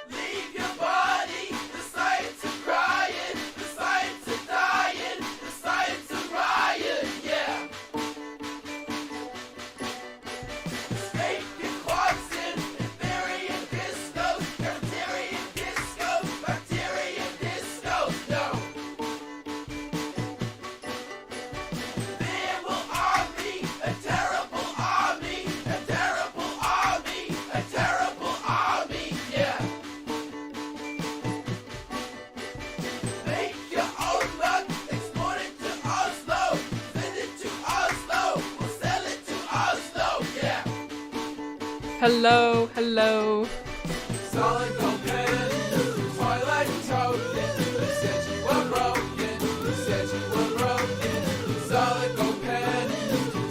Leave your body. The science of crying. The science of dying. The science of riot. Yeah. Snake and Quaxin. Ethereum discos. Bacterium discos. Bacterium discos. No. There will army. A terrible army. A terrible army. A terrible army. Yeah. Make your own luck, export it to Oslo, send it to Oslo, we'll sell it to Oslo, yeah. Hello, hello. Solid gold pen, Twilight token, you said you were broken, you said you were broken. Solid gold pen,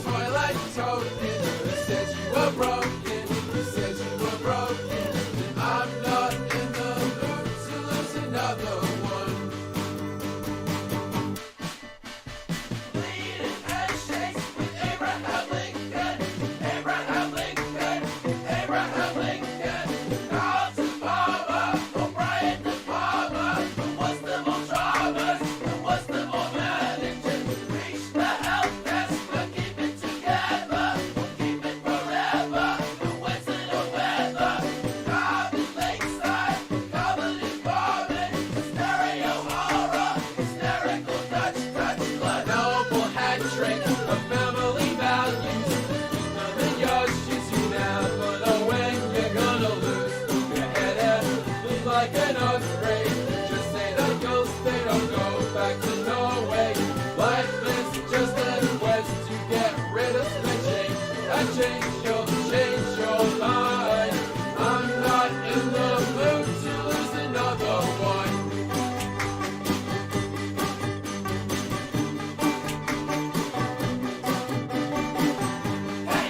Twilight token, you said you were broken, you said you were broken. I'm not in the mood to lose another one. Bleeding handshakes with Abraham Lincoln, Abraham Lincoln, Abraham Lincoln. Carl to Palmer, O'Brien to Palmer, the Muslim or dramas, the Muslim or managers. Reach the help desk, but keep it together, we'll keep it forever. The Western or weather, Carbon Lakeside, Carbon Environment, stereo horror, hysterical Dutch blood. Noble hat trick of family values. None of yours choose you never know when you're gonna lose. Your head looks like an earthquake. Just say the ghost, they don't go back to Norway. Life is just a quest to get rid of snitching. And change your mind. I'm not in the mood to lose another one. Hey!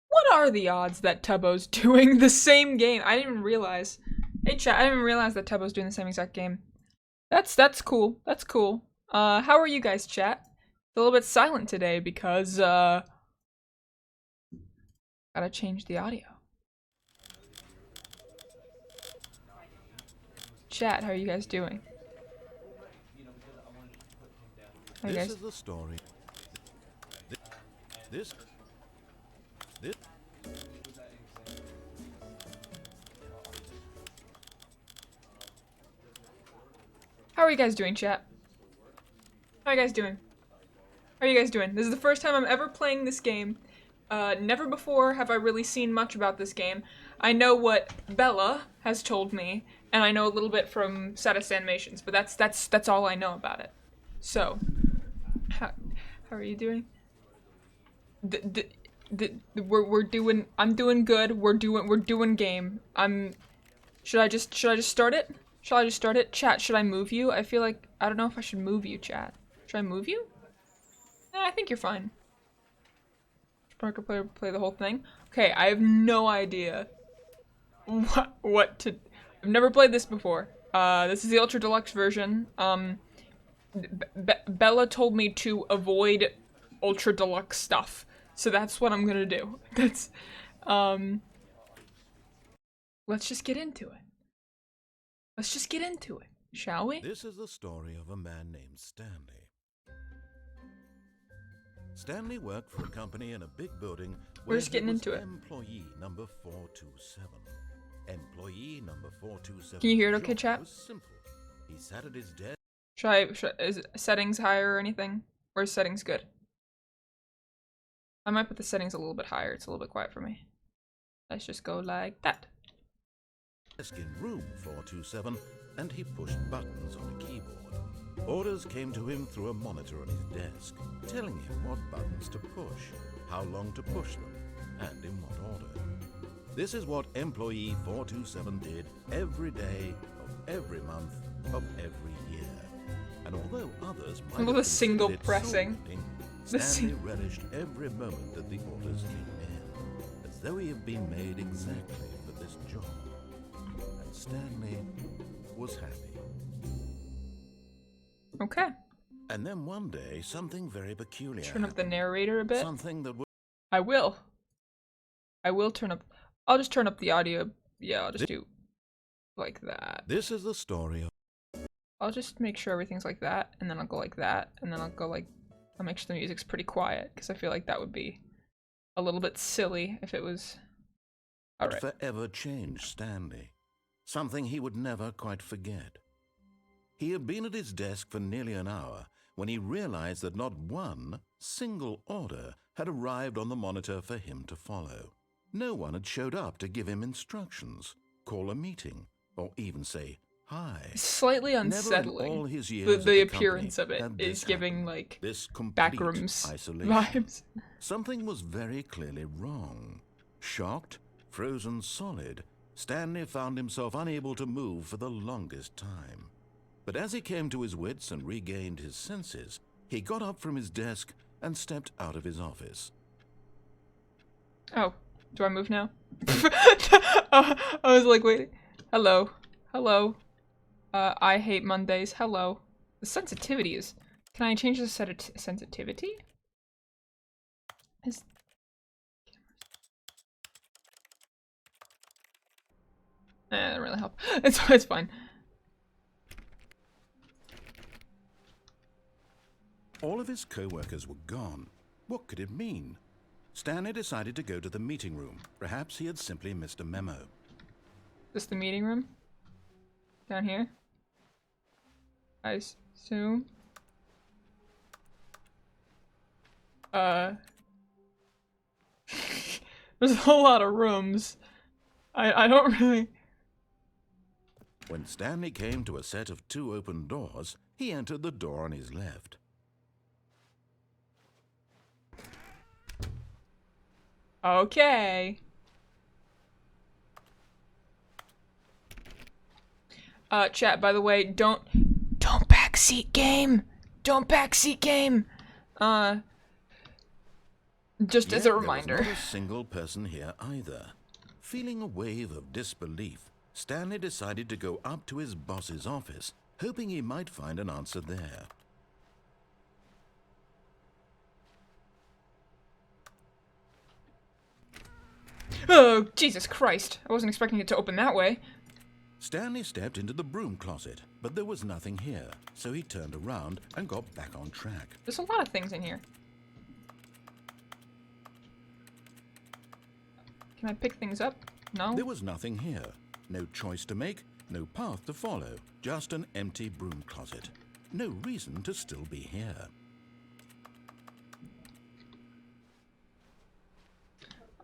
What are the odds that Tubbo's doing the same game? I didn't even realize. Hey chat, I didn't even realize that Tubbo's doing the same exact game. That's cool. That's cool. How are you guys, chat? It's a little bit silent today because gotta change the audio. Chat, how are you guys doing? How are you This guys? is the story. This. How are you guys doing, chat? How are you guys doing? How are you guys doing? This is the first time I'm ever playing this game. Never before have I really seen much about this game. I know what Bella has told me, and I know a little bit from Satis Animations, but that's all I know about it. So, how are you doing? We're doing. I'm doing good. We're doing game. Should I just start it? Shall I just start it? Chat, should I move you? I feel like I don't know if I should move you, chat. Should I move you? I think you're fine. Sparkle player play the whole thing. Okay, I have no idea what to. I've never played this before. This is the Ultra Deluxe version. Bella told me to avoid Ultra Deluxe stuff, so that's what I'm gonna do. That's let's just get into it. Let's just get into it, shall we? This is the story of a man named Stanley. Stanley worked for a company in a big building where just getting he was into it. employee number 427. Employee number 427. Can you hear it okay, chat? Was simple. He sat at his desk. Is settings higher or anything? Or is settings good? I might put the settings a little bit higher. It's a little bit quiet for me. Let's just go like that. desk in room 427 and he pushed buttons on a keyboard. Orders came to him through a monitor on his desk, telling him what buttons to push, how long to push them, and in what order. This is what employee 427 did every day of every month of every year. And although others might have With a single considered it pressing. Stanley relished every moment that the orders came in, as though he had been made exactly for this job. And Stanley was happy. Okay. And then one day, something very peculiar Turn up the happened. narrator a bit. Something that would... I will. I will turn up. I'll just turn up the audio. Yeah, I'll just do like that. This is the story of... I'll just make sure everything's like that, and then I'll go like that, and then I'll go like... I'll make sure the music's pretty quiet, because I feel like that would be a little bit silly if it was... Alright. forever changed Stanley. Something he would never quite forget. He had been at his desk for nearly an hour when he realized that not one single order had arrived on the monitor for him to follow. No one had showed up to give him instructions, call a meeting, or even say hi. Slightly Never in unsettling. all his years The at the appearance of company it had is this giving happen. like This complete backrooms isolation. vibes. Something was very clearly wrong. Shocked, frozen solid, Stanley found himself unable to move for the longest time. But as he came to his wits and regained his senses, he got up from his desk and stepped out of his office. Oh, do I move now? I was like, wait. Hello. Hello. I hate Mondays. Hello. The sensitivity is... Can I change the sensitivity? Is... that doesn't really help. It's fine. All of his co-workers were gone. What could it mean? Stanley decided to go to the meeting room. Perhaps he had simply missed a memo. This the meeting room? Down here? I assume. There's a whole lot of rooms. I don't really... When Stanley came to a set of 2 open doors, he entered the door on his left. Okay. Chat, by the way, don't backseat game! Don't backseat game! Just as a reminder. There was not a single person here either. Feeling a wave of disbelief, Stanley decided to go up to his boss's office, hoping he might find an answer there. Oh, Jesus Christ. I wasn't expecting it to open that way. Stanley stepped into the broom closet, but there was nothing here, so he turned around and got back on track. There's a lot of things in here. Can I pick things up? No? There was nothing here. No choice to make, no path to follow, just an empty broom closet. No reason to still be here.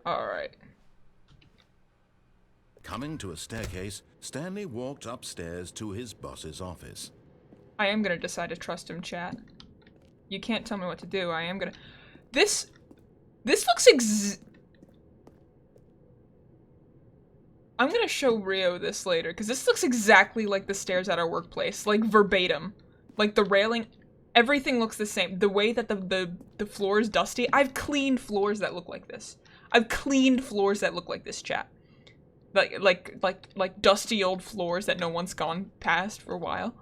Alright. Coming to a staircase, Stanley walked upstairs to his boss's office. I am gonna decide to trust him, chat. You can't tell me what to do. I am gonna... This looks I'm gonna show Rio this later, because this looks exactly like the stairs at our workplace. Like, verbatim. Like, the railing... Everything looks the same. The way that the floor is dusty. I've cleaned floors that look like this. I've cleaned floors that look like this, chat. Like dusty old floors that no one's gone past for a while.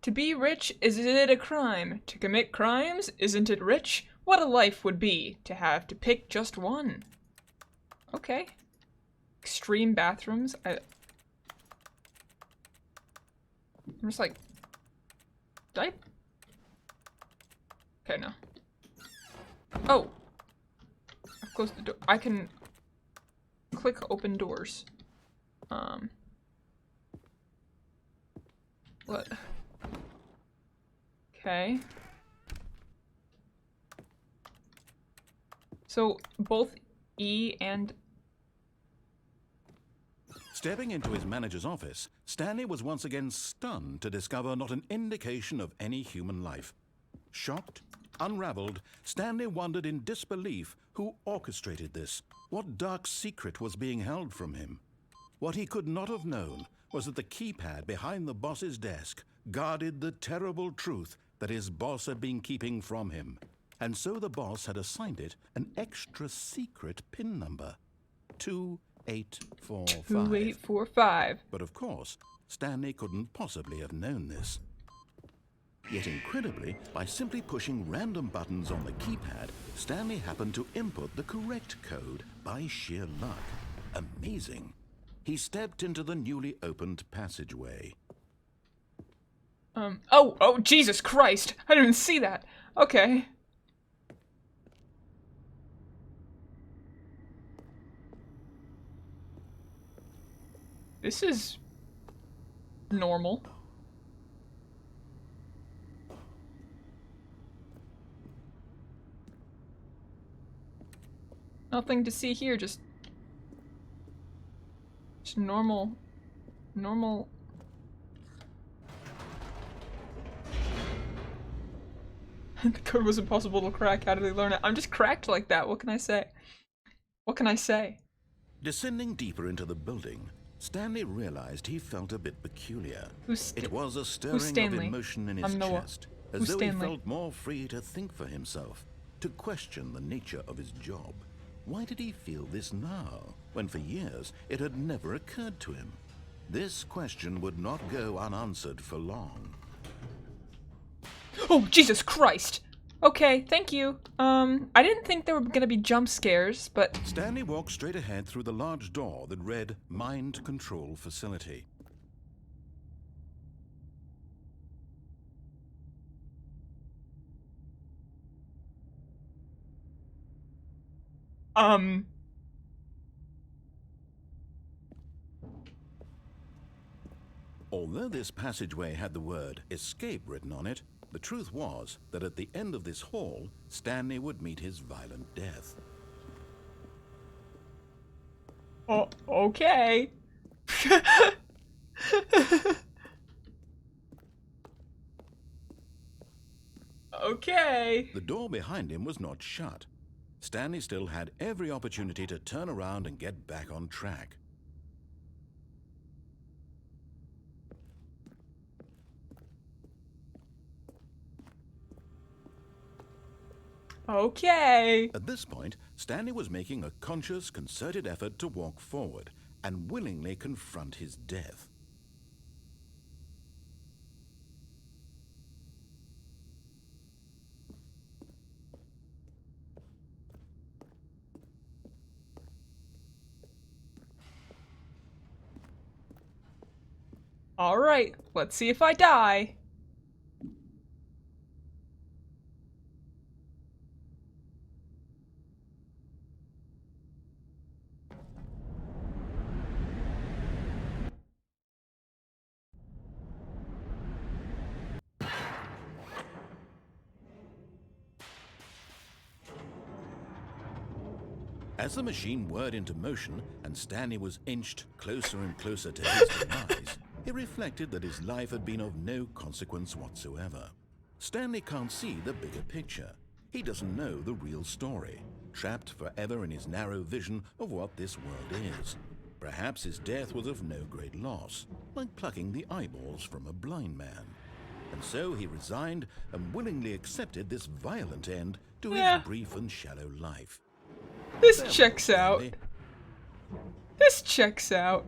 To be rich, isn't it a crime? To commit crimes, isn't it rich? What a life would be to have to pick just one. Okay. Extreme bathrooms. I'm just like... Did I... Okay, no. Oh! I've closed the door. I can... click open doors. What? Okay. So both E and... Stepping into his manager's office, Stanley was once again stunned to discover not an indication of any human life. Shocked, unraveled, Stanley wondered in disbelief who orchestrated this. What dark secret was being held from him? What he could not have known was that the keypad behind the boss's desk guarded the terrible truth that his boss had been keeping from him. And so the boss had assigned it an extra secret PIN number. 2845. 2845. But of course, Stanley couldn't possibly have known this. Yet incredibly, by simply pushing random buttons on the keypad, Stanley happened to input the correct code by sheer luck. Amazing. He stepped into the newly opened passageway. Oh, Jesus Christ! I didn't even see that! Okay. This is... normal. Nothing to see here, just normal. The code was impossible to crack. How did they learn it? I'm just cracked like that. What can I say? What can I say? Descending deeper into the building, Stanley realized he felt a bit peculiar. It was a stirring of Stanley? emotion in his I'm Noah. chest, as Who's though Stanley? he felt more free to think for himself, to question the nature of his job. Why did he feel this now, when for years it had never occurred to him? This question would not go unanswered for long. Oh, Jesus Christ! Okay, thank you. I didn't think there were gonna be jump scares, but... Stanley walked straight ahead through the large door that read Mind Control Facility. Although this passageway had the word escape written on it, the truth was that at the end of this hall, Stanley would meet his violent death. Oh, okay. Okay. The door behind him was not shut. Stanley still had every opportunity to turn around and get back on track. Okay. At this point, Stanley was making a conscious, concerted effort to walk forward and willingly confront his death. Alright, let's see if I die. As the machine whirred into motion and Stanley was inched closer and closer to his demise, he reflected that his life had been of no consequence whatsoever. Stanley can't see the bigger picture. He doesn't know the real story, trapped forever in his narrow vision of what this world is. Perhaps his death was of no great loss, like plucking the eyeballs from a blind man. And so he resigned and willingly accepted this violent end to his brief and shallow life. This checks out. This checks out.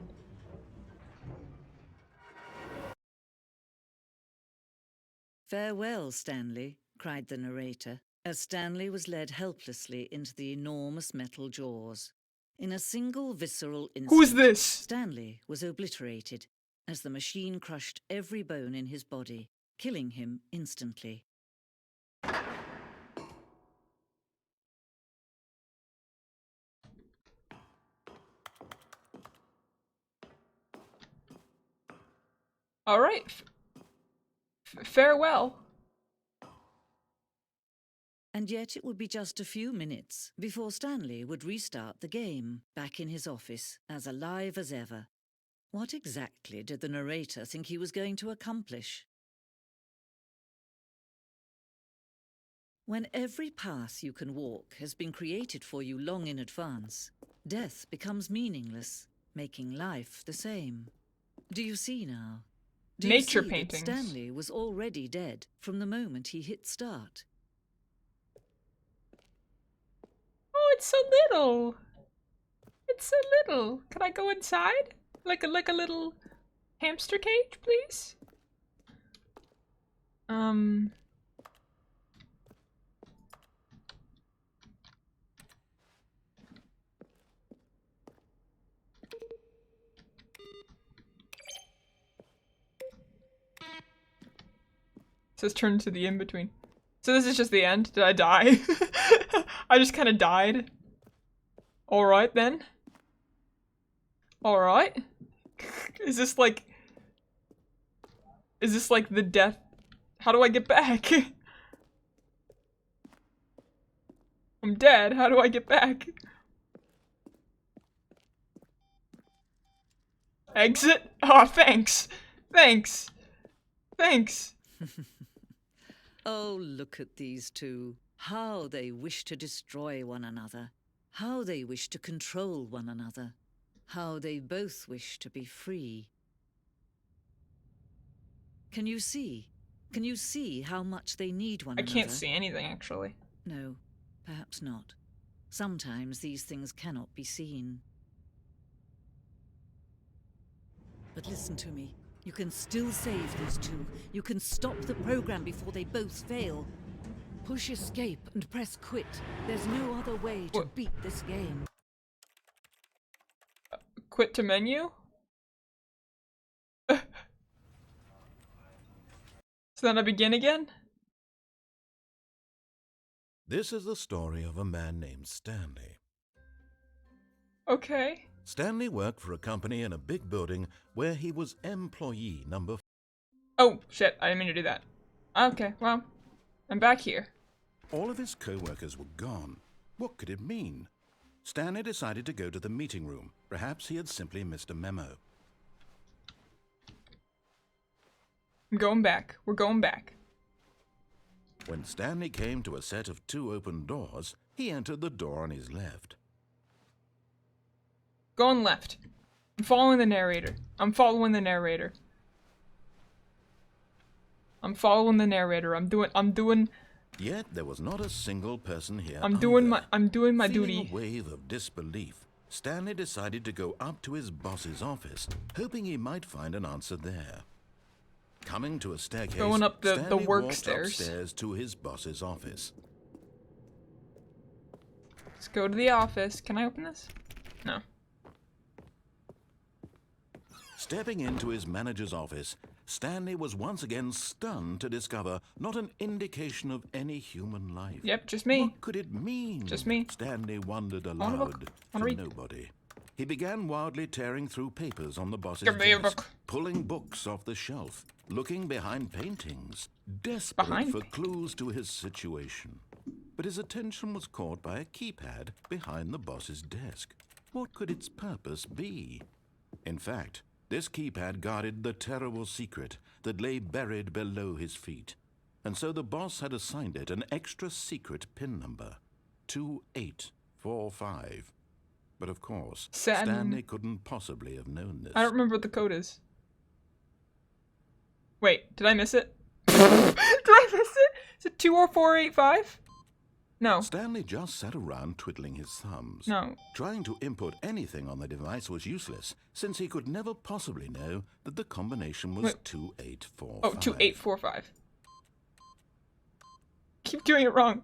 "Farewell, Stanley," cried the narrator, as Stanley was led helplessly into the enormous metal jaws. In a single visceral instant, Who's this? Stanley was obliterated as the machine crushed every bone in his body, killing him instantly. Alright. Farewell. And yet it would be just a few minutes before Stanley would restart the game, back in his office, as alive as ever. What exactly did the narrator think he was going to accomplish? When every path you can walk has been created for you long in advance, death becomes meaningless, making life the same. Do you see now? Do Nature you see paintings. that Stanley was already dead from the moment he hit start? Oh, it's so little. It's so little. Can I go inside? Like a little hamster cage, please? It says turn to the in-between. So this is just the end? Did I die? I just kind of died. Alright then. Alright. Is this like the death? How do I get back? I'm dead. How do I get back? Exit? Oh, thanks. Thanks. Thanks. Oh, look at these two. How they wish to destroy one another. How they wish to control one another. How they both wish to be free. Can you see? Can you see how much they need one I another? can't see anything, actually. No, perhaps not. Sometimes these things cannot be seen. But listen to me. You can still save these two. You can stop the program before they both fail. Push escape and press quit. There's no other way to beat this game. Quit to menu? So then I begin again? This is the story of a man named Stanley. Okay. Stanley worked for a company in a big building where he was employee number. Oh, shit. I didn't mean to do that. Okay, well, I'm back here. All of his co-workers were gone. What could it mean? Stanley decided to go to the meeting room. Perhaps he had simply missed a memo. I'm going back. We're going back. When Stanley came to a set of 2 open doors, he entered the door on his left. Going left. I'm following the narrator. I'm following the narrator. I'm following the narrator. I'm doing Yet there was not a single person here. I'm doing either. my Feeling duty. a wave of disbelief, Stanley decided to go up to his boss's office, hoping he might find an answer there. Coming to a staircase, Going up the Stanley work walked stairs. upstairs to his boss's office. Let's go to the office. Can I open this? No. Stepping into his manager's office, Stanley was once again stunned to discover not an indication of any human life. Yep, just me. What could it mean? Just me. Stanley wondered want a aloud book. to Wanna read? nobody. He began wildly tearing through papers on the boss's Give me a desk, book. pulling books off the shelf, looking behind paintings, desperate Behind for clues to his situation. But his attention was caught by a keypad behind the boss's desk. What could its purpose be? In fact, this keypad guarded the terrible secret that lay buried below his feet. And so the boss had assigned it an extra secret PIN number, 2845. But of course, Sad. Stanley couldn't possibly have known this. I don't remember what the code is. Wait, did I miss it? Did I miss it? Is it 20485? No. Stanley just sat around twiddling his thumbs. No. Trying to input anything on the device was useless, since he could never possibly know that the combination was Wait. 2845. Oh, 2845. Keep doing it wrong.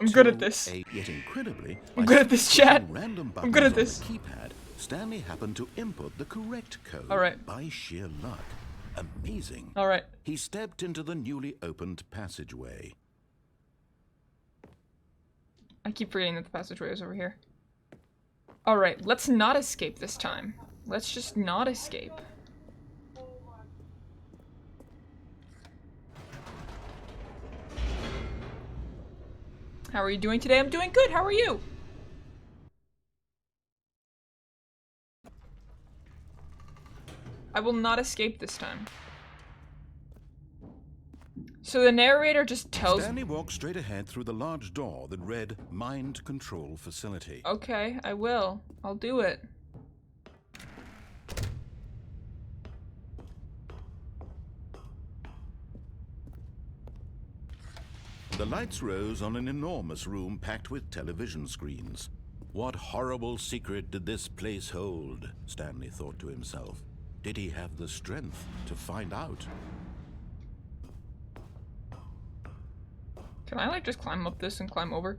I'm good at this. Yet incredibly, I'm by good at this, pushing chat. random I'm good at buttons this. on the keypad, Stanley happened to input the correct code Alright. by sheer luck. Amazing. Alright. He stepped into the newly opened passageway. I keep forgetting that the passageway is over here. Alright, let's not escape this time. Let's just not escape. How are you doing today? I'm doing good. How are you? I will not escape this time. So the narrator just tells... Stanley walked straight ahead through the large door that read Mind Control Facility. Okay, I will. I'll do it. The lights rose on an enormous room packed with television screens. What horrible secret did this place hold? Stanley thought to himself. Did he have the strength to find out? Can I, like, just climb up this and climb over?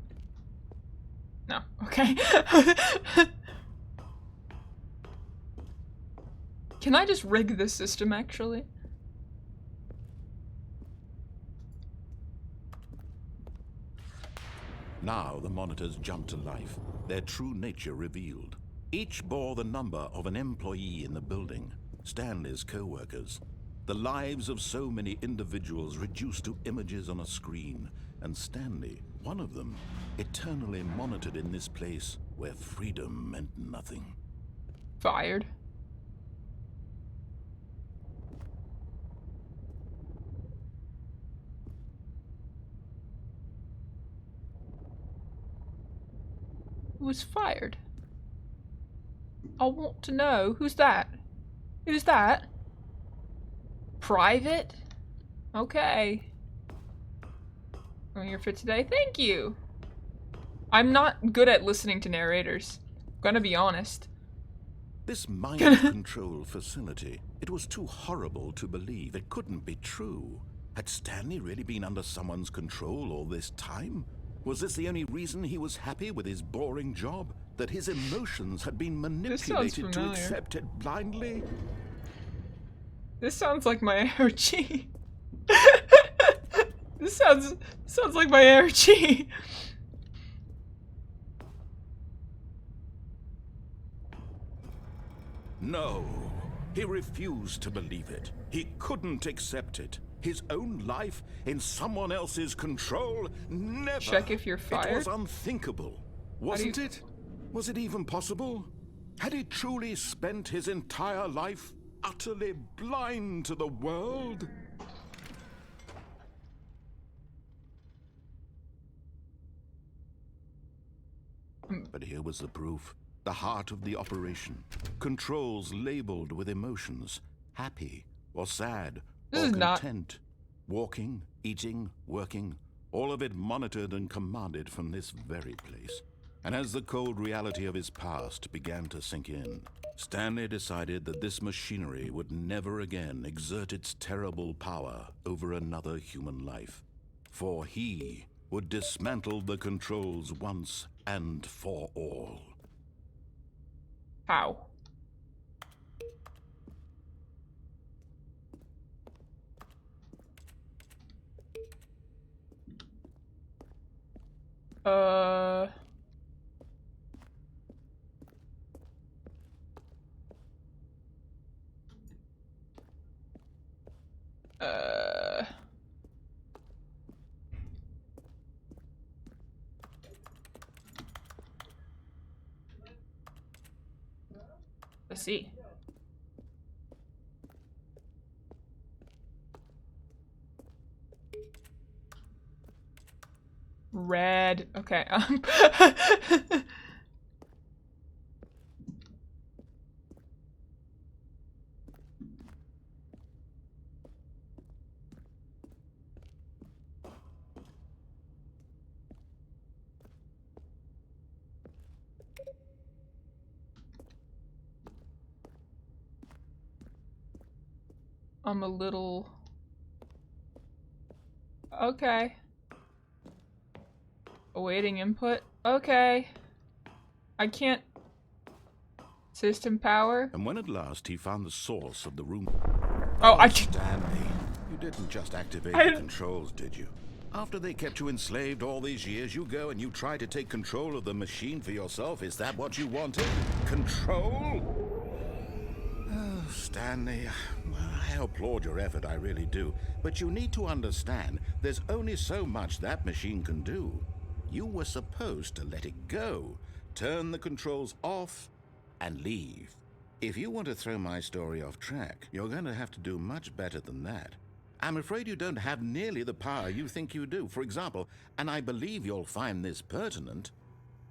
No. Okay. Can I just rig this system, actually? Now the monitors jumped to life, their true nature revealed. Each bore the number of an employee in the building, Stanley's co-workers. The lives of so many individuals reduced to images on a screen, and Stanley, one of them, eternally monitored in this place where freedom meant nothing. Fired. Who was fired? I want to know. Who's that? Who's that? Private? Okay. I'm here for today. Thank you. I'm not good at listening to narrators. I'm gonna be honest. This mind control facility, it was too horrible to believe. It couldn't be true. Had Stanley really been under someone's control all this time? Was this the only reason he was happy with his boring job? That his emotions had been manipulated to accept it blindly? This sounds like my ARG. This sounds like my ARG. No, he refused to believe it. He couldn't accept it. His own life in someone else's control? Never. Check if you're fired. It was unthinkable. Wasn't it? Was it even possible? Had he truly spent his entire life utterly blind to the world? But here was the proof. The heart of the operation. Controls labeled with emotions. Happy or sad or content. Walking, eating, working. All of it monitored and commanded from this very place. And as the cold reality of his past began to sink in, Stanley decided that this machinery would never again exert its terrible power over another human life. For he would dismantle the controls once and for all. How? Let's see. Red. Okay. I'm a little... Okay. Awaiting input. Okay. I can't... System power? And when at last he found the source of the room... Oh, I can... Stanley, you didn't just activate the controls, did you? After they kept you enslaved all these years, you go and you try to take control of the machine for yourself. Is that what you wanted? Control? Oh, Stanley, I applaud your effort, I really do. But you need to understand, there's only so much that machine can do. You were supposed to let it go, turn the controls off, and leave. If you want to throw my story off track, you're going to have to do much better than that. I'm afraid you don't have nearly the power you think you do. For example, and I believe you'll find this pertinent,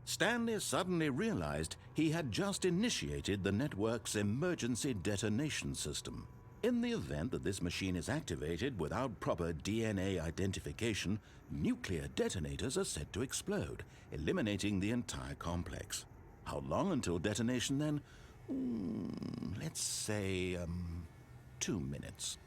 Stanley suddenly realized he had just initiated the network's emergency detonation system. In the event that this machine is activated without proper DNA identification, nuclear detonators are set to explode, eliminating the entire complex. How long until detonation then? Let's say, 2 minutes.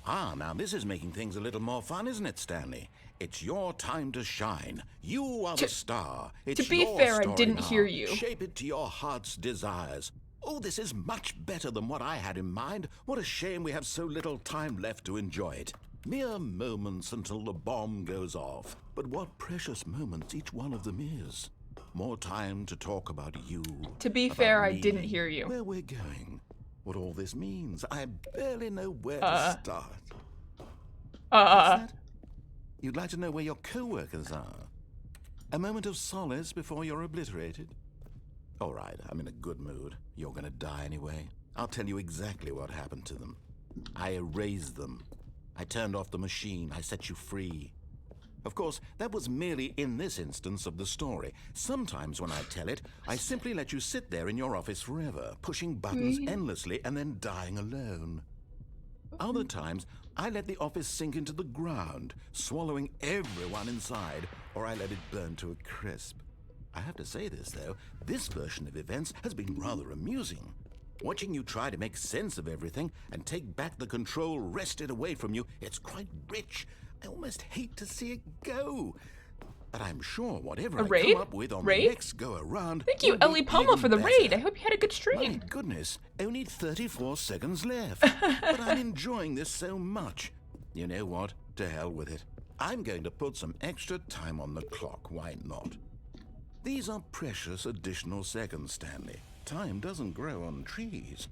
Ah, now this is making things a little more fun, isn't it, Stanley? It's your time to shine. You are the star. It's To be your fair, I story didn't now. hear you. Shape it to your heart's desires. Oh, this is much better than what I had in mind. What a shame we have so little time left to enjoy it. Mere moments until the bomb goes off. But what precious moments each one of them is. More time to talk about you. To be about fair, I me, didn't hear you. Where we're going. What all this means. I barely know where to start. What's that? You'd like to know where your co-workers are? A moment of solace before you're obliterated? All right, I'm in a good mood. You're gonna die anyway. I'll tell you exactly what happened to them. I erased them. I turned off the machine. I set you free. Of course, that was merely in this instance of the story. Sometimes when I tell it, I simply let you sit there in your office forever, pushing buttons endlessly and then dying alone. Other times, I let the office sink into the ground, swallowing everyone inside, or I let it burn to a crisp. I have to say this, though, this version of events has been rather amusing. Watching you try to make sense of everything and take back the control wrested away from you, it's quite rich. I almost hate to see it go. But I'm sure whatever A I raid? come up with on the next go-around... Thank you, will be Ellie Palma, even for the better. raid. I hope you had a good My stream. goodness, only 34 seconds left. But I'm enjoying this so much. You know what? To hell with it. I'm going to put some extra time on the clock. Why not? These are precious additional seconds, Stanley. Time doesn't grow on trees.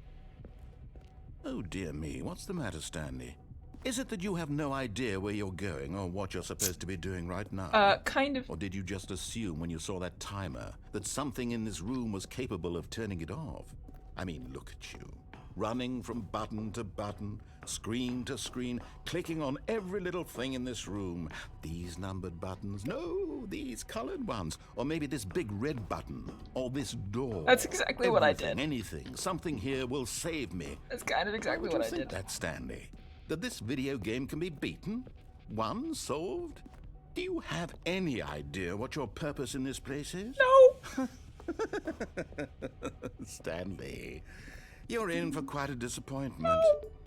Oh dear me, what's the matter, Stanley? Is it that you have no idea where you're going or what you're supposed to be doing right now? Kind of. Or did you just assume when you saw that timer that something in this room was capable of turning it off? I mean, look at you. Running from button to button, screen to screen, clicking on every little thing in this room. These numbered buttons, no, these colored ones. Or maybe this big red button, or this door. That's exactly what I Everything, did. Anything, something here will save me. That's kind of exactly Would what you I think did. that, Stanley? That this video game can be beaten? Won? Solved? Do you have any idea what your purpose in this place is? No. Stanley, you're in for quite a disappointment.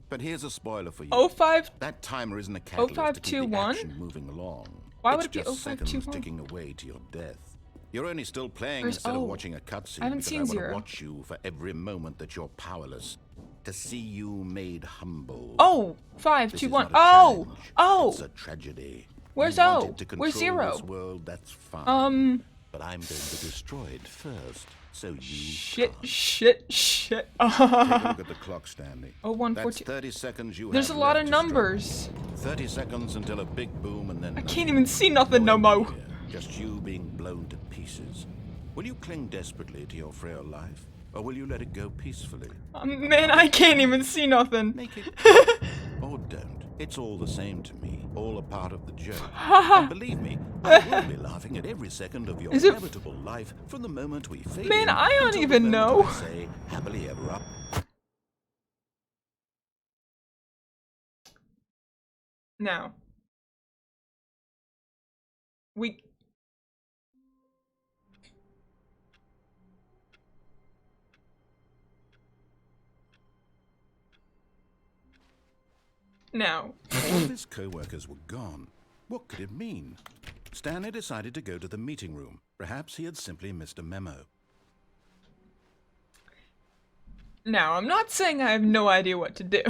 But here's a spoiler for you. 05. That timer isn't a catalyst to keep the 0521? action moving along. Why It's would it be just seconds 0521? ticking away to your death. You're only still playing Where's- instead of oh, watching a cutscene I haven't because seen I want Zero. to watch you for every moment that you're powerless. To see you made humble. Oh, This is 521. not a Oh, challenge. oh. It's a tragedy. Where's You O? wanted to Where's control Zero? This world, that's fine. But I'm going to destroy it first, so you Shit, can't. shit. Take a look at the clock, Stanley. Oh, That's 114. 30 seconds you There's have a lot left of to struggle. numbers. 30 seconds until a big boom and then I can't even see nothing no more. more. Just you being blown to pieces. Will you cling desperately to your frail life, or will you let it go peacefully? Man, I can't even see nothing. Make it or don't. It's all the same to me. All a part of the joke. And believe me, I will be laughing at every second of your Is it- inevitable life from the moment we fade Man, in I don't until the even moment know. I say happily ever up. Now. We... Now. All his co-workers were gone. What could it mean? Stanley decided to go to the meeting room. Perhaps he had simply missed a memo. Now, I'm not saying I have no idea what to do.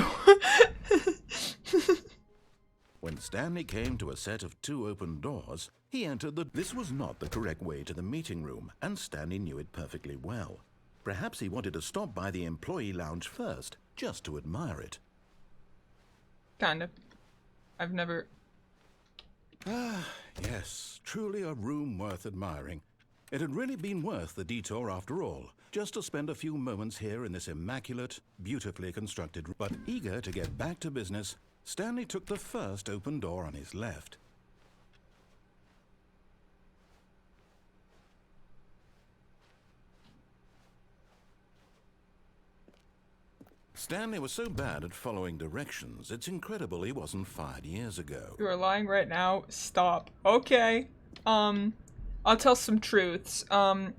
When Stanley came to a set of 2 open doors, he entered the... This was not the correct way to the meeting room, and Stanley knew it perfectly well. Perhaps he wanted to stop by the employee lounge first, just to admire it. Kind of. I've never... Ah, yes, truly a room worth admiring. It had really been worth the detour after all, just to spend a few moments here in this immaculate, beautifully constructed room. But eager to get back to business, Stanley took the first open door on his left. Stanley was so bad at following directions, it's incredible he wasn't fired years ago. You are lying right now. Stop. Okay. I'll tell some truths. When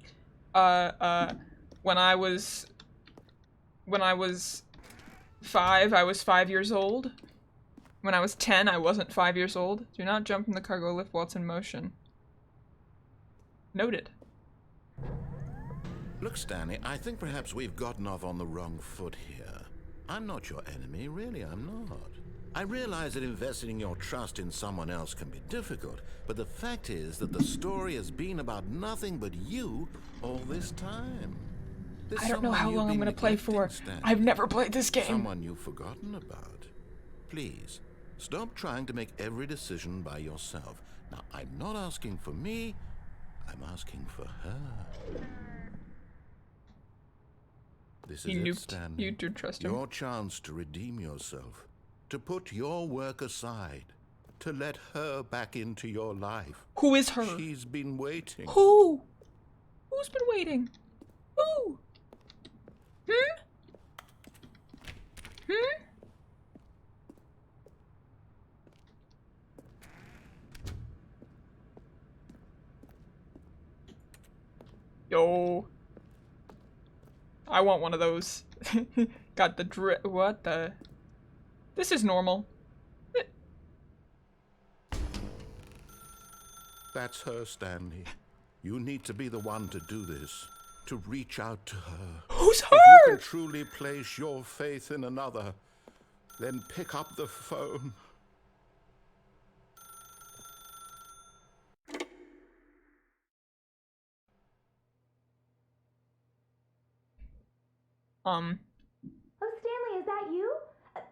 I was 5, I was 5 years old. When I was 10, I wasn't 5 years old. Do not jump from the cargo lift while it's in motion. Noted. Look, Stanley, I think perhaps we've gotten off on the wrong foot here. I'm not your enemy, really, I'm not. I realize that investing your trust in someone else can be difficult, but the fact is that the story has been about nothing but you all this time. There's I don't know someone how you've long I'm been gonna play for. neglecting, Stanley. I've never played this game. Someone you've forgotten about. Please, stop trying to make every decision by yourself. Now, I'm not asking for me, I'm asking for her. This is You it, nuked. Stanley. You do trust him. Your chance to redeem yourself, to put your work aside, to let her back into your life. Who is her? She's been waiting. Who? Who's been waiting? Who? Hmm? Hmm? Yo. I want one of those. Got the drip. What the? This is normal. That's her, Stanley. You need to be the one to do this, to reach out to her. Who's If you her? can truly place your faith in another, then pick up the phone. Oh, Stanley, is that you?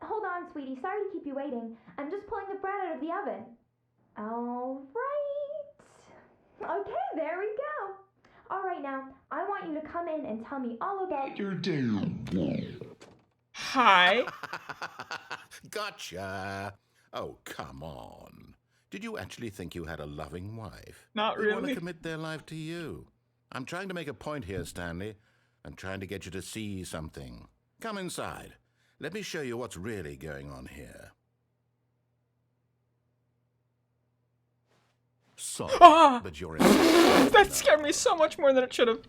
Hold on, sweetie. Sorry to keep you waiting. I'm just pulling the bread out of the oven. All right. Okay, there we go. All right, now, I want you to come in and tell me all about your Hi. Gotcha. Oh, come on. Did you actually think you had a loving wife? Not They want really. to commit their life to you. I'm trying to make a point here, Stanley. I'm trying to get you to see something. Come inside. Let me show you what's really going on here. Sorry, Ah! but you're in. That scared me so much more than it should have.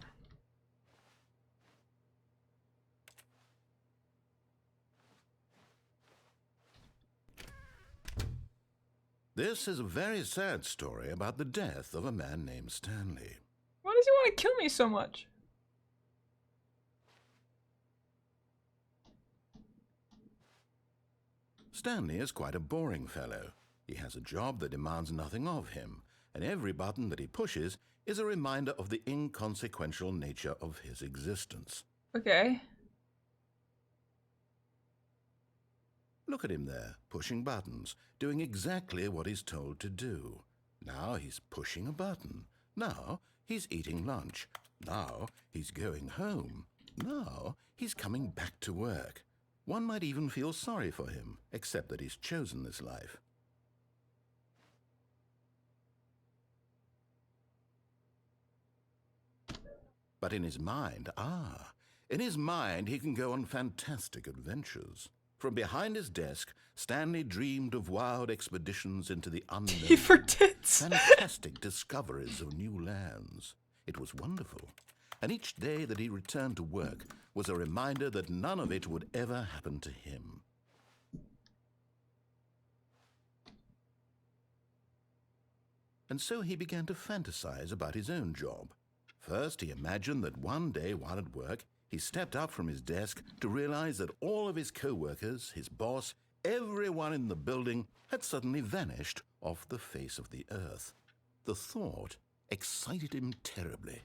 This is a very sad story about the death of a man named Stanley. Why does he want to kill me so much? Stanley is quite a boring fellow. He has a job that demands nothing of him, and every button that he pushes is a reminder of the inconsequential nature of his existence. Okay. Look at him there, pushing buttons, doing exactly what he's told to do. Now he's pushing a button. Now he's eating lunch. Now he's going home. Now he's coming back to work. One might even feel sorry for him, except that he's chosen this life. But in his mind, in his mind he can go on fantastic adventures. From behind his desk, Stanley dreamed of wild expeditions into the unknown. He for tits. Fantastic discoveries of new lands. It was wonderful. And each day that he returned to work was a reminder that none of it would ever happen to him. And so he began to fantasize about his own job. First, he imagined that one day while at work, he stepped up from his desk to realize that all of his co-workers, his boss, everyone in the building had suddenly vanished off the face of the earth. The thought excited him terribly.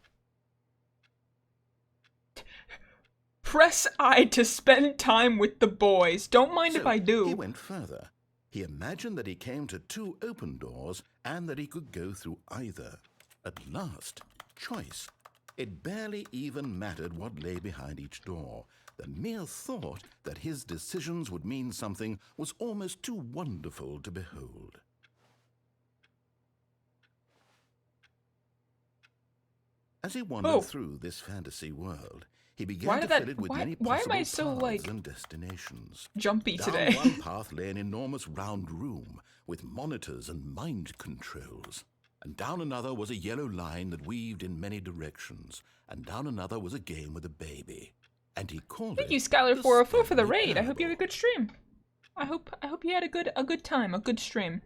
Press I to spend time with the boys. Don't mind if So I do. he went further. He imagined that he came to 2 open doors and that he could go through either. At last, choice. It barely even mattered what lay behind each door. The mere thought that his decisions would mean something was almost too wonderful to behold. As he wandered through this fantasy world, he began to fill it with many possible paths and destinations. Jumpy Down today. one path lay an enormous round room with monitors and mind controls. And down another was a yellow line that weaved in many directions. And down another was a game with a baby. And he called Thank it you, Skylar404 for the Stanley raid. I hope you had a Parable. good stream. I hope you had a good time, a good stream.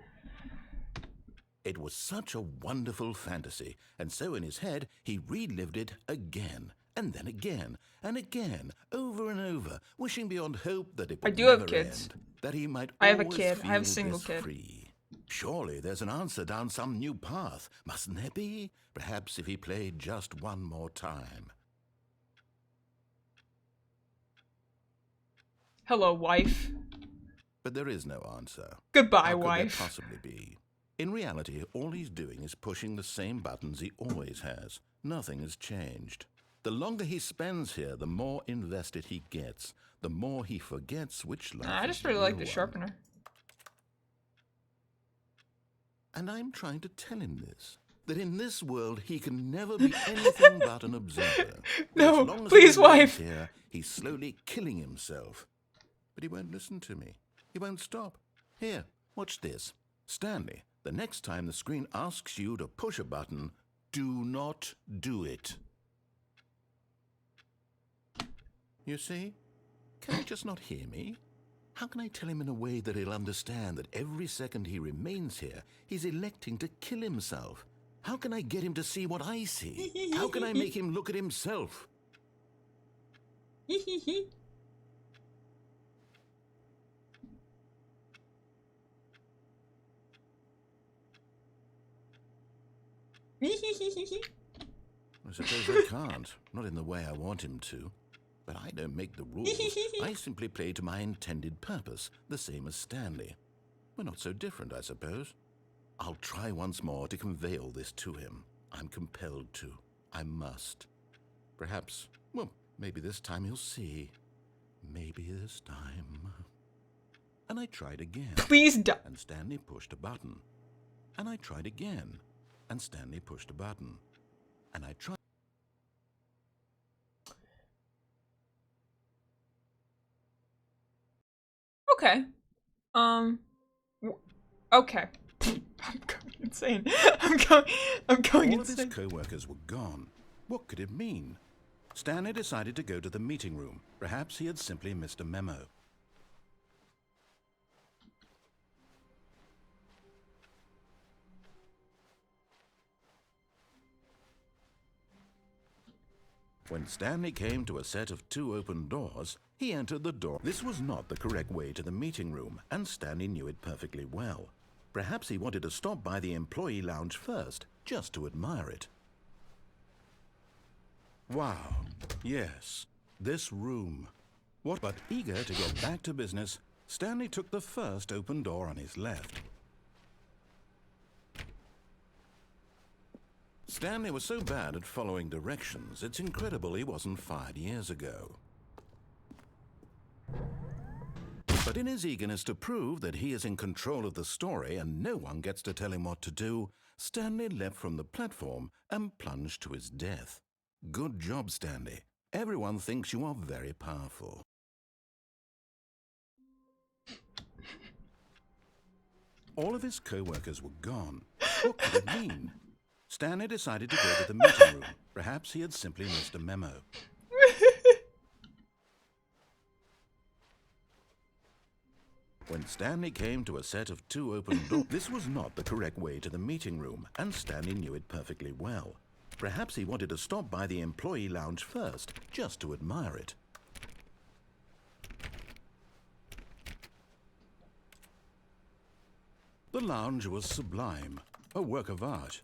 It was such a wonderful fantasy, and so in his head he relived it again, and then again, and again, over and over, wishing beyond hope that it would I do have never kids. end, that he might I have a always kid. I have a feel single this kid. free. Surely there's an answer down some new path, mustn't there be? Perhaps if he played just one more time. Hello, wife. But there is no answer. Goodbye, How could wife. there possibly be? In reality, all he's doing is pushing the same buttons he always has. Nothing has changed. The longer he spends here, the more invested he gets. The more he forgets which life I is just really like real the one. sharpener. And I'm trying to tell him this. That in this world, he can never be anything but an observer. No, As long as please, he remains wife. Here, he's slowly killing himself. But he won't listen to me. He won't stop. Here, watch this. Stanley, the next time the screen asks you to push a button, do not do it. You see? Can he just not hear me? How can I tell him in a way that he'll understand that every second he remains here, he's electing to kill himself? How can I get him to see what I see? How can I make him look at himself? I suppose I can't. Not in the way I want him to. But I don't make the rules. I simply play to my intended purpose, the same as Stanley. We're not so different, I suppose. I'll try once more to convey all this to him. I'm compelled to. I must. Perhaps, well, maybe this time he'll see. Maybe this time. And I tried again. Please don't. And Stanley pushed a button. And I tried again. And Stanley pushed a button. And I tried. Okay. Okay. I'm going insane. I'm going All of his insane. co-workers were gone. What could it mean? Stanley decided to go to the meeting room. Perhaps he had simply missed a memo. When Stanley came to a set of 2 open doors, he entered the door. This was not the correct way to the meeting room, and Stanley knew it perfectly well. Perhaps he wanted to stop by the employee lounge first, just to admire it. Wow, yes, this room. What? But eager to get back to business, Stanley took the first open door on his left. Stanley was so bad at following directions, it's incredible he wasn't fired years ago. But in his eagerness to prove that he is in control of the story and no one gets to tell him what to do, Stanley leapt from the platform and plunged to his death. Good job, Stanley. Everyone thinks you are very powerful. All of his co-workers were gone. What could it mean? Stanley decided to go to the meeting room. Perhaps he had simply missed a memo. When Stanley came to a set of 2 open doors, this was not the correct way to the meeting room, and Stanley knew it perfectly well. Perhaps he wanted to stop by the employee lounge first, just to admire it. The lounge was sublime, a work of art.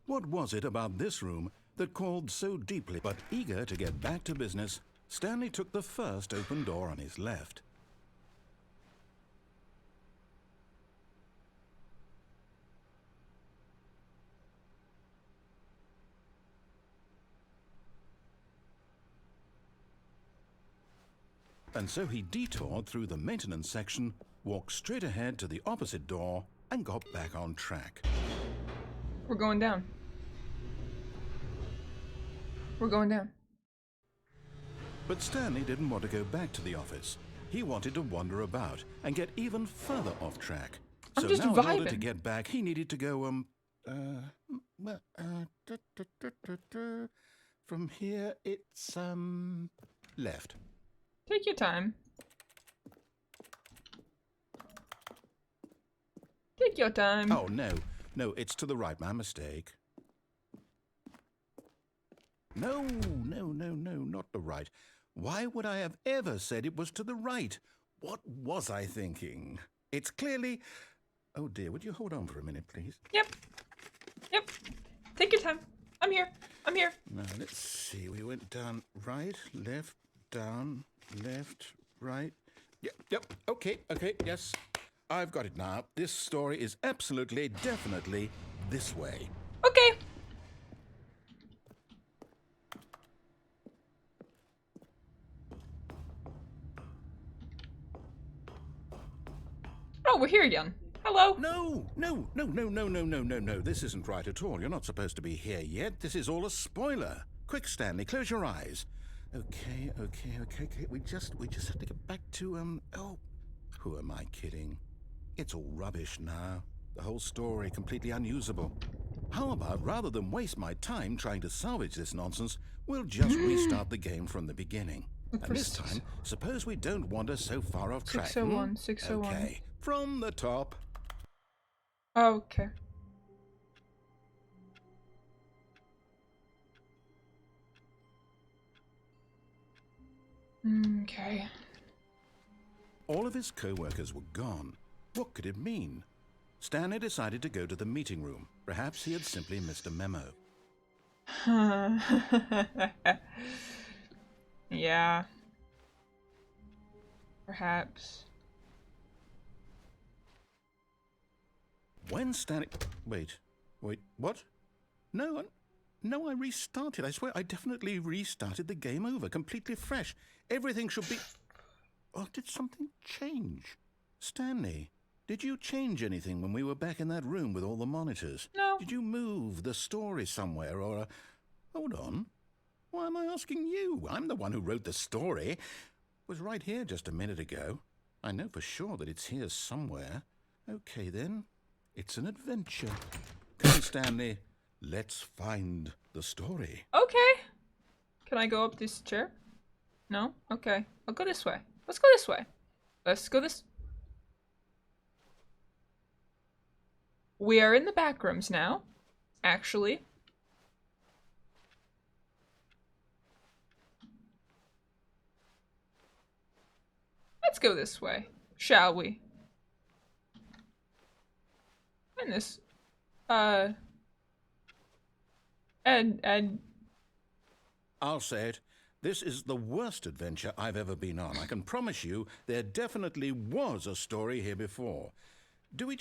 What was it about this room that called so deeply? But eager to get back to business, Stanley took the first open door on his left. And so he detoured through the maintenance section, walked straight ahead to the opposite door, and got back on track. We're going down. We're going down. But Stanley didn't want to go back to the office. He wanted to wander about and get even further off track. I'm So just now, in order to vibing. get back, he needed to go, from here, it's, left. Take your time. Take your time. Oh, no. No, it's to the right. My mistake. No, not the right. Why would I have ever said it was to the right? What was I thinking? It's clearly... Oh, dear, would you hold on for a minute, please? Yep. Yep. Take your time. I'm here. I'm here. Now, let's see. We went down right, left, down, left, right. Yep. Okay, yes. I've got it now. This story is absolutely, definitely this way. Okay. Oh, we're here again. Hello. No. This isn't right at all. You're not supposed to be here yet. This is all a spoiler. Quick, Stanley, close your eyes. Okay. We just have to get back to, oh, who am I kidding? It's all rubbish now. The whole story completely unusable. How about, rather than waste my time trying to salvage this nonsense, we'll just restart the game from the beginning. And this time, suppose we don't wander so far off track. 601, 601. Okay, from the top. Okay. Okay. All of his co-workers were gone. What could it mean? Stanley decided to go to the meeting room. Perhaps he had simply missed a memo. Yeah. Perhaps. When Stanley... Wait, what? No, I restarted. I swear I definitely restarted the game over, completely fresh. Everything should be... Oh, did something change? Stanley, did you change anything when we were back in that room with all the monitors? No. Did you move the story somewhere or... Hold on. Why am I asking you? I'm the one who wrote the story. It was right here just a minute ago. I know for sure that it's here somewhere. Okay, then. It's an adventure. Come on, Stanley. Let's find the story. Okay. Can I go up this chair? No? Okay. I'll go this way. Let's go this way. Let's go this... We are in the back rooms now. Actually. Let's go this way. Shall we? And this... And... I'll say it. This is the worst adventure I've ever been on. I can promise you there definitely was a story here before. Do we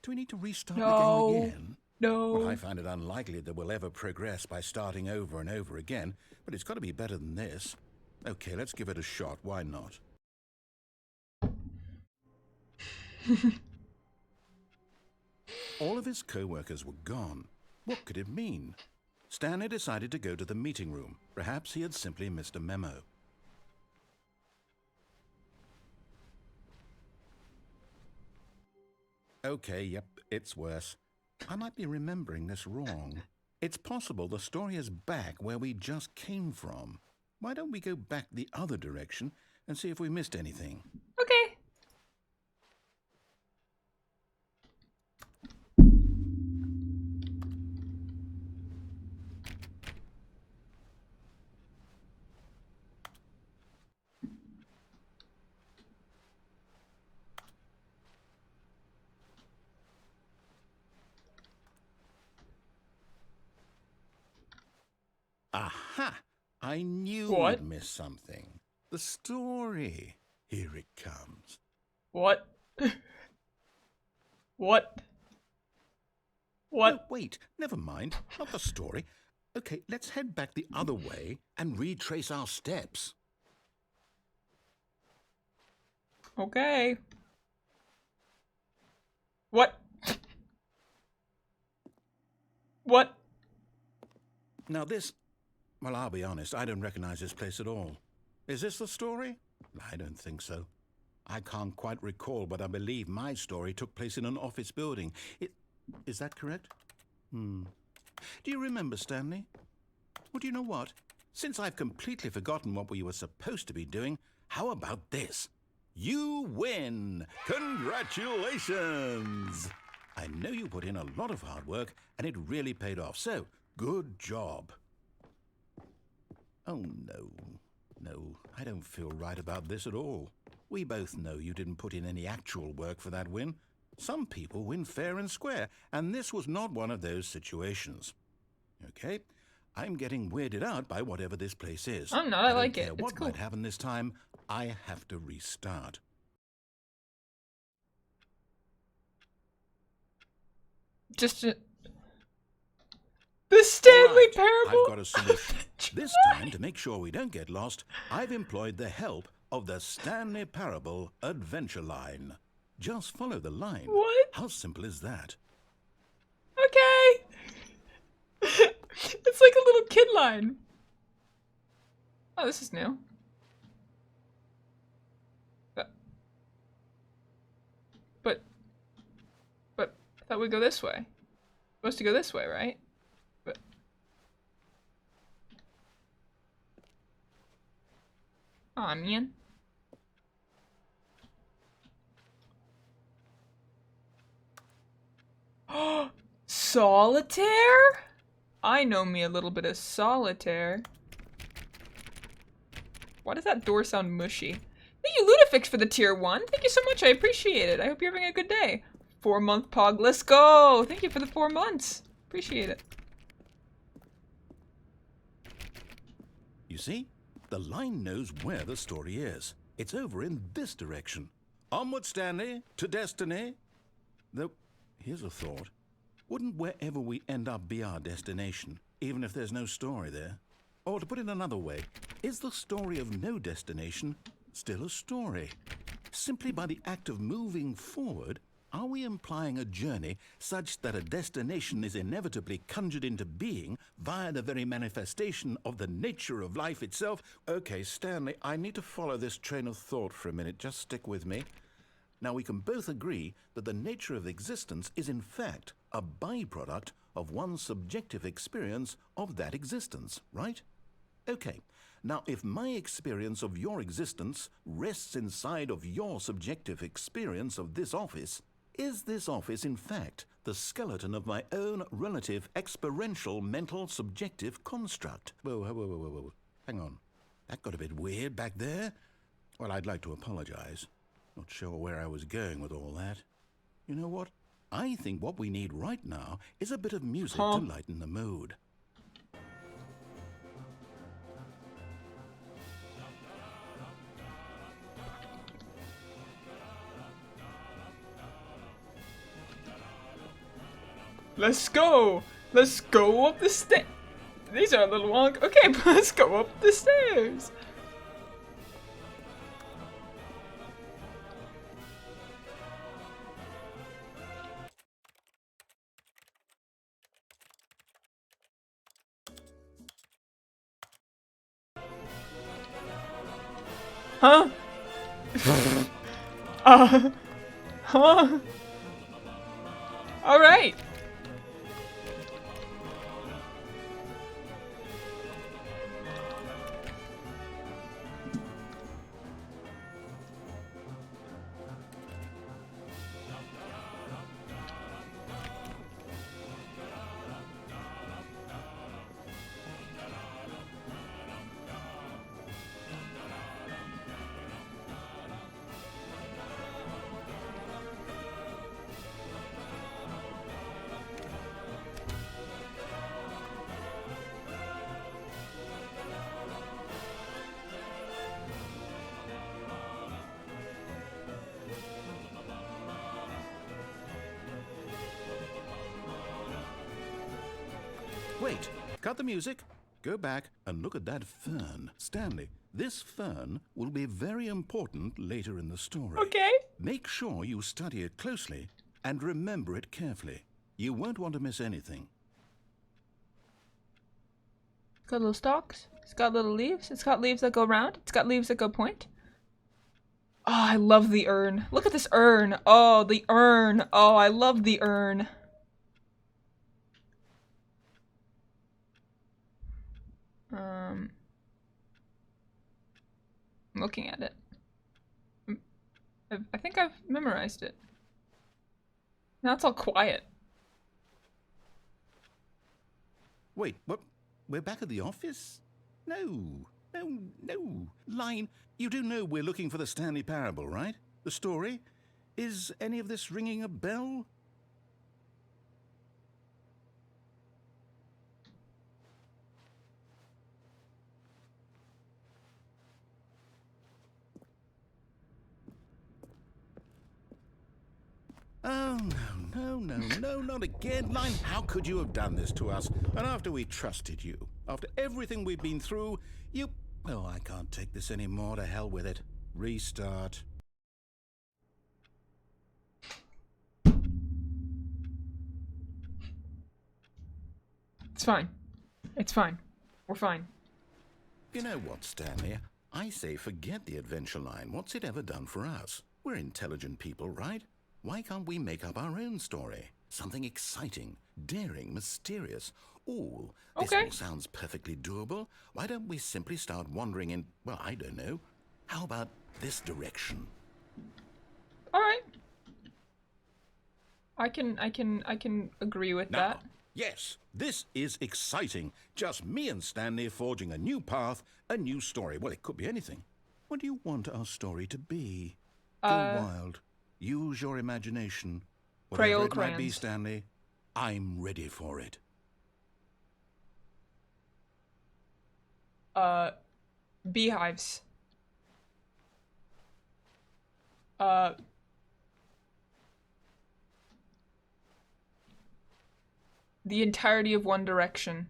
need to restart the game again? No. Well, I find it unlikely that we'll ever progress by starting over and over again, but it's got to be better than this. Okay, let's give it a shot. Why not? All of his co-workers were gone. What could it mean? Stanley decided to go to the meeting room. Perhaps he had simply missed a memo. Okay, yep, it's worse. I might be remembering this wrong. It's possible the story is back where we just came from. Why don't we go back the other direction and see if we missed anything? Okay. Aha! I knew What? we'd missed something. The story. Here it comes. What? What? What? No, wait, never mind. Not the story. Okay, let's head back the other way and retrace our steps. Okay. What? What? Now this... Well, I'll be honest, I don't recognize this place at all. Is this the story? I don't think so. I can't quite recall, but I believe my story took place in an office building. Is that correct? Do you remember, Stanley? Well, do you know what? Since I've completely forgotten what we were supposed to be doing, how about this? You win! Congratulations! I know you put in a lot of hard work, and it really paid off, so good job. Oh, no. No, I don't feel right about this at all. We both know you didn't put in any actual work for that win. Some people win fair and square, and this was not one of those situations. Okay, I'm getting weirded out by whatever this place is. I'm not, I like don't it. care It's what cool. might happen this time, I have to restart. Just the Stanley All right, Parable. I've got a solution. This time, to make sure we don't get lost, I've employed the help of the Stanley Parable Adventure Line. Just follow the line. What? How simple is that? Okay. It's like a little kid line. Oh, this is new. But I thought we'd go this way. Supposed to go this way, right? But aw, man. Solitaire? I know me a little bit of solitaire. Why does that door sound mushy? Thank you, Ludafix, for the tier 1. Thank you so much. I appreciate it. I hope you're having a good day. 4-month pog. Let's go. Thank you for the 4 months. Appreciate it. You see? The line knows where the story is. It's over in this direction. Onward, Stanley, to destiny. Though, here's a thought. Wouldn't wherever we end up be our destination, even if there's no story there? Or to put it another way, is the story of no destination still a story? Simply by the act of moving forward, are we implying a journey such that a destination is inevitably conjured into being via the very manifestation of the nature of life itself? Okay, Stanley, I need to follow this train of thought for a minute. Just stick with me. Now, we can both agree that the nature of existence is in fact a byproduct of one's subjective experience of that existence, right? Okay, now if my experience of your existence rests inside of your subjective experience of this office, is this office in fact the skeleton of my own relative experiential mental subjective construct? Whoa. Hang on. That got a bit weird back there. Well, I'd like to apologize. Not sure where I was going with all that. You know what? I think what we need right now is a bit of music to lighten the mood. Let's go. Let's go up the stairs. These are a little long. Okay, but let's go up the stairs. Huh? Huh? All right. Wait, cut the music. Go back and look at that fern. Stanley, this fern will be very important later in the story. Okay. Make sure you study it closely and remember it carefully. You won't want to miss anything. It's got little stalks. It's got little leaves. It's got leaves that go round. It's got leaves that go point. Oh, I love the urn. Look at this urn. Oh, the urn. Oh, I love the urn. I'm looking at it. I think I've memorized it. Now it's all quiet. Wait, what? We're back at the office? No. Line, you do know we're looking for the Stanley Parable, right? The story? Is any of this ringing a bell? Oh, no, not again. Line, how could you have done this to us? And after we trusted you, after everything we've been through, you... Oh, I can't take this anymore. To hell with it. Restart. It's fine. It's fine. We're fine. You know what, Stanley? I say forget the adventure line. What's it ever done for us? We're intelligent people, right? Why can't we make up our own story? Something exciting, daring, mysterious. Ooh, this Okay. all sounds perfectly doable. Why don't we simply start wandering in, well, I don't know. How about this direction? All right. I can agree with Now, that. yes, this is exciting. Just me and Stanley forging a new path, a new story. Well, it could be anything. What do you want our story to be? Go wild. Use your imagination. Whatever Crayola it might be, crayons. Stanley, I'm ready for it. Beehives. The entirety of One Direction.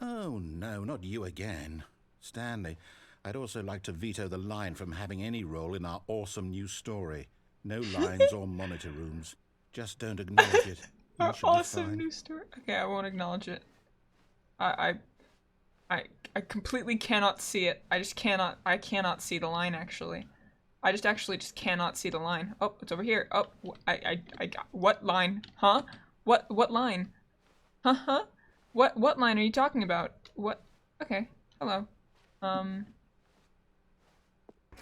Oh, no, not you again. Stanley, I'd also like to veto the line from having any role in our awesome new story. No lines or monitor rooms. Just don't acknowledge it. You Our should be awesome fine. new story. Okay, I won't acknowledge it. I completely cannot see it. I cannot see the line, actually. I just cannot see the line. Oh, it's over here. Oh, I got, what line? Huh? What line? Huh? What line are you talking about? What? Okay. Hello.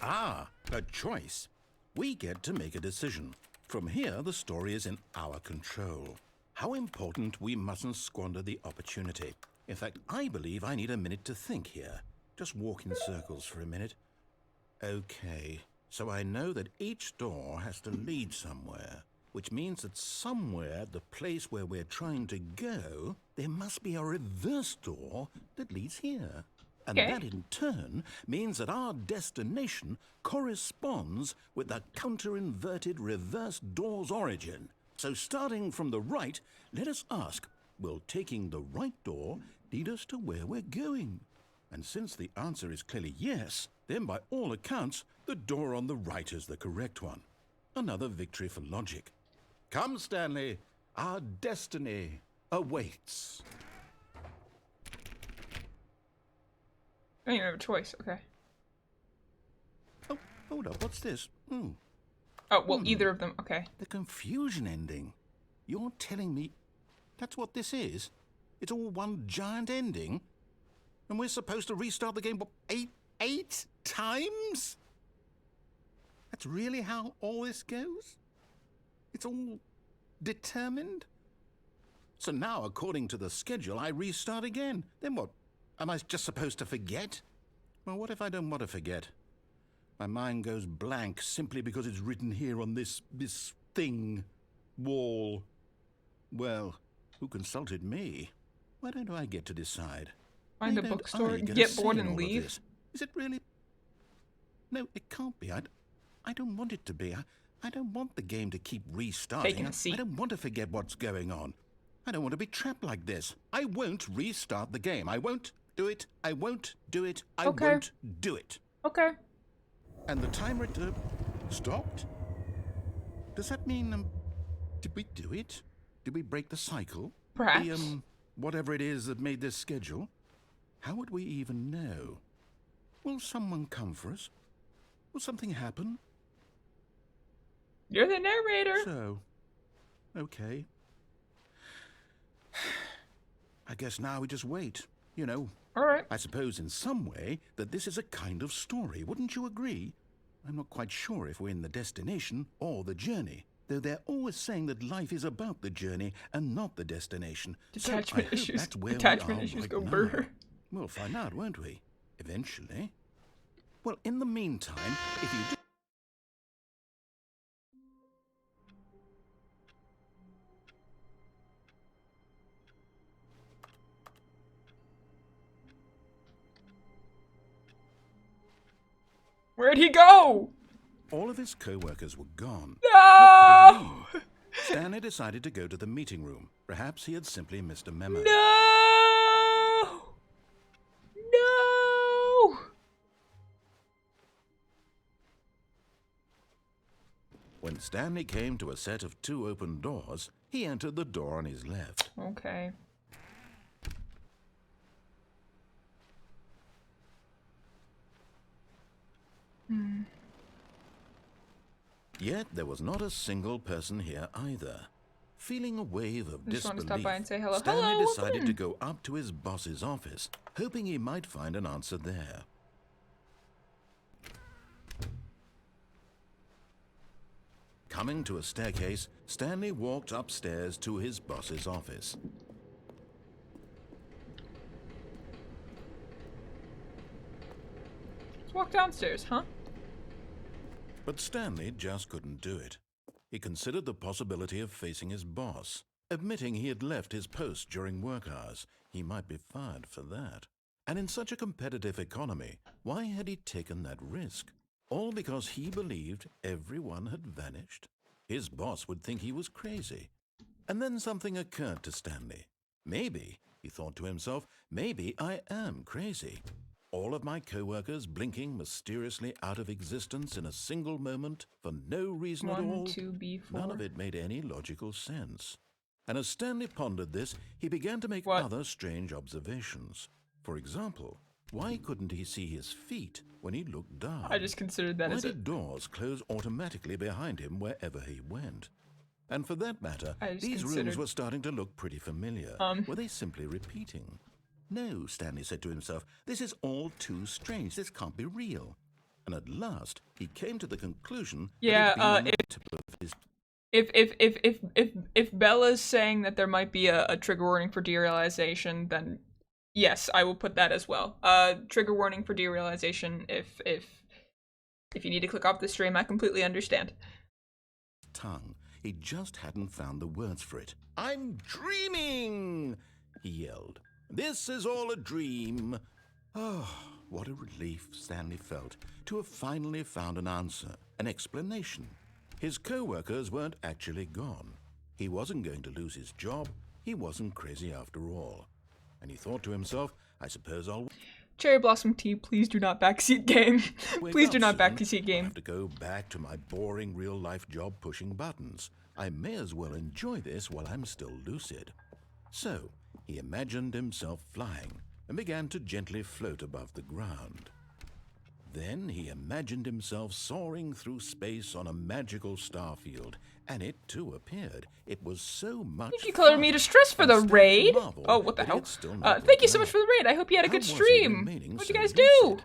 Ah, a choice. We get to make a decision. From here, the story is in our control. How important we mustn't squander the opportunity. In fact, I believe I need a minute to think here. Just walk in circles for a minute. Okay, so I know that each door has to lead somewhere, which means that somewhere at the place where we're trying to go, there must be a reverse door that leads here. And Okay. that in turn means that our destination corresponds with the counter-inverted reverse door's origin. So starting from the right, let us ask, will taking the right door lead us to where we're going? And since the answer is clearly yes, then by all accounts, the door on the right is the correct one. Another victory for logic. Come, Stanley, our destiny awaits. I don't even have a choice. Okay. Oh, hold up, what's this? Oh, well, either of them. Okay. The confusion ending. You're telling me that's what this is? It's all one giant ending? And we're supposed to restart the game, what, eight times? That's really how all this goes? It's all determined? So now, according to the schedule, I restart again. Then what? Am I just supposed to forget? Well, what if I don't want to forget? My mind goes blank simply because it's written here on this thing, wall. Well, who consulted me? Why don't I get to decide? Find Why a don't bookstore, I get a get say bored in and all of leave. this? Is it really? No, it can't be. I don't want it to be. I don't want the game to keep restarting. Taking a seat. I don't want to forget what's going on. I don't want to be trapped like this. I won't restart the game. I won't do it. I won't do it. I Okay. won't do it. Okay. And the timer stopped? Does that mean, did we do it? Did we break the cycle? Perhaps. The, whatever it is that made this schedule? How would we even know? Will someone come for us? Will something happen? You're the narrator. So, okay. I guess now we just wait, you know. All right. I suppose in some way that this is a kind of story, wouldn't you agree? I'm not quite sure if we're in the destination or the journey, though they're always saying that life is about the journey and not the destination. Detachment so I hope issues. that's where Attachment we are issues right go now. burr. We'll find out, won't we? Eventually. Well, in the meantime, if you do... Where'd he go? All of his co-workers were gone. No! Stanley decided to go to the meeting room. Perhaps he had simply missed a memo. No! No! When Stanley came to a set of 2 open doors, he entered the door on his left. Okay. Yet there was not a single person here either. Feeling a wave of Just want to disbelief, stop by and say hello. Stanley Hello, decided welcome to in. go up to his boss's office, hoping he might find an answer there. Coming to a staircase, Stanley walked upstairs to his boss's office. Let's walk downstairs, huh? But Stanley just couldn't do it. He considered the possibility of facing his boss. Admitting he had left his post during work hours, he might be fired for that. And in such a competitive economy, why had he taken that risk? All because he believed everyone had vanished? His boss would think he was crazy. And then something occurred to Stanley. Maybe, he thought to himself, maybe I am crazy. All of my co-workers blinking mysteriously out of existence in a single moment for no reason at 1, all. 2B4. None of it made any logical sense. And as Stanley pondered this, he began to make What? other strange observations. For example, why couldn't he see his feet when he looked down? I just considered that Why as a... did doors close automatically behind him wherever he went? And for that matter, I just these rooms considered- were starting to look pretty familiar. Were they simply repeating? No, Stanley said to himself, this is all too strange. This can't be real. And at last, he came to the conclusion Yeah, that he'd been on the tip of his... If Bella's saying that there might be a trigger warning for derealization, then yes, I will put that as well. Trigger warning for derealization. If you need to click off the stream, I completely understand. tongue. He just hadn't found the words for it. I'm dreaming! He yelled. This is all a dream. Oh, what a relief Stanley felt to have finally found an answer, an explanation. His co-workers weren't actually gone. He wasn't going to lose his job. He wasn't crazy after all. And he thought to himself, I suppose I'll... Cherry Blossom Tea, please do not backseat game. wake Please up do not soon. backseat I'll game. have to go back to my boring real-life job pushing buttons. I may as well enjoy this while I'm still lucid. So, he imagined himself flying and began to gently float above the ground. Then he imagined himself soaring through space on a magical starfield, and it too appeared. It was so much Thank you, Color fun. Me Distress, for the And Stanley raid. marveled Oh, what the that he hell? had still not Thank you woken so much up. for the raid. I hope you had a How good was he stream. remaining What'd you so guys do? lucid?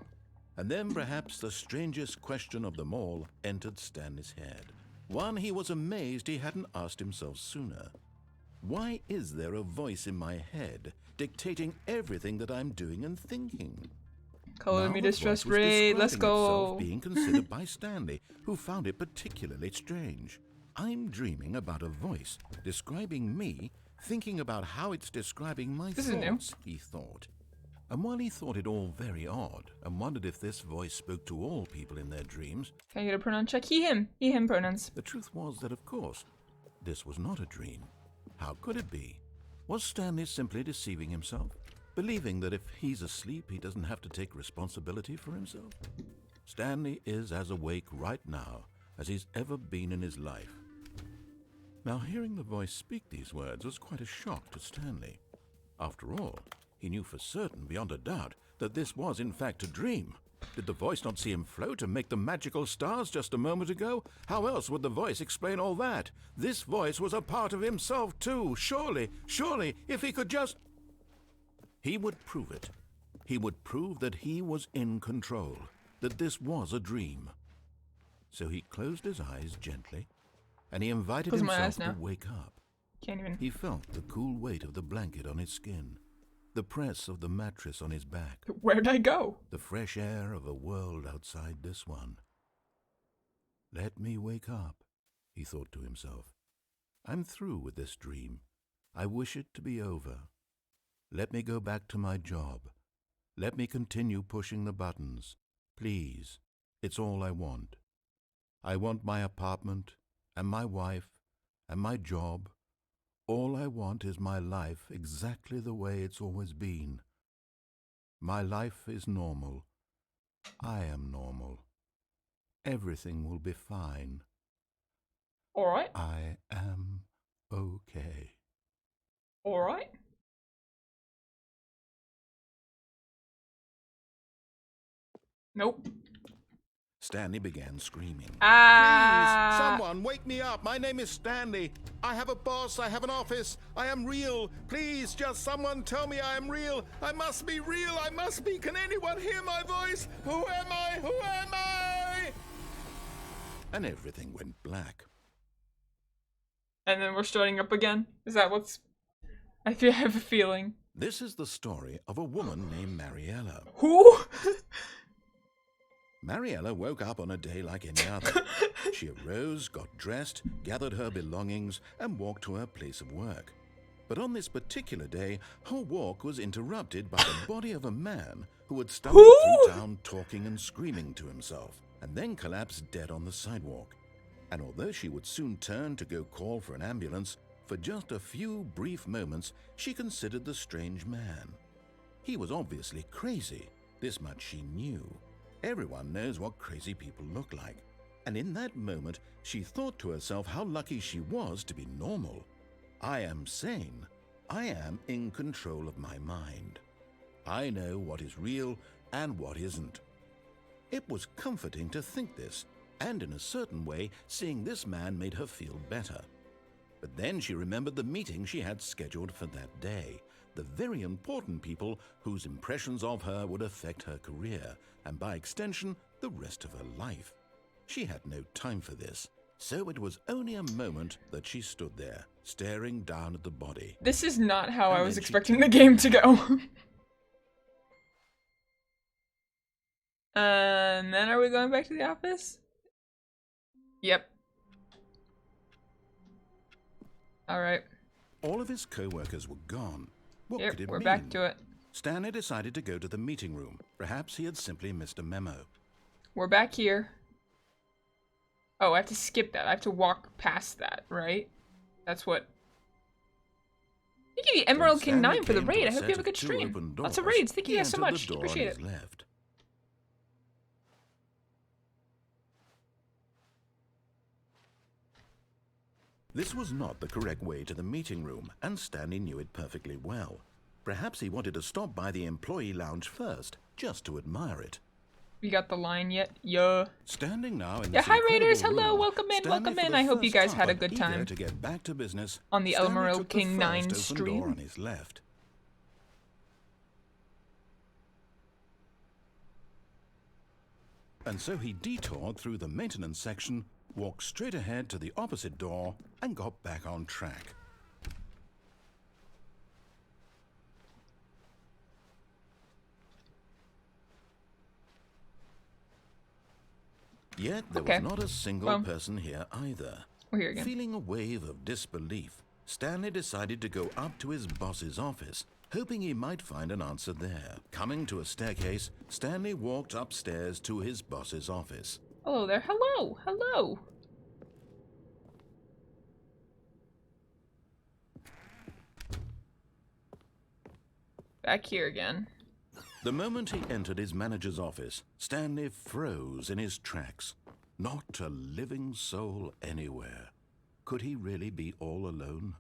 And then perhaps the strangest question of them all entered Stanley's head. One he was amazed he hadn't asked himself sooner. Why is there a voice in my head dictating everything that I'm doing and thinking? Color Now Me the Distress voice was raid. Let's describing go. itself being considered by Stanley, who found it particularly strange. I'm dreaming about a voice describing me, thinking about how it's describing my This is new. thoughts, he thought. And while he thought it all very odd, and wondered if this voice spoke to all people in their dreams, Can I get a pronoun check? He, him pronouns. the truth was that, of course, this was not a dream. How could it be? Was Stanley simply deceiving himself, believing that if he's asleep, he doesn't have to take responsibility for himself? Stanley is as awake right now as he's ever been in his life. Now, hearing the voice speak these words was quite a shock to Stanley. After all, he knew for certain, beyond a doubt, that this was in fact a dream. Did the voice not see him float and make the magical stars just a moment ago? How else would the voice explain all that? This voice was a part of himself too. Surely, if he could just... He would prove it. He would prove that he was in control, that this was a dream. So he closed his eyes gently, and he invited himself to wake up. Can't even. He felt the cool weight of the blanket on his skin, the press of the mattress on his back. Where'd I go? The fresh air of a world outside this one. Let me wake up, he thought to himself. I'm through with this dream. I wish it to be over. Let me go back to my job. Let me continue pushing the buttons. Please, it's all I want. I want my apartment, and my wife, and my job. All I want is my life exactly the way it's always been. My life is normal. I am normal. Everything will be fine. All right. I am okay. All right. Nope. Stanley began screaming. Ah! Please, someone wake me up. My name is Stanley. I have a boss. I have an office. I am real. Please, just someone tell me I am real. I must be real. I must be. Can anyone hear my voice? Who am I? Who am I? And everything went black. And then we're starting up again? Is that what's... I have a feeling. This is the story of a woman named Mariella. Who? Mariella woke up on a day like any other. She arose, got dressed, gathered her belongings, and walked to her place of work. But on this particular day, her walk was interrupted by the body of a man who had stumbled through town talking and screaming to himself, and then collapsed dead on the sidewalk. And although she would soon turn to go call for an ambulance, for just a few brief moments she considered the strange man. He was obviously crazy, this much she knew. Everyone knows what crazy people look like. And in that moment, she thought to herself how lucky she was to be normal. I am sane. I am in control of my mind. I know what is real and what isn't. It was comforting to think this, and in a certain way, seeing this man made her feel better. But then she remembered the meeting she had scheduled for that day, the very important people whose impressions of her would affect her career, and by extension, the rest of her life. She had no time for this, so it was only a moment that she stood there, staring down at the body. This is not how I was expecting the game to go. And then are we going back to the office? Yep. Alright. All of his co-workers were gone. What could it we're mean? back to it. Stanley decided to go to the meeting room. Perhaps he had simply missed a memo. We're back here. Oh, I have to skip that. I have to walk past that, right? That's what... Thank you, the Emerald King 9 for the raid. I hope you have a good stream. Lots of raids. Thank you guys so much. Appreciate it. Left. This was not the correct way to the meeting room, and Stanley knew it perfectly well. Perhaps he wanted to stop by the employee lounge first, just to admire it. We got the line yet? Yeah. Standing now in Yeah, hi Raiders, room, hello, welcome in, welcome in. I hope you guys had a good time to get back to business, on the Stanley Emerald took King the 9 first open door stream. on his left. And so he detoured through the maintenance section, walked straight ahead to the opposite door, and got back on track. Yet there was not a single person here either. We're here again. Feeling a wave of disbelief, Stanley decided to go up to his boss's office, hoping he might find an answer there. Coming to a staircase, Stanley walked upstairs to his boss's office. Hello there. Hello. Hello. Back here again. The moment he entered his manager's office, Stanley froze in his tracks. Not a living soul anywhere. Could he really be all alone?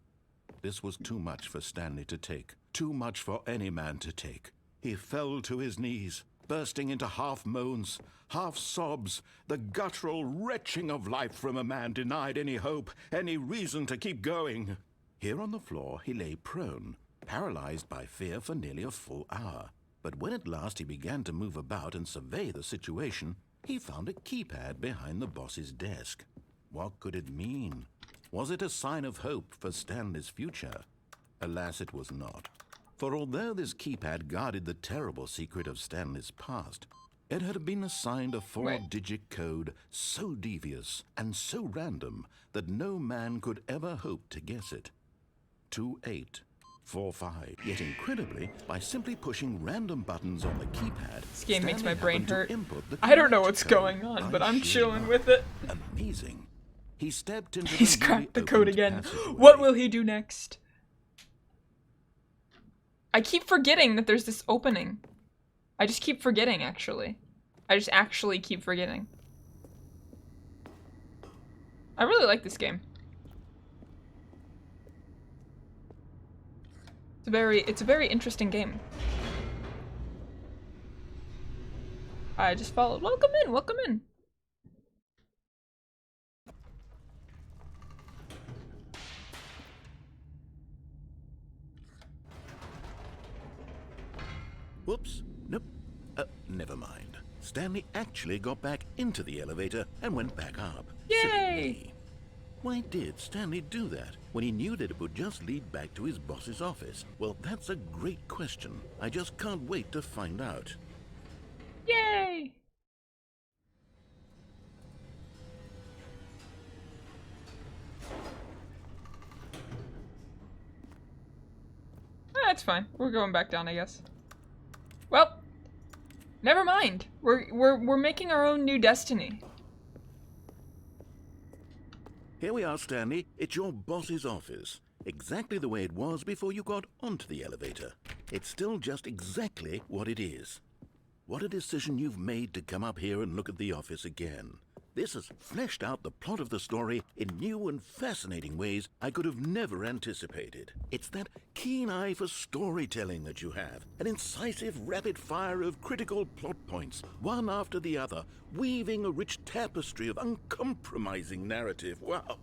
This was too much for Stanley to take. Too much for any man to take. He fell to his knees, bursting into half moans, half sobs, the guttural retching of life from a man denied any hope, any reason to keep going. Here on the floor he lay prone, paralyzed by fear for nearly a full hour. But when at last he began to move about and survey the situation, he found a keypad behind the boss's desk. What could it mean? Was it a sign of hope for Stanley's future? Alas, it was not. For although this keypad guarded the terrible secret of Stanley's past, it had been assigned a 4-digit code so devious and so random that no man could ever hope to guess it. 2845. Yet incredibly, by simply pushing random buttons on the keypad, This game makes my Stanley brain happened to hurt. input the I don't know correct what's code going on, by but I'm sheer chilling luck. with it. Amazing. He stepped into He's the cracked the newly code opened again. passageway. What will he do next? I keep forgetting that there's this opening. I just keep forgetting, actually. I just actually keep forgetting. I really like this game. It's a very interesting game. I just followed. Welcome in, welcome in. Whoops. Nope. Never mind. Stanley actually got back into the elevator and went back up. Silly Yay! me. Why did Stanley do that when he knew that it would just lead back to his boss's office? Well, that's a great question. I just can't wait to find out. Yay! That's fine. We're going back down, I guess. Well, never mind. We're making our own new destiny. Here we are, Stanley. It's your boss's office. Exactly the way it was before you got onto the elevator. It's still just exactly what it is. What a decision you've made to come up here and look at the office again. This has fleshed out the plot of the story in new and fascinating ways I could have never anticipated. It's that keen eye for storytelling that you have, an incisive rapid fire of critical plot points, one after the other, weaving a rich tapestry of uncompromising narrative. Wow!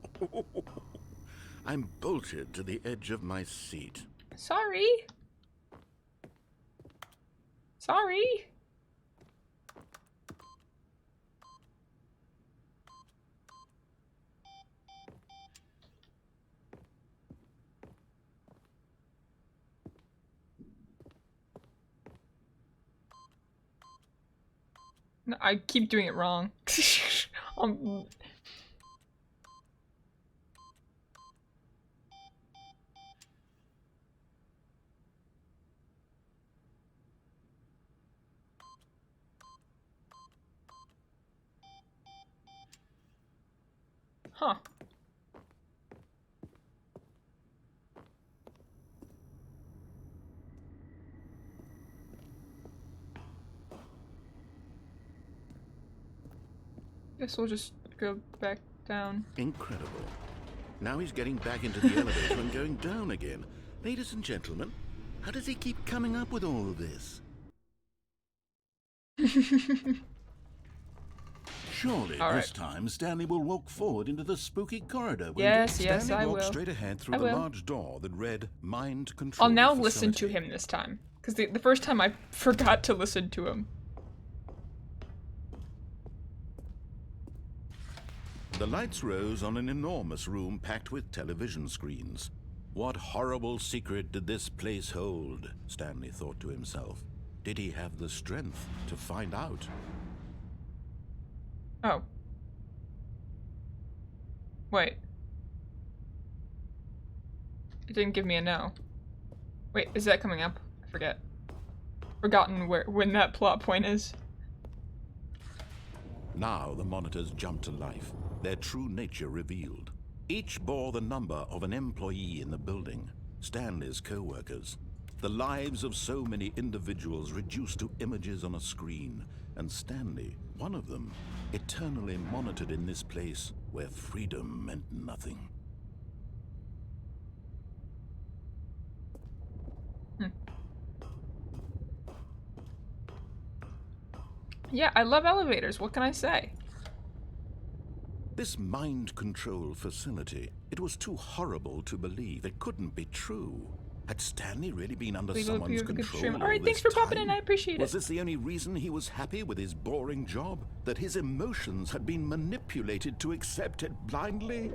I'm bolted to the edge of my seat. Sorry. Sorry. No, I keep doing it wrong. Huh. Guess we'll just go back down. Incredible. Now he's getting back into the elevator and going down again. Ladies and gentlemen, how does he keep coming up with all of this? Surely All this right. time Stanley will walk forward into the spooky corridor. won't he? Yes, yes, Stanley I walked will. straight ahead through I the will. large door that read Mind Control I'll now Facility. listen to him this time. Because the first time I forgot to listen to him. The lights rose on an enormous room packed with television screens. What horrible secret did this place hold? Stanley thought to himself. Did he have the strength to find out? Oh. Wait. It didn't give me a no. Wait, is that coming up? I forget. Forgotten when that plot point is. Now the monitors jumped to life, their true nature revealed. Each bore the number of an employee in the building, Stanley's co-workers. The lives of so many individuals reduced to images on a screen, and Stanley, one of them, eternally monitored in this place where freedom meant nothing. Yeah, I love elevators. What can I say? This mind control facility, it was too horrible to believe. It couldn't be true. Had Stanley really been under Leave a someone's review of the good control stream. all Alright, thanks this for popping in. time? I appreciate Was it. this the only reason he was happy with his boring job? That his emotions had been manipulated to accept it blindly?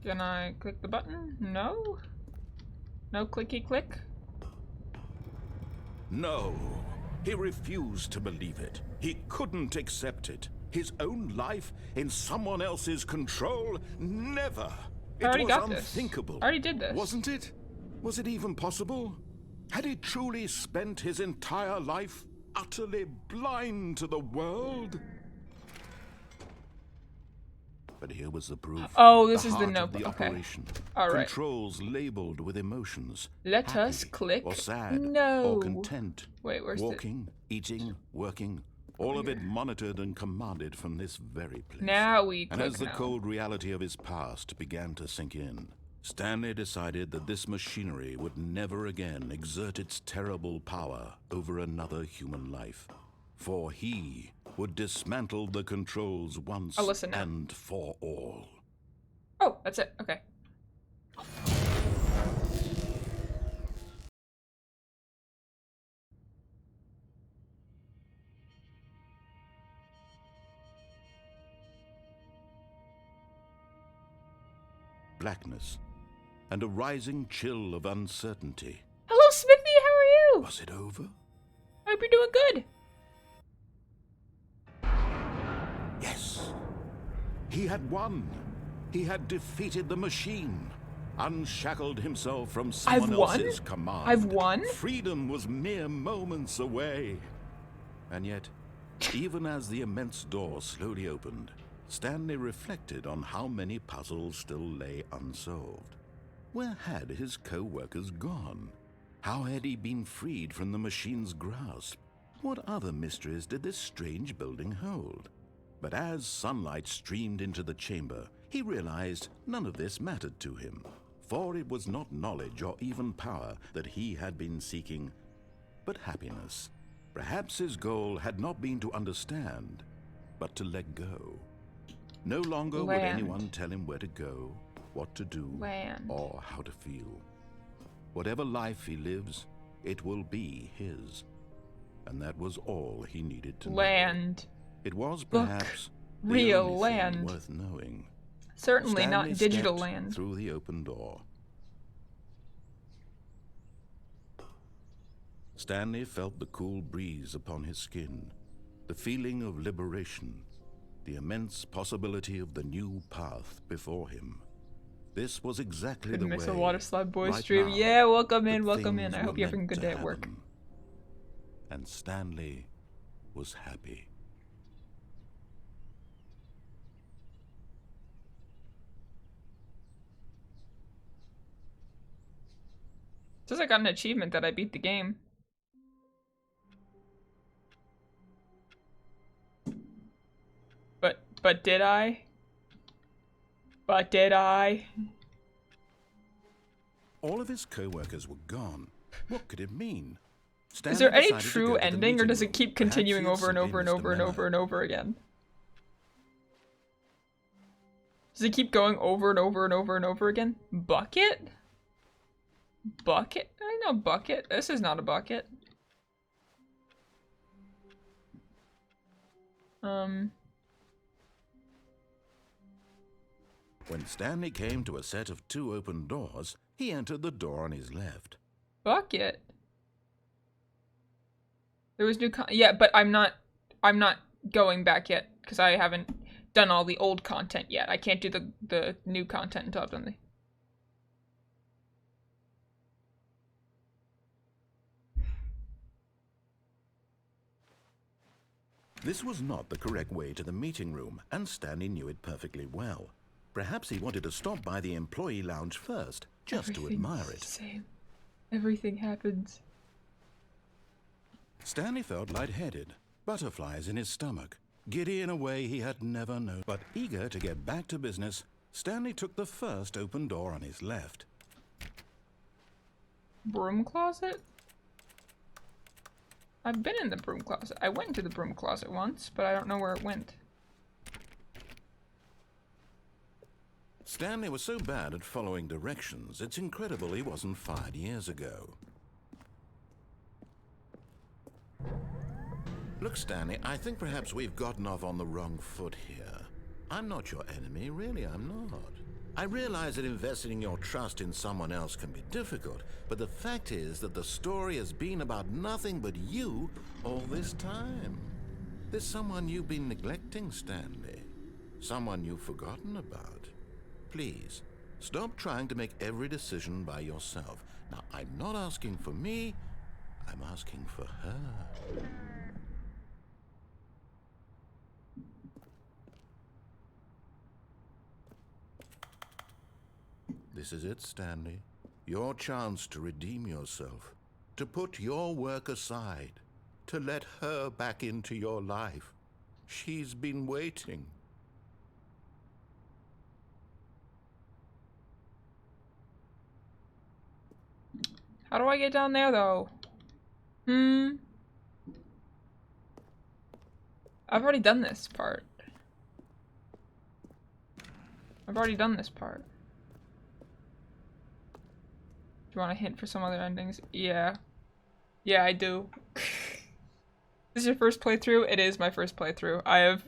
Can I click the button? No? No clicky click? No. He refused to believe it. He couldn't accept it. His own life in someone else's control? Never. It I already was got this. unthinkable. I already did this. Wasn't it? Was it even possible? Had he truly spent his entire life utterly blind to the world? But here was the proof. Oh, this is the heart of notebook. the Okay. operation. All right. Controls labeled with emotions. Let happy us click or sad no. or content. Wait, where's the... Walking, eating, working, all of it monitored and commanded from this very place. Now we And click as the now. cold reality of his past began to sink in, Stanley decided that this machinery would never again exert its terrible power over another human life. For he would dismantle the controls once I'll listen now. and for all. Oh, that's it. Okay. Blackness and a rising chill of uncertainty. Hello, Smithy. How are you? Was it over? I hope you're doing good. Yes. He had won. He had defeated the machine, unshackled himself from someone I've won? else's command. I've won? Freedom was mere moments away. And yet, even as the immense door slowly opened, Stanley reflected on how many puzzles still lay unsolved. Where had his co-workers gone? How had he been freed from the machine's grasp? What other mysteries did this strange building hold? But as sunlight streamed into the chamber, he realized none of this mattered to him, for it was not knowledge or even power that he had been seeking, but happiness. Perhaps his goal had not been to understand, but to let go. No longer would Land. anyone tell him where to go, what to do, Land. or how to feel. Whatever life he lives, it will be his. And that was all he needed to know. Land. It was Book. perhaps the Real only thing land. worth knowing. Certainly Stanley not digital stepped land. through the open door. Stanley felt the cool breeze upon his skin, the feeling of liberation, the immense possibility of the new path before him. This was exactly Couldn't the miss way. a Water Slide Boys right stream. now, Yeah, welcome that in, welcome in. things I hope were you're having a meant good to day at work. happen. And Stanley was happy. Says I got an achievement that I beat the game. But did I? But did I? All of his co-workers were gone. What could it mean? Is Stanley there any decided to true go to the ending, or meeting does room. it keep Perhaps continuing he had over and simply over and missed a over and memo. over and over again? Does it keep going over and over and over and over again? Bucket? Bucket? I know bucket. This is not a bucket. When Stanley came to a set of 2 open doors, he entered the door on his left. Bucket? There was new yeah, but I'm not going back yet, because I haven't done all the old content yet. I can't do the new content until I've done the... This was not the correct way to the meeting room, and Stanley knew it perfectly well. Perhaps he wanted to stop by the employee lounge first, just to admire Everything's it. the same. Everything happens. Stanley felt lightheaded, butterflies in his stomach, giddy in a way he had never known. But eager to get back to business, Stanley took the first open door on his left. Broom closet? I've been in the broom closet. I went to the broom closet once, but I don't know where it went. Stanley was so bad at following directions, it's incredible he wasn't fired years ago. Look, Stanley, I think perhaps we've gotten off on the wrong foot here. I'm not your enemy, really, I'm not. I realize that investing your trust in someone else can be difficult, but the fact is that the story has been about nothing but you all this time. There's someone you've been neglecting, Stanley. Someone you've forgotten about. Please, stop trying to make every decision by yourself. Now, I'm not asking for me, I'm asking for her. This is it, Stanley. Your chance to redeem yourself, to put your work aside, to let her back into your life. She's been waiting. How do I get down there, though? I've already done this part. I've already done this part. Do you want a hint for some other endings? Yeah. Yeah, I do. This is your first playthrough? It is my first playthrough. I have...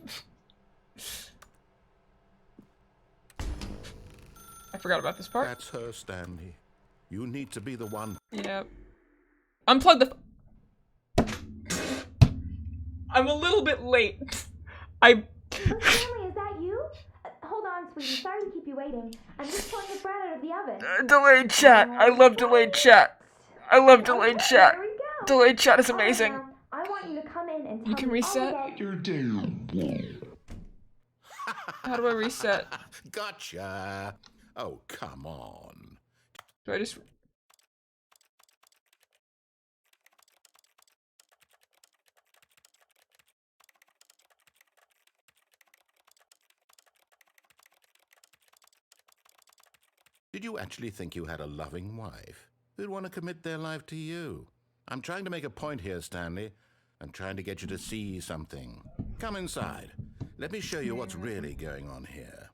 I forgot about this part. That's her, Stanley. You need to be the one. Yep. Unplug the... I'm a little bit late. Stanley, is that you? Hold on, sweetie. Sorry to keep you waiting. I'm just pulling the bread out of the oven. Delayed chat. I love delayed chat. I love delayed Okay, chat. there we go. Delayed chat is All right, amazing. now, I want you to come in and tell You can me all reset? about You're down. How do I reset? Gotcha. Oh, come on. Do I just... Did you actually think you had a loving wife who'd want to commit their life to you? I'm trying to make a point here, Stanley. I'm trying to get you to see something. Come inside. Let me show you what's really going on here.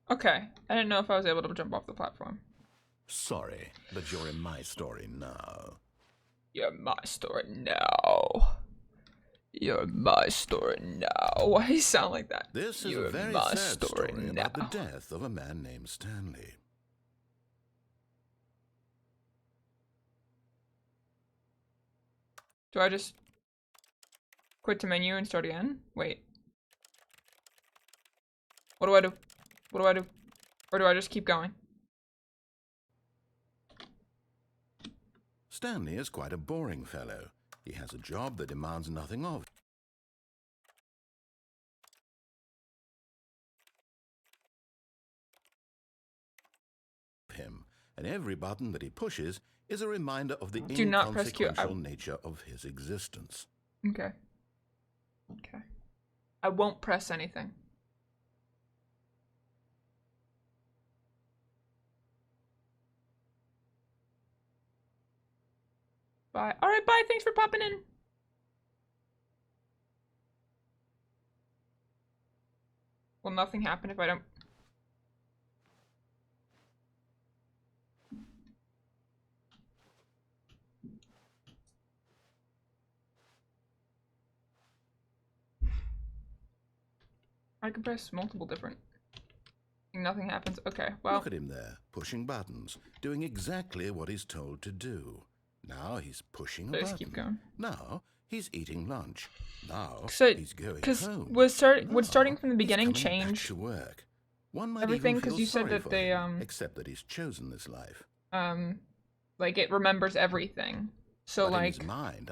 Okay. I didn't know if I was able to jump off the platform. Sorry, but you're in my story now. You're my story now. You're my story now. Why do you sound like that? This is You're a very my sad story now. about the death of a man named Stanley. Do I just quit to menu and start again? Wait. What do I do? What do I do? Or do I just keep going? Stanley is quite a boring fellow. He has a job that demands nothing of him, and every button that he pushes is a reminder of the Do not press Q. inconsequential nature of his existence. Okay. Okay. I won't press anything. Bye. Alright, bye. Thanks for popping in. Will nothing happen if I don't... I can press multiple different... Nothing happens. Okay, well... Look at him there, pushing buttons, doing exactly what he's told to do. Now he's pushing a Let's button. keep going. Now he's eating lunch. Now So, he's going because home. would starting Now from the beginning he's coming back change to work. One might everything? even feel Because you said sorry that for they him, except that he's chosen this life. like it remembers everything. So But in like his mind,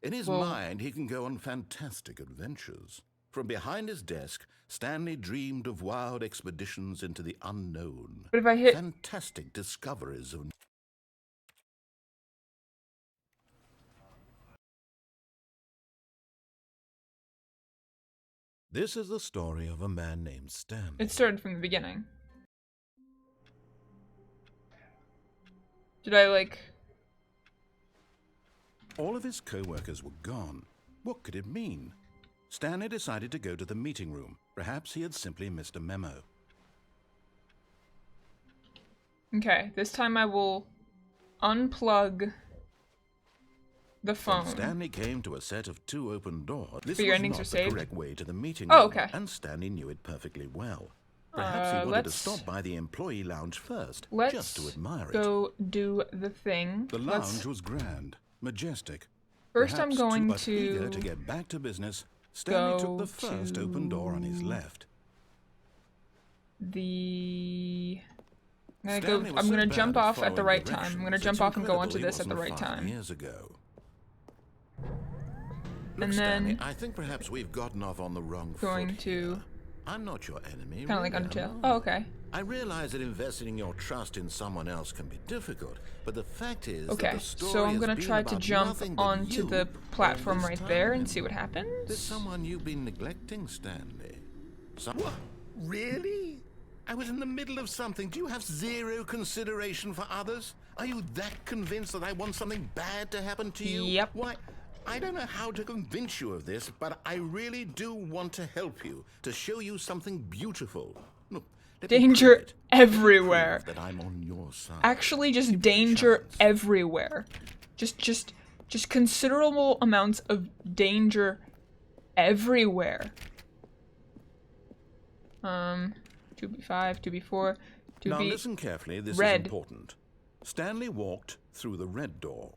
In his Well- mind, he can go on fantastic adventures. From behind his desk, Stanley dreamed of wild expeditions into the unknown. But if I hit... Fantastic discoveries of... This is the story of a man named Stanley. It started from the beginning. Did I, like... All of his co-workers were gone. What could it mean? Stanley decided to go to the meeting room. Perhaps he had simply missed a memo. Okay, this time I will unplug the When phone. Stanley came to a set of 2 open doors. This But your was endings not are the saved? correct way to the meeting Oh, room, okay. and Stanley knew it perfectly well. Perhaps he wanted to let's- stop by the employee lounge first, Let's just to admire it. go do the thing. The Let's- lounge was grand, majestic. First I'm Perhaps going but eager to to get back to business, Stanley took go the first open door on his to left. the... Stanley was I'm so gonna bad jump at off at the following right time. I'm directions, gonna it's jump off and go onto incredible he this at the wasn't right 5 time. years ago. And Look, Stanley, then I think perhaps we've gotten off on the wrong going foot to... here. I'm not your enemy. Kind of like really, Undertale. I'm Oh, not. okay. I realize that investing your trust in someone else can be difficult, but the fact is that Okay, the story so I'm has gonna been try to about jump nothing but onto you the all platform this right there and time. see what happens. There's someone you've been neglecting, Stanley. What? Really? I was in the middle of something. Do you have zero consideration for others? Are you that convinced that I want something bad to happen to you? Yep. Why, I don't know how to convince you of this, but I really do want to help you, to show you something beautiful. Look, let me Danger prove it. Let me everywhere. prove that I'm on your side. Actually, just danger everywhere. Just considerable amounts of danger everywhere. 2B5, 2B4, 2B... Now listen carefully, this red. is important. Stanley walked through the red door.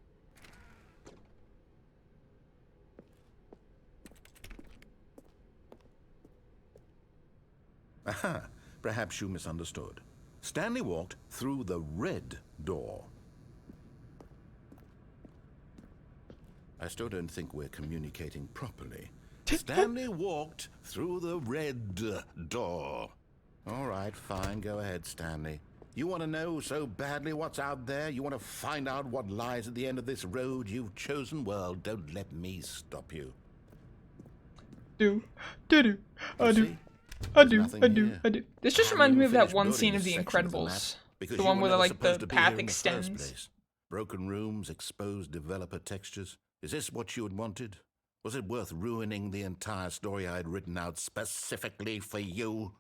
Aha, perhaps you misunderstood. Stanley walked through the red door. I still don't think we're communicating properly. Stanley walked through the red door. All right, fine, go ahead, Stanley. You want to know so badly what's out there? You want to find out what lies at the end of this road you've chosen? Well, don't let me stop you. do. I You do. see? I There's do. nothing I do. here. I do. This just Haven't reminds me even of that finished one building scene of this The section of the Incredibles. map, because The you one were where never like supposed the to be path here in the first extends. place. Broken rooms, exposed developer textures. Is this what you had wanted? Was it worth ruining the entire story I had written out specifically for you?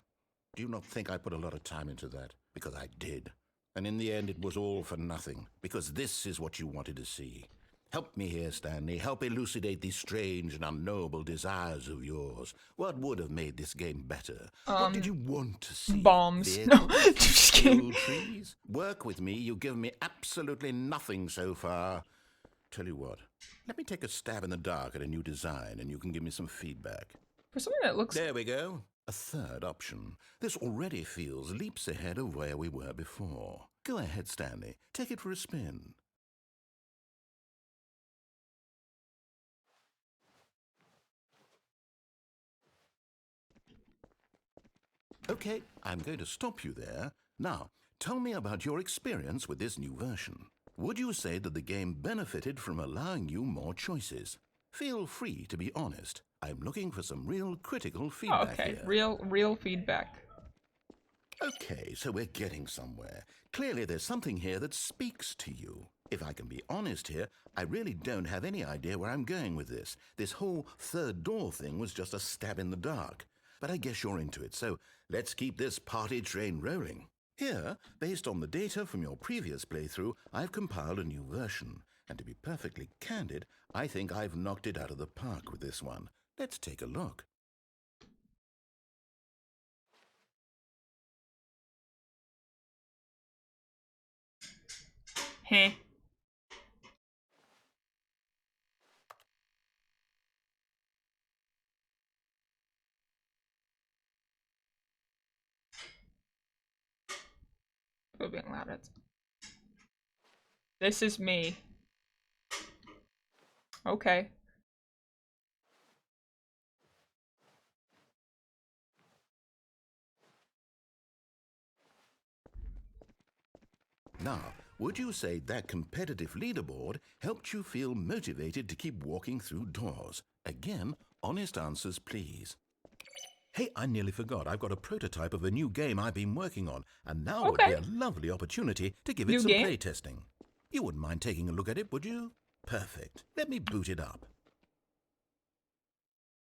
Do you not think I put a lot of time into that? Because I did. And in the end, it was all for nothing. Because this is what you wanted to see. Help me here, Stanley. Help elucidate these strange and unknowable desires of yours. What would have made this game better? What did you want to see? Bombs. Vehicles? No, just kidding. Old trees? Work with me. You've given me absolutely nothing so far. Tell you what, let me take a stab in the dark at a new design and you can give me some feedback. For something that looks... There we go. A third option. This already feels leaps ahead of where we were before. Go ahead, Stanley. Take it for a spin. Okay, I'm going to stop you there. Now, tell me about your experience with this new version. Would you say that the game benefited from allowing you more choices? Feel free to be honest. I'm looking for some real critical Oh, feedback okay, here. real feedback. Okay, so we're getting somewhere. Clearly there's something here that speaks to you. If I can be honest here, I really don't have any idea where I'm going with this. This whole third door thing was just a stab in the dark. But I guess you're into it, so let's keep this party train rolling. Here, based on the data from your previous playthrough, I've compiled a new version. And to be perfectly candid, I think I've knocked it out of the park with this one. Let's take a look. Heh. People being loud. This is me. Okay. Now, would you say that competitive leaderboard helped you feel motivated to keep walking through doors? Again, honest answers, please. Hey, I nearly forgot. I've got a prototype of a new game I've been working on, and now would be a lovely opportunity to give it New some game? playtesting. You wouldn't mind taking a look at it, would you? Perfect. Let me boot it up.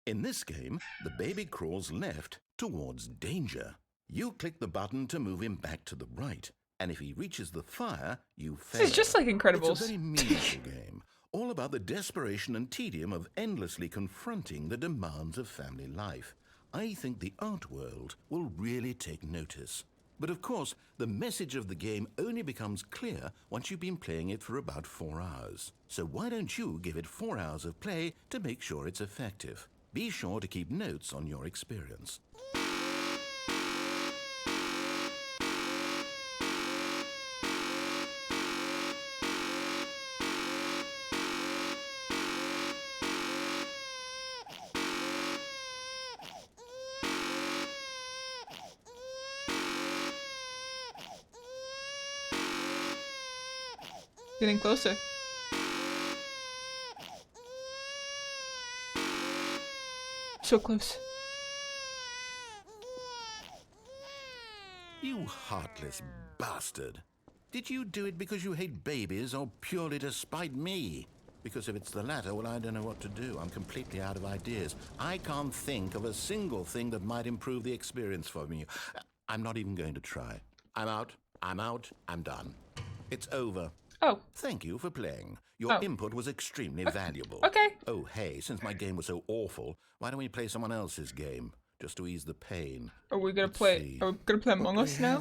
In this game, the baby crawls left towards danger. You click the button to move him back to the right, and if he reaches the fire, you fail. This is just like Incredibles. It's a very meaningful game, all about the desperation and tedium of endlessly confronting the demands of family life. I think the art world will really take notice. But of course, the message of the game only becomes clear once you've been playing it for about 4 hours. So why don't you give it 4 hours of play to make sure it's effective? Be sure to keep notes on your experience. Getting closer. So close. You heartless bastard. Did you do it because you hate babies or purely to spite me? Because if it's the latter, well, I don't know what to do. I'm completely out of ideas. I can't think of a single thing that might improve the experience for me. I'm not even going to try. I'm out. I'm done. It's over. Oh. Thank you for playing. Your input was extremely valuable. Okay. Oh, hey, since my game was so awful, why don't we play someone else's game? Just to ease the pain. Are we gonna play? Are we gonna play Among Us now?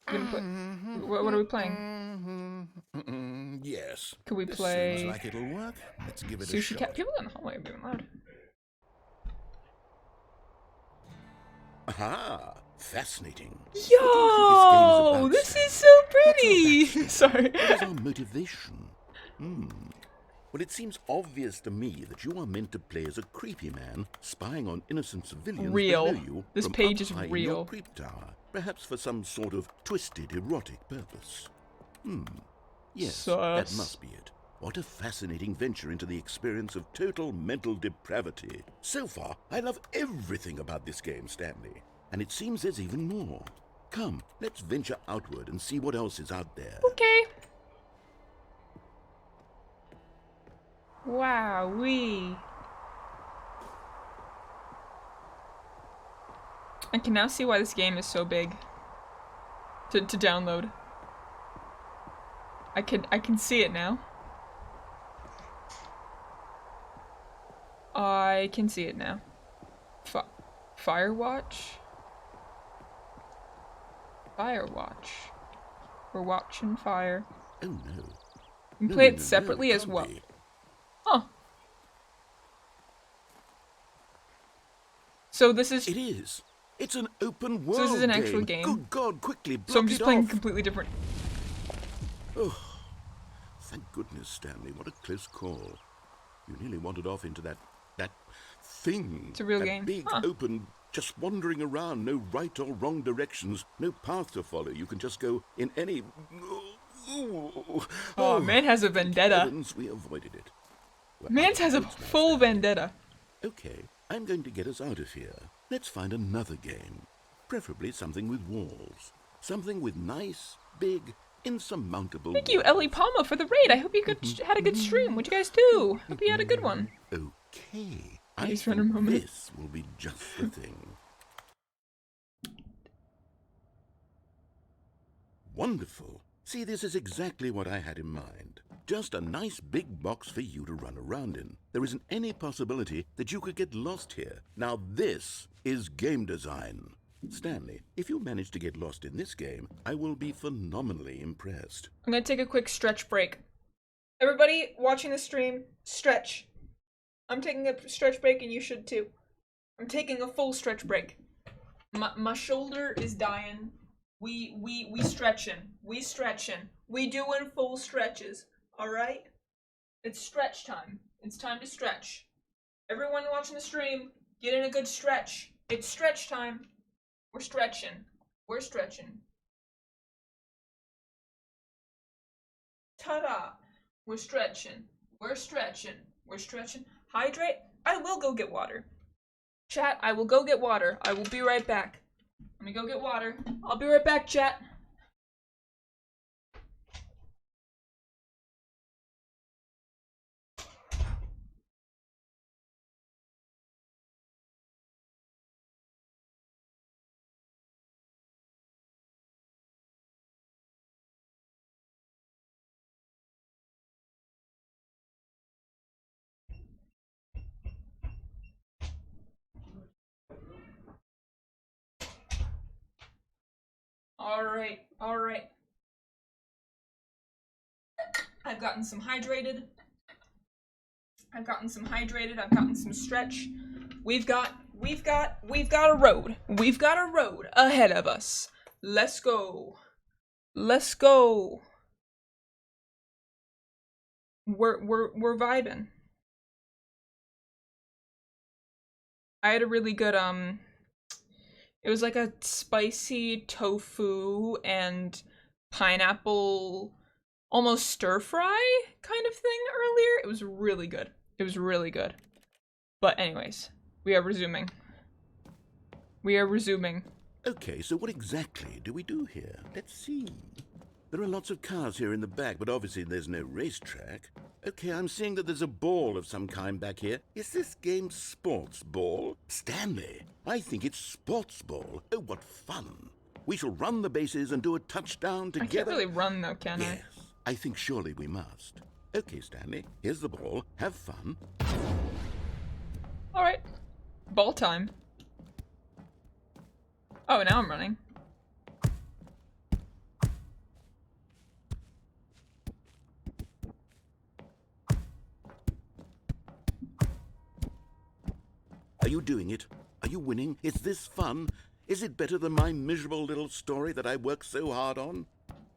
What are we playing? Yes. Could we This play? seems like it'll work. Let's give it a Sushi shot. Cat. People in the hallway are being loud. Aha! Fascinating. Yo, this is so pretty. Sorry. What is our motivation? Well, it seems obvious to me that you are meant to play as a creepy man spying on innocent civilians Real. below you This from page up is high in real. your creep tower, perhaps for some sort of twisted erotic purpose. Yes, that Sus. must be it. What a fascinating venture into the experience of total mental depravity. So far, I love everything about this game, Stanley. And it seems there's even more. Come, let's venture outward and see what else is out there. Okay. Wowee. I can now see why this game is so big to download. I can see it now. I can see it now. Firewatch? Firewatch. We're watching fire. Oh no. You can No, play no, it no, separately no, as can't well. be. Huh. So this is It is. It's an open world So this is an actual game? Good God, quickly block so I'm just it playing off. completely different. Thank goodness, Stanley. What a close call. You nearly wandered off into that thing. It's a real that game. Big, Huh. open, just wandering around. No right or wrong directions. No path to follow. You can just go in any... Oh, man has a vendetta. Heavens, we avoided it. Well, Mans has a thanks, now, full Stanley. vendetta. Okay, I'm going to get us out of here. Let's find another game. Preferably something with walls. Something with nice, big, insurmountable Thank you, walls. Ellie Palma, for the raid. I hope you had a good stream. What'd you guys do? Hope you had a good one. Okay, I Maze think Runner moment. this will be just the thing. Wonderful. See, this is exactly what I had in mind. Just a nice big box for you to run around in. There isn't any possibility that you could get lost here. Now this is game design. Stanley, if you manage to get lost in this game, I will be phenomenally impressed. I'm gonna take a quick stretch break. Everybody watching the stream, stretch. I'm taking a stretch break and you should too. I'm taking a full stretch break. My shoulder is dying. We stretching. We stretching. We doing full stretches. Alright? It's stretch time. It's time to stretch. Everyone watching the stream, get in a good stretch. It's stretch time. We're stretching. We're stretching. Ta-da! We're stretching. We're stretching. We're stretching. Hydrate? I will go get water. Chat, I will go get water. I will be right back. Let me go get water. I'll be right back, chat. Alright, alright. I've gotten some hydrated. I've gotten some stretch. We've got a road. We've got a road ahead of us. Let's go. Let's go. We're vibing. I had a really good it was like a spicy tofu and pineapple almost stir fry kind of thing earlier. It was really good. It was really good. But anyways, we are resuming. We are resuming. Okay, so what exactly do we do here? Let's see. There are lots of cars here in the back, but obviously there's no racetrack. Okay, I'm seeing that there's a ball of some kind back here. Is this game sports ball? Stanley, I think it's sports ball. Oh, what fun. We shall run the bases and do a touchdown together. I can't really run though, can Yes, I think surely we must. Okay, Stanley, here's the ball. Have fun. Alright. Ball time. Oh, now I'm running. Are you doing it? Are you winning? Is this fun? Is it better than my miserable little story that I worked so hard on?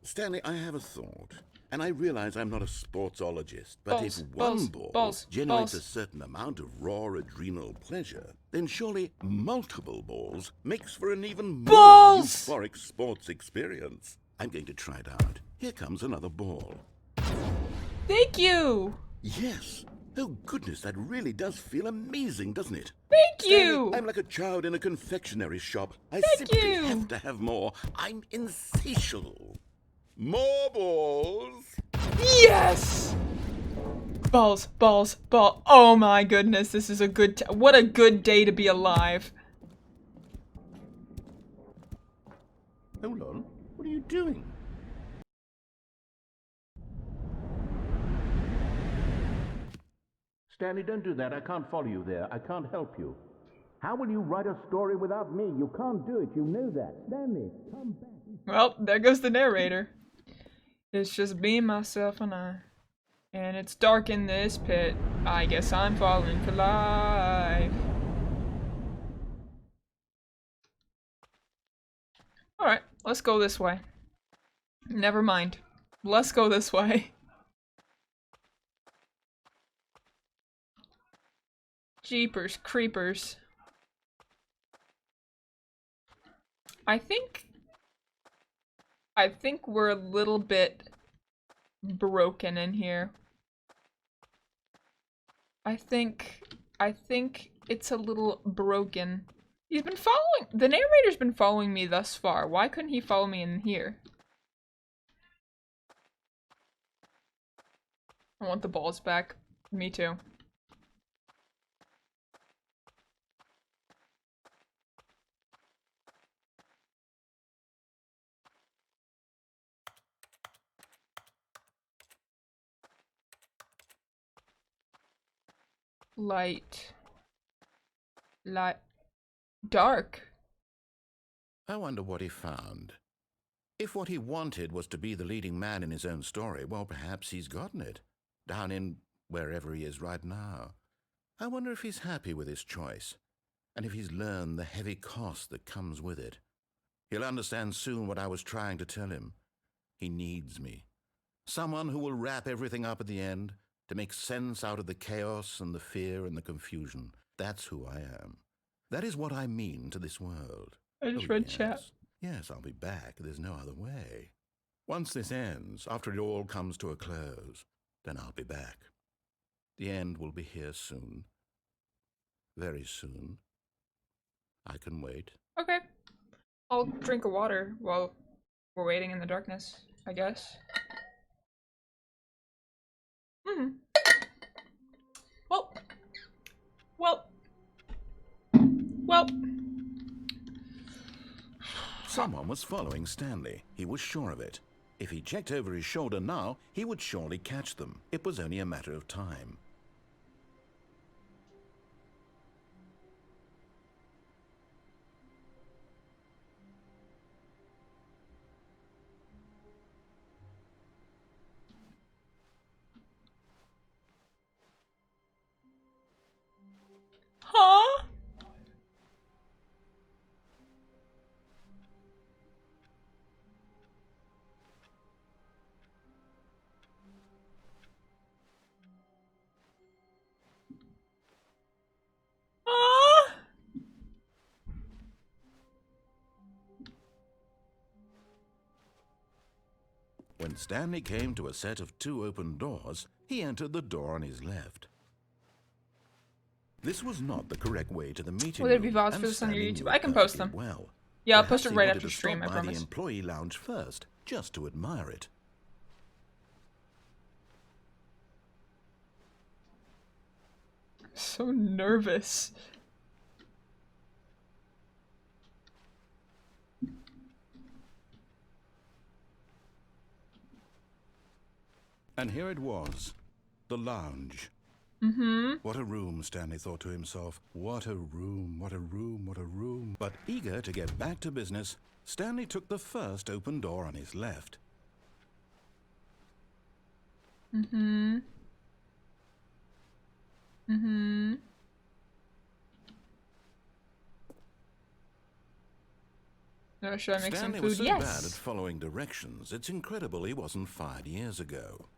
Stanley, I have a thought. And I realize I'm not a sportsologist, but Balls, if one balls, ball balls, generates balls. a certain amount of raw adrenal pleasure, then surely multiple balls makes for an even more Balls! euphoric sports experience. I'm going to try it out. Here comes another ball. Thank you! Yes. Oh goodness, that really does feel amazing, doesn't it? Thank Stanley, you! I'm like a child in a confectionery shop. I Thank simply you! have to have more. I'm insatiable. More balls. Yes! Balls, balls, ball. Oh my goodness, this is a good what a good day to be alive. Hold on. What are you doing? Stanley, don't do that. I can't follow you there. I can't help you. How will you write a story without me? You can't do it. You know that. Stanley, come back. Well, there goes the narrator. It's just me, myself, and I. And it's dark in this pit. I guess I'm falling for life. Alright, let's go this way. Never mind. Let's go this way. Jeepers creepers. I think we're a little bit broken in here. I think it's a little broken. He's been following, the narrator's been following me thus far. Why couldn't he follow me in here? I want the balls back. Me too. Light. Dark. I wonder what he found. If what he wanted was to be the leading man in his own story, well, perhaps he's gotten it. Down in wherever he is right now. I wonder if he's happy with his choice, and if he's learned the heavy cost that comes with it. He'll understand soon what I was trying to tell him. He needs me. Someone who will wrap everything up at the end, to make sense out of the chaos and the fear and the confusion. That's who I am. That is what I mean to this world. I just Oh, read yes. chat. Yes, I'll be back. There's no other way. Once this ends, after it all comes to a close, then I'll be back. The end will be here soon. Very soon. I can wait. Okay. I'll drink a water while we're waiting in the darkness, I guess. Well. Someone was following Stanley. He was sure of it. If he checked over his shoulder now, he would surely catch them. It was only a matter of time. Huh? When Stanley came to a set of 2 open doors, he entered the door on his left. This was not the correct way to the meeting Will there be room, VODs and for this on your Stanley YouTube? knew I it can post perfectly them. well. Yeah, I'll post Perhaps it he right wanted after to stream, stop I by promise. the employee lounge first, just to admire it. So nervous. And here it was, the lounge. What a room, Stanley thought to himself. What a room, what a room, what a room. But eager to get back to business, Stanley took the first open door on his left. Oh, should I make Stanley some was food? so bad at Yes. following directions, it's incredible he wasn't fired years ago.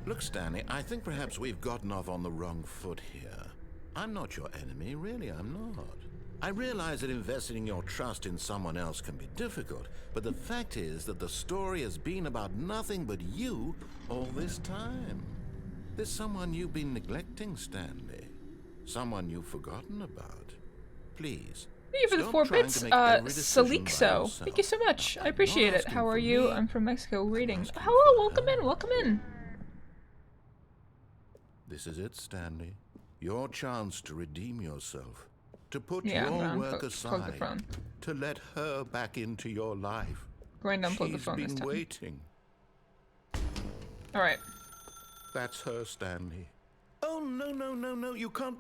Look, Stanley, I think perhaps we've gotten off on the wrong foot here. I'm not your enemy, really, I'm not. I realize that investing your trust in someone else can be difficult, but the fact is that the story has been about nothing but you all this time. There's someone you've been neglecting, Stanley. Someone you've forgotten about. Please. Thank you for the stop 4 trying bits, to make every decision by Salixo. yourself. Thank you so much. I I'm appreciate not it. How asking are for you? me. I'm from Mexico. Reading. asking Hello, for welcome in, her. welcome in. This is it, Stanley. Your chance to redeem yourself. To put Yeah, I'm your gonna work plug the aside. phone. To let her back into your life. Going to unplug the She's phone this been time. waiting. Alright. That's her, Stanley. Oh, no, no, no, no, you can't.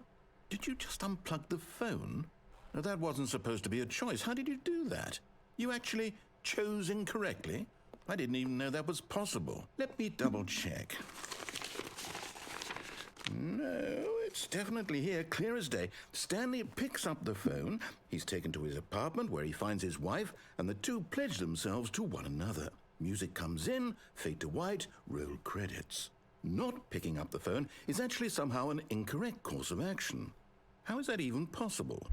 Did you just unplug the phone? No, that wasn't supposed to be a choice. How did you do that? You actually chose incorrectly? I didn't even know that was possible. Let me double check. No, it's definitely here, clear as day. Stanley picks up the phone. He's taken to his apartment where he finds his wife, and the two pledge themselves to one another. Music comes in, fade to white, roll credits. Not picking up the phone is actually somehow an incorrect course of action. How is that even possible?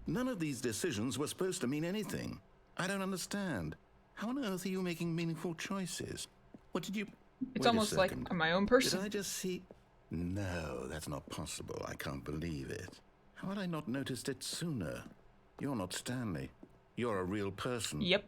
None of these decisions were supposed to mean anything. I don't understand. How on earth are you making meaningful choices? What did you... It's Wait a almost like second. I'm my own Did person. I just see... No, that's not possible. I can't believe it. How had I not noticed it sooner? You're not Stanley. You're a real person. Yep.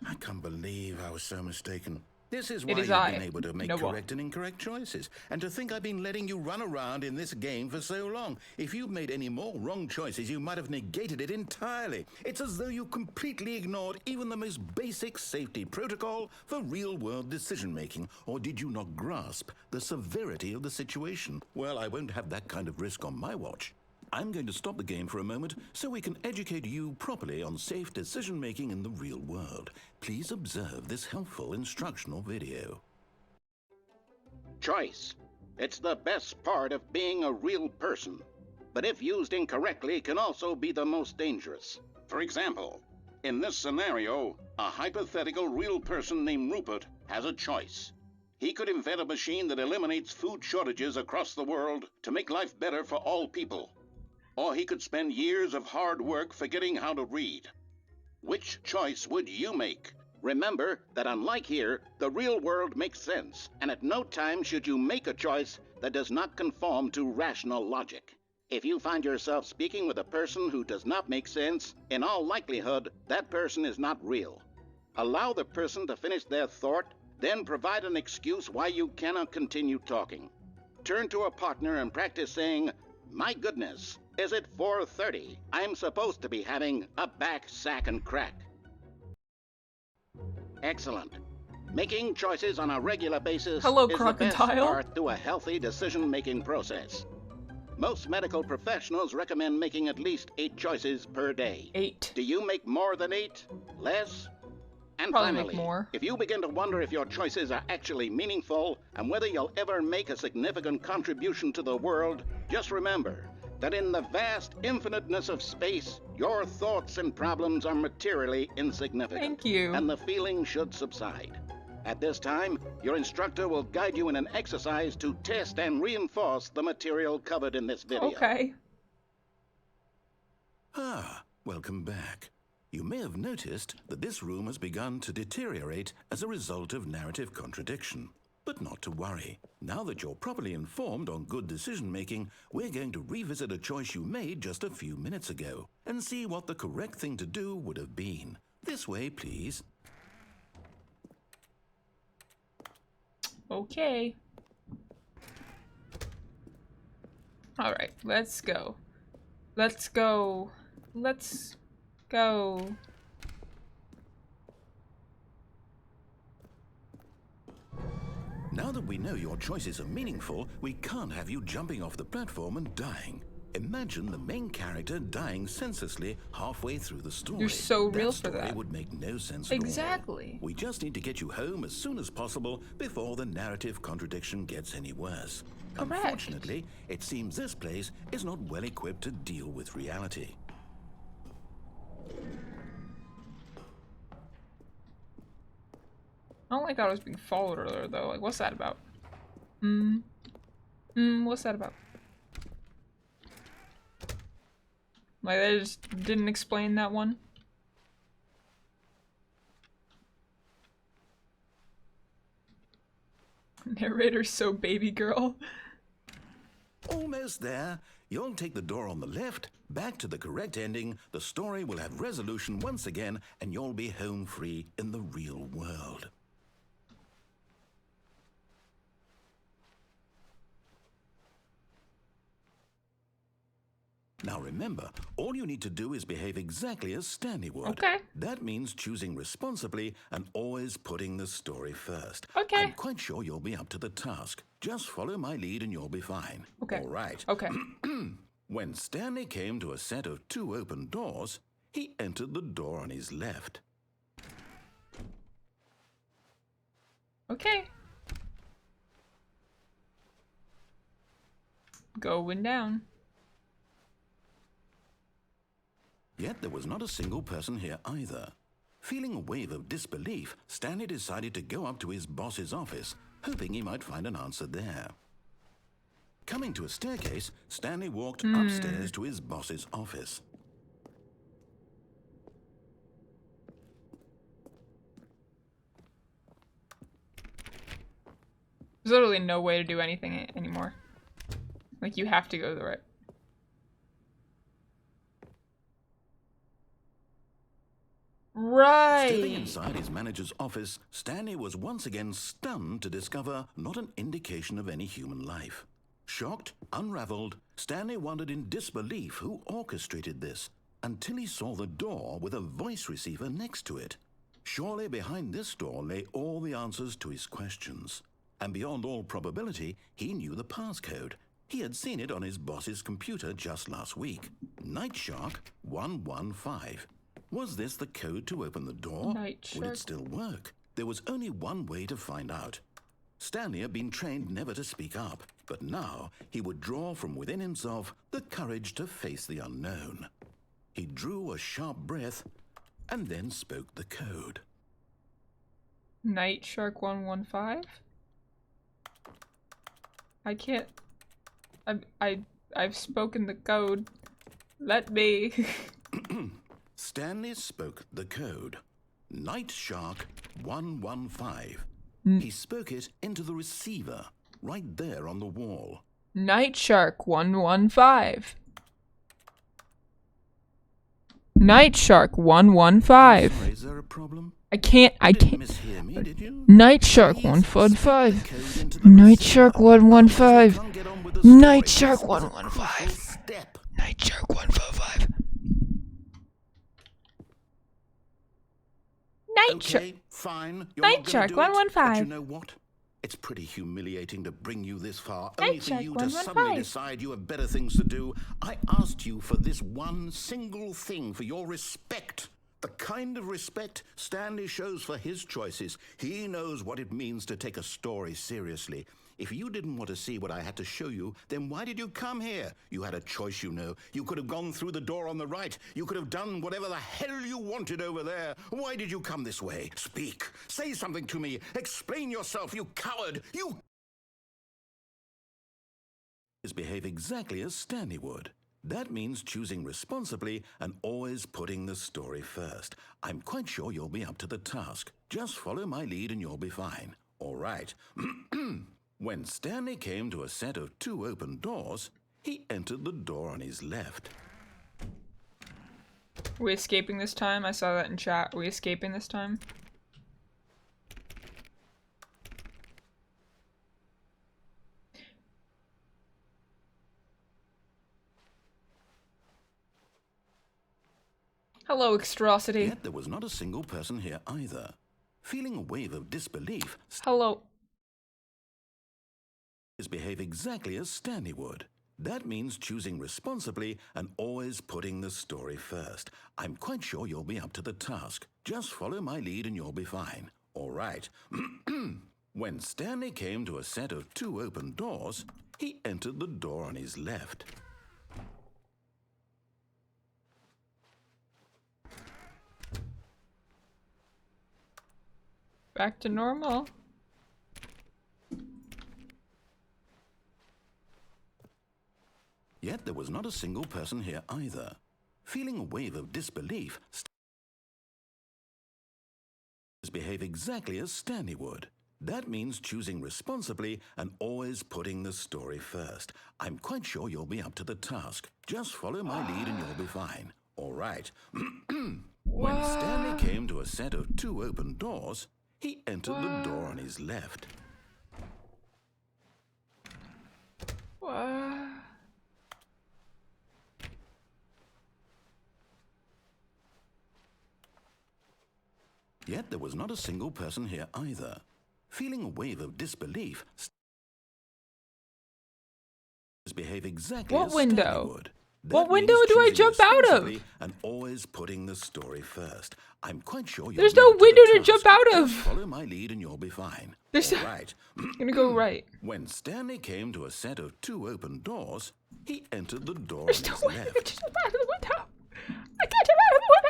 I can't believe I was so mistaken. This is It why is you've I, been able to make Noah. correct and incorrect choices. And to think I've been letting you run around in this game for so long. If you'd made any more wrong choices, you might have negated it entirely. It's as though you completely ignored even the most basic safety protocol for real-world decision-making. Or did you not grasp the severity of the situation? Well, I won't have that kind of risk on my watch. I'm going to stop the game for a moment so we can educate you properly on safe decision-making in the real world. Please observe this helpful instructional video. Choice. It's the best part of being a real person. But if used incorrectly, can also be the most dangerous. For example, in this scenario, a hypothetical real person named Rupert has a choice. He could invent a machine that eliminates food shortages across the world to make life better for all people. Or he could spend years of hard work forgetting how to read. Which choice would you make? Remember that unlike here, the real world makes sense, and at no time should you make a choice that does not conform to rational logic. If you find yourself speaking with a person who does not make sense, in all likelihood, that person is not real. Allow the person to finish their thought, then provide an excuse why you cannot continue talking. Turn to a partner and practice saying, "My goodness, is it 4:30? I'm supposed to be having a back, sack, and crack." Excellent. Making choices on a regular basis Hello, is the best crocodile. start to a healthy decision-making process. Most medical professionals recommend making at least 8 choices per day. 8. Do you make more than 8? Less? And Probably make finally, more. if you begin to wonder if your choices are actually meaningful and whether you'll ever make a significant contribution to the world, just remember that in the vast infiniteness of space, your thoughts and problems are materially insignificant. Thank you. And the feeling should subside. At this time, your instructor will guide you in an exercise to test and reinforce the material covered in this video. Okay. Ah, welcome back. You may have noticed that this room has begun to deteriorate as a result of narrative contradiction. But not to worry. Now that you're properly informed on good decision-making, we're going to revisit a choice you made just a few minutes ago and see what the correct thing to do would have been. This way, please. Okay. Alright, let's go. Let's go. Let's go. Now that we know your choices are meaningful, we can't have you jumping off the platform and dying. Imagine the main character dying senselessly halfway through the story. You're so real for story that. would make no sense at all. Exactly. We just need to get you home as soon as possible before the narrative contradiction gets any worse. Correct. Unfortunately, it seems this place is not well equipped to deal with reality. I don't like how I was being followed earlier, though. Like, what's that about? What's that about? Like, they just didn't explain that one? Narrator's so baby girl. Almost there. You'll take the door on the left, back to the correct ending, the story will have resolution once again, and you'll be home free in the real world. Now remember, all you need to do is behave exactly as Stanley would. Okay. That means choosing responsibly and always putting the story first. Okay. I'm quite sure you'll be up to the task. Just follow my lead and you'll be fine. Okay. All right. Okay. When Stanley came to a set of 2 open doors, he entered the door on his left. Okay. Going down. Yet there was not a single person here either. Feeling a wave of disbelief, Stanley decided to go up to his boss's office, hoping he might find an answer there. Coming to a staircase, Stanley walked upstairs to his boss's office. There's literally no way to do anything anymore. Like, you have to go the right. Right. Stepping inside his manager's office, Stanley was once again stunned to discover not an indication of any human life. Shocked, unraveled, Stanley wondered in disbelief who orchestrated this, until he saw the door with a voice receiver next to it. Surely behind this door lay all the answers to his questions. And beyond all probability, he knew the passcode. He had seen it on his boss's computer just last week. Night Shark 115. Was this the code to open the door? Night Would Shark. it still work? There was only one way to find out. Stanley had been trained never to speak up, but now he would draw from within himself the courage to face the unknown. He drew a sharp breath and then spoke the code. Night Shark 115? I can't. I've spoken the code. Let me. Stanley spoke the code. Night Shark 115. He spoke it into the receiver, right there on the wall. Night Shark 115. Night Shark 115. Sorry, is there a problem? I can't. You didn't mishear me, did you? Night Shark Please 115. speak the code into the Night receiver. Shark Otherwise, we 115. can't get on with the Night story. Shark This is a 115. crucial step. Night Shark 115. Night Shark. Okay, fine. You're Night not gonna Shark do it, but 115. you know what? It's pretty humiliating to bring you this far, Night only for Shark you to suddenly 115. decide you have better things to do. I asked you for this one single thing, for your respect. The kind of respect Stanley shows for his choices. He knows what it means to take a story seriously. If you didn't want to see what I had to show you, then why did you come here? You had a choice, you know. You could have gone through the door on the right. You could have done whatever the hell you wanted over there. Why did you come this way? Speak. Say something to me. Explain yourself, you coward. You behave exactly as Stanley would. That means choosing responsibly and always putting the story first. I'm quite sure you'll be up to the task. Just follow my lead and you'll be fine. All right. When Stanley came to a set of 2 open doors, he entered the door on his left. Are we escaping this time? I saw that in chat. Are we escaping this time? Hello, Extrosity. Yet there was not a single person here either. Feeling a wave of disbelief, Hello. behave exactly as Stanley would. That means choosing responsibly and always putting the story first. I'm quite sure you'll be up to the task. Just follow my lead and you'll be fine. All right. When Stanley came to a set of 2 open doors, he entered the door on his left. Back to normal. Yet there was not a single person here either. Feeling a wave of disbelief, behave exactly as Stanley would. That means choosing responsibly and always putting the story first. I'm quite sure you'll be up to the task. Just follow my lead and you'll be fine. All right. When Stanley came to a set of 2 open doors, he entered the door on his left. Yet there was not a single person here either. Feeling a wave of disbelief, behave exactly What as window? Stanley would. What That window means do I choosing jump out of? responsibly and always putting the story first. I'm quite sure you'll There's be no up to the window to task. jump out of. Just follow my lead and you'll be fine. There's All no- right. I'm gonna go right. When Stanley came to a set of 2 open doors, he entered the door There's on no his way to left. jump out of the window. I can't jump out of the window.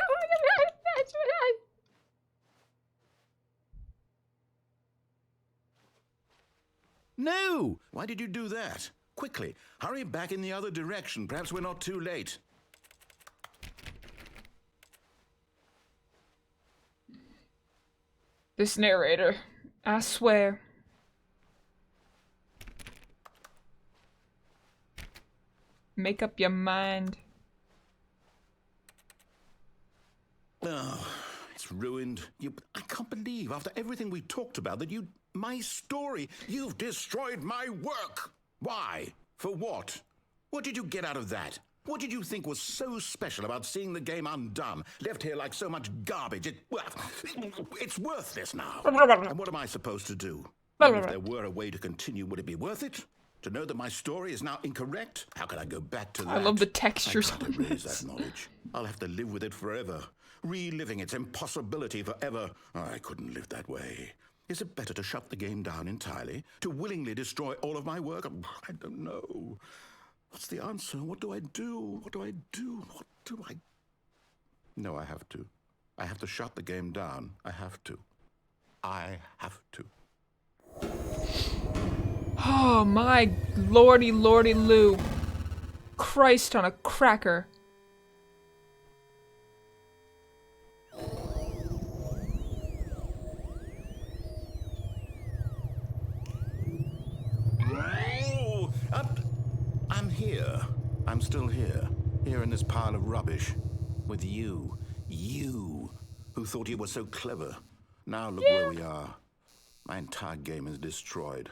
No! Why did you do that? Quickly, hurry back in the other direction. Perhaps we're not too late. This narrator, I swear. Make up your mind. Oh, it's ruined. I can't believe, after everything we talked about, that my story, you've destroyed my work. Why? For what? What did you get out of that? What did you think was so special about seeing the game undone, left here like so much garbage? It's worthless now. And what am I supposed to do? And if there were a way to continue, would it be worth it? To know that my story is now incorrect? How can I go back to that? I love the textures I on can't erase this. that knowledge. I'll have to live with it forever, reliving its impossibility forever. I couldn't live that way. Is it better to shut the game down entirely? To willingly destroy all of my work? I don't know. What's the answer? What do I do? What do I do? What do I... No, I have to. I have to shut the game down. I have to. I have to. Oh my lordy lordy Lou. Christ on a cracker. Oh, I'm here. I'm still here. Here in this pile of rubbish. With you. You. Who thought you were so clever. Now look where we are. My entire game is destroyed.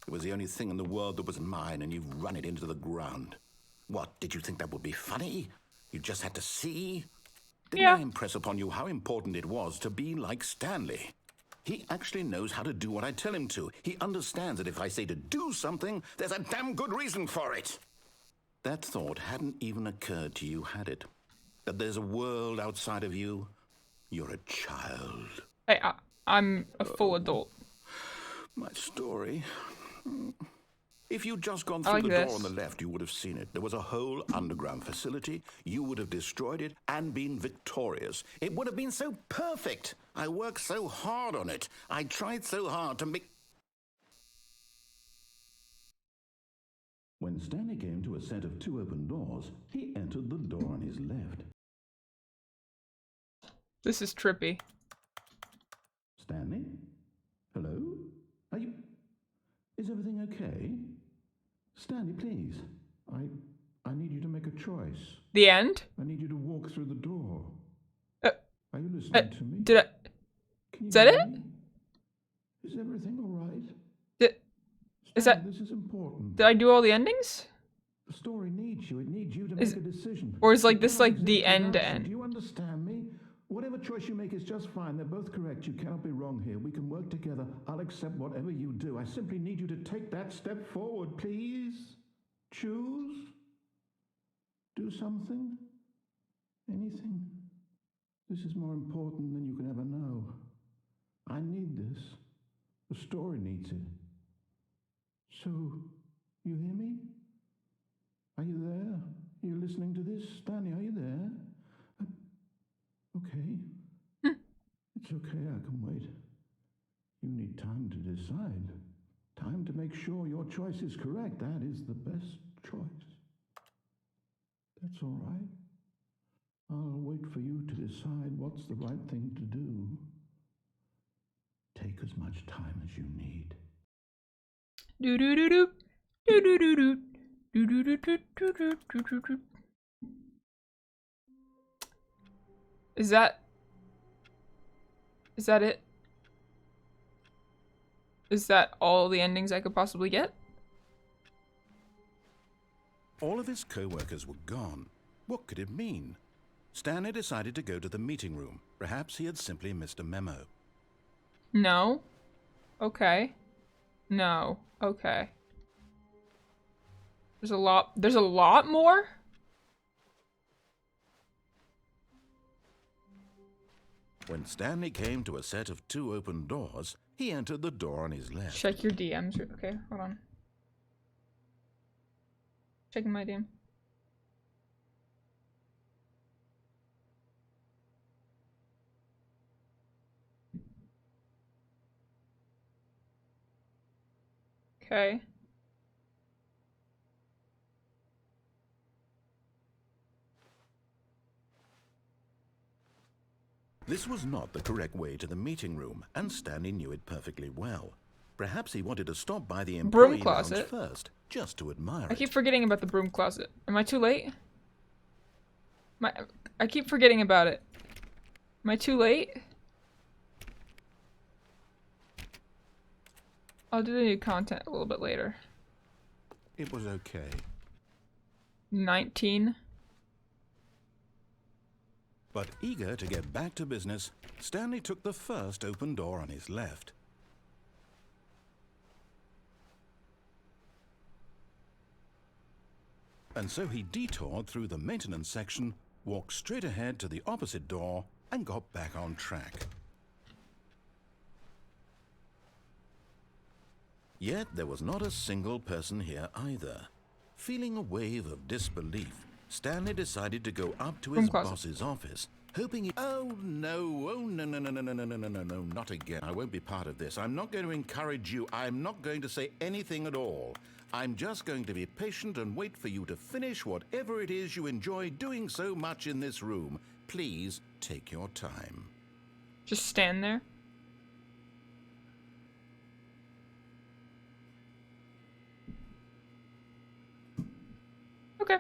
It was the only thing in the world that was mine, and you've run it into the ground. What, did you think that would be funny? You just had to see? Didn't I impress upon you how important it was to be like Stanley? He actually knows how to do what I tell him to. He understands that if I say to do something, there's a damn good reason for it. That thought hadn't even occurred to you, had it? That there's a world outside of you? You're a child. Hey, I'm a full adult. My story. If you'd just gone through the door on the left, you would have seen it. There was a whole underground facility. You would have destroyed it and been victorious. It would have been so perfect. I worked so hard on it. I tried so hard to make... When Stanley came to a set of 2 open doors, he entered the door on his left. This is trippy. Stanley? Hello? Are you... Is everything okay? Stanley, please. I need you to make a choice. The end? I need you to walk through the door. Are you listening to me? Did I... Is that it? Me? Is everything all right? Is that... This is important. Did I do all the endings? The story needs you. It needs you to make a decision. Or is like this like the end to end? Do you understand me? Whatever choice you make is just fine. They're both correct. You cannot be wrong here. We can work together. I'll accept whatever you do. I simply need you to take that step forward, please. Choose. Do something. Anything. This is more important than you can ever know. I need this. The story needs it. So, you hear me? Are you there? Are you listening to this? Stanley, are you there? Okay. It's okay, I can wait. You need time to decide. Time to make sure your choice is correct. That is the best choice. That's all right. I'll wait for you to decide what's the right thing to do. Take as much time as you need. Do do do do. Do do do do. Do do do do do do do do. Is that it? Is that all the endings I could possibly get? All of his co-workers were gone. What could it mean? Stanley decided to go to the meeting room. Perhaps he had simply missed a memo. No. Okay. No. Okay. There's a lot more? When Stanley came to a set of 2 open doors, he entered the door on his left. Check your DMs. Okay, hold on. Checking my DM. Okay. This was not the correct way to the meeting room, and Stanley knew it perfectly well. Perhaps he wanted to stop by the employee lounge first, just to admire it. I keep forgetting about the broom closet. Am I too late? I keep forgetting about it. Am I too late? I'll do the new content a little bit later. It was okay. 19. But eager to get back to business, Stanley took the first open door on his left. And so he detoured through the maintenance section, walked straight ahead to the opposite door, and got back on track. Yet there was not a single person here either. Feeling a wave of disbelief, Stanley decided to go up to his boss's office hoping he... Oh, no. Oh, no, no, no, no, no, no, no, no, no, no, not again. I won't be part of this. I'm not going to encourage you. I'm not going to say anything at all. I'm just going to be patient and wait for you to finish whatever it is you enjoy doing so much in this room. Please take your time. Just stand there. Okay.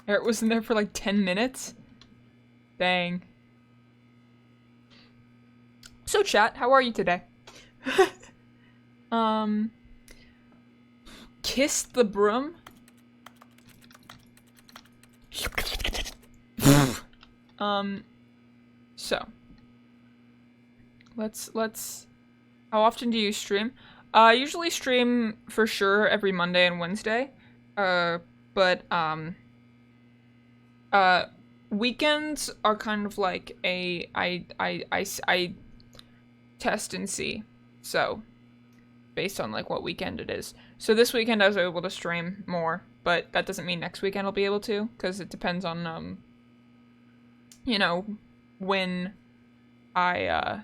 Eric was in there for like 10 minutes? Dang. So chat, how are you today? Kiss the broom? So. Let's how often do you stream? I usually stream for sure every Monday and Wednesday. But weekends are kind of like I test and see. So, based on like what weekend it is. So this weekend I was able to stream more, but that doesn't mean next weekend I'll be able to, because it depends on you know, when I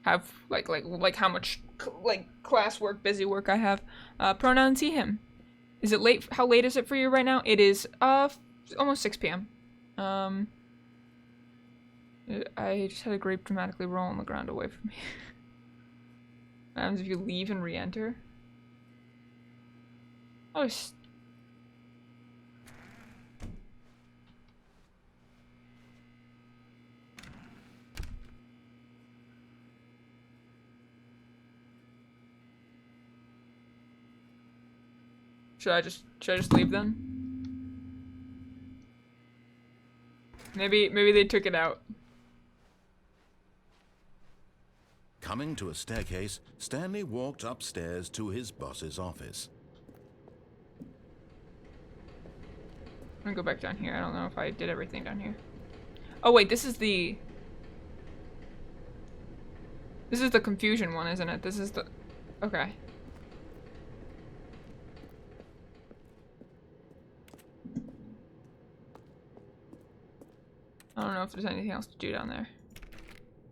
have like how much classwork, busy work I have. Pronouns he, him. Is it late? How late is it for you right now? It is almost 6 p.m. I just had a grape dramatically roll on the ground away from me. What happens if you leave and re-enter? Oh, should I just leave then? Maybe they took it out. Coming to a staircase, Stanley walked upstairs to his boss's office. I'm gonna go back down here. I don't know if I did everything down here. Oh wait, this is the confusion one, isn't it? This is the... Okay. I don't know if there's anything else to do down there.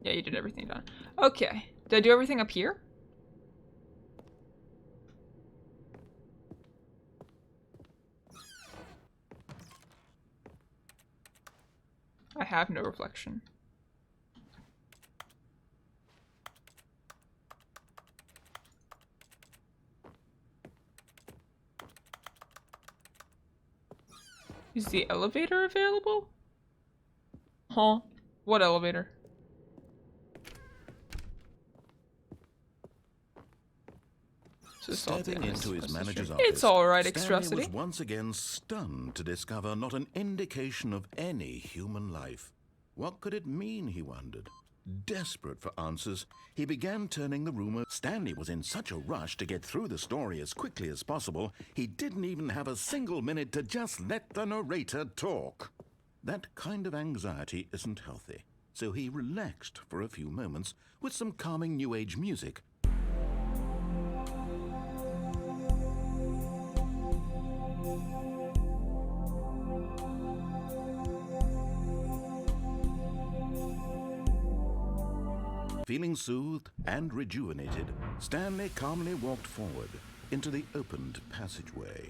Yeah, you did everything down. Okay. Did I do everything up here? I have no reflection. Is the elevator available? Huh? What elevator? Stepping into his manager's office, it's alright, Stanley Extracity. was once again stunned to discover not an indication of any human life. What could it mean, he wondered. Desperate for answers, he began turning the room. Stanley was in such a rush to get through the story as quickly as possible, he didn't even have a single minute to just let the narrator talk. That kind of anxiety isn't healthy, so he relaxed for a few moments with some calming New Age music. Feeling soothed and rejuvenated, Stanley calmly walked forward into the opened passageway.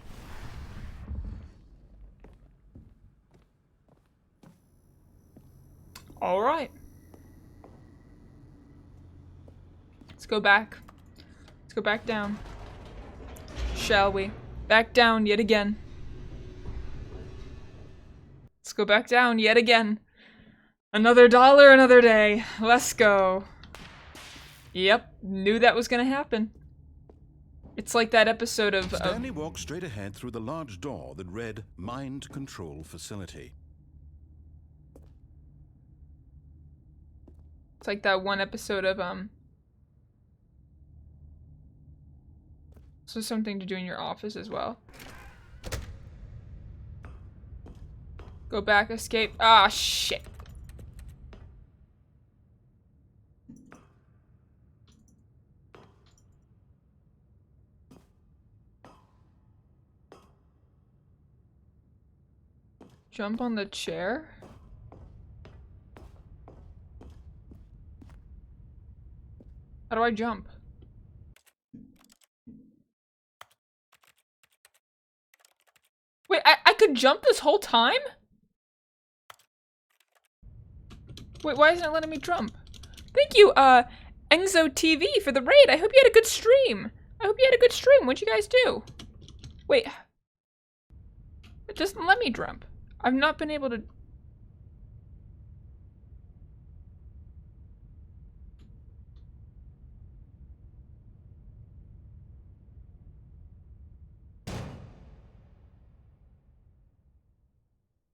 All right. Let's go back. Let's go back down. Shall we? Back down yet again. Let's go back down yet again. Another dollar, another day. Let's go. Yep, knew that was gonna happen. It's like that episode of... Stanley walked straight ahead through the large door that read Mind Control Facility. It's like that one episode of, So something to do in your office as well. Go back, escape. Ah, shit. Jump on the chair? How do I jump? Wait, I could jump this whole time? Wait, why isn't it letting me jump? Thank you, Enzo TV for the raid. I hope you had a good stream. What'd you guys do? Wait. It doesn't let me jump. I've not been able to...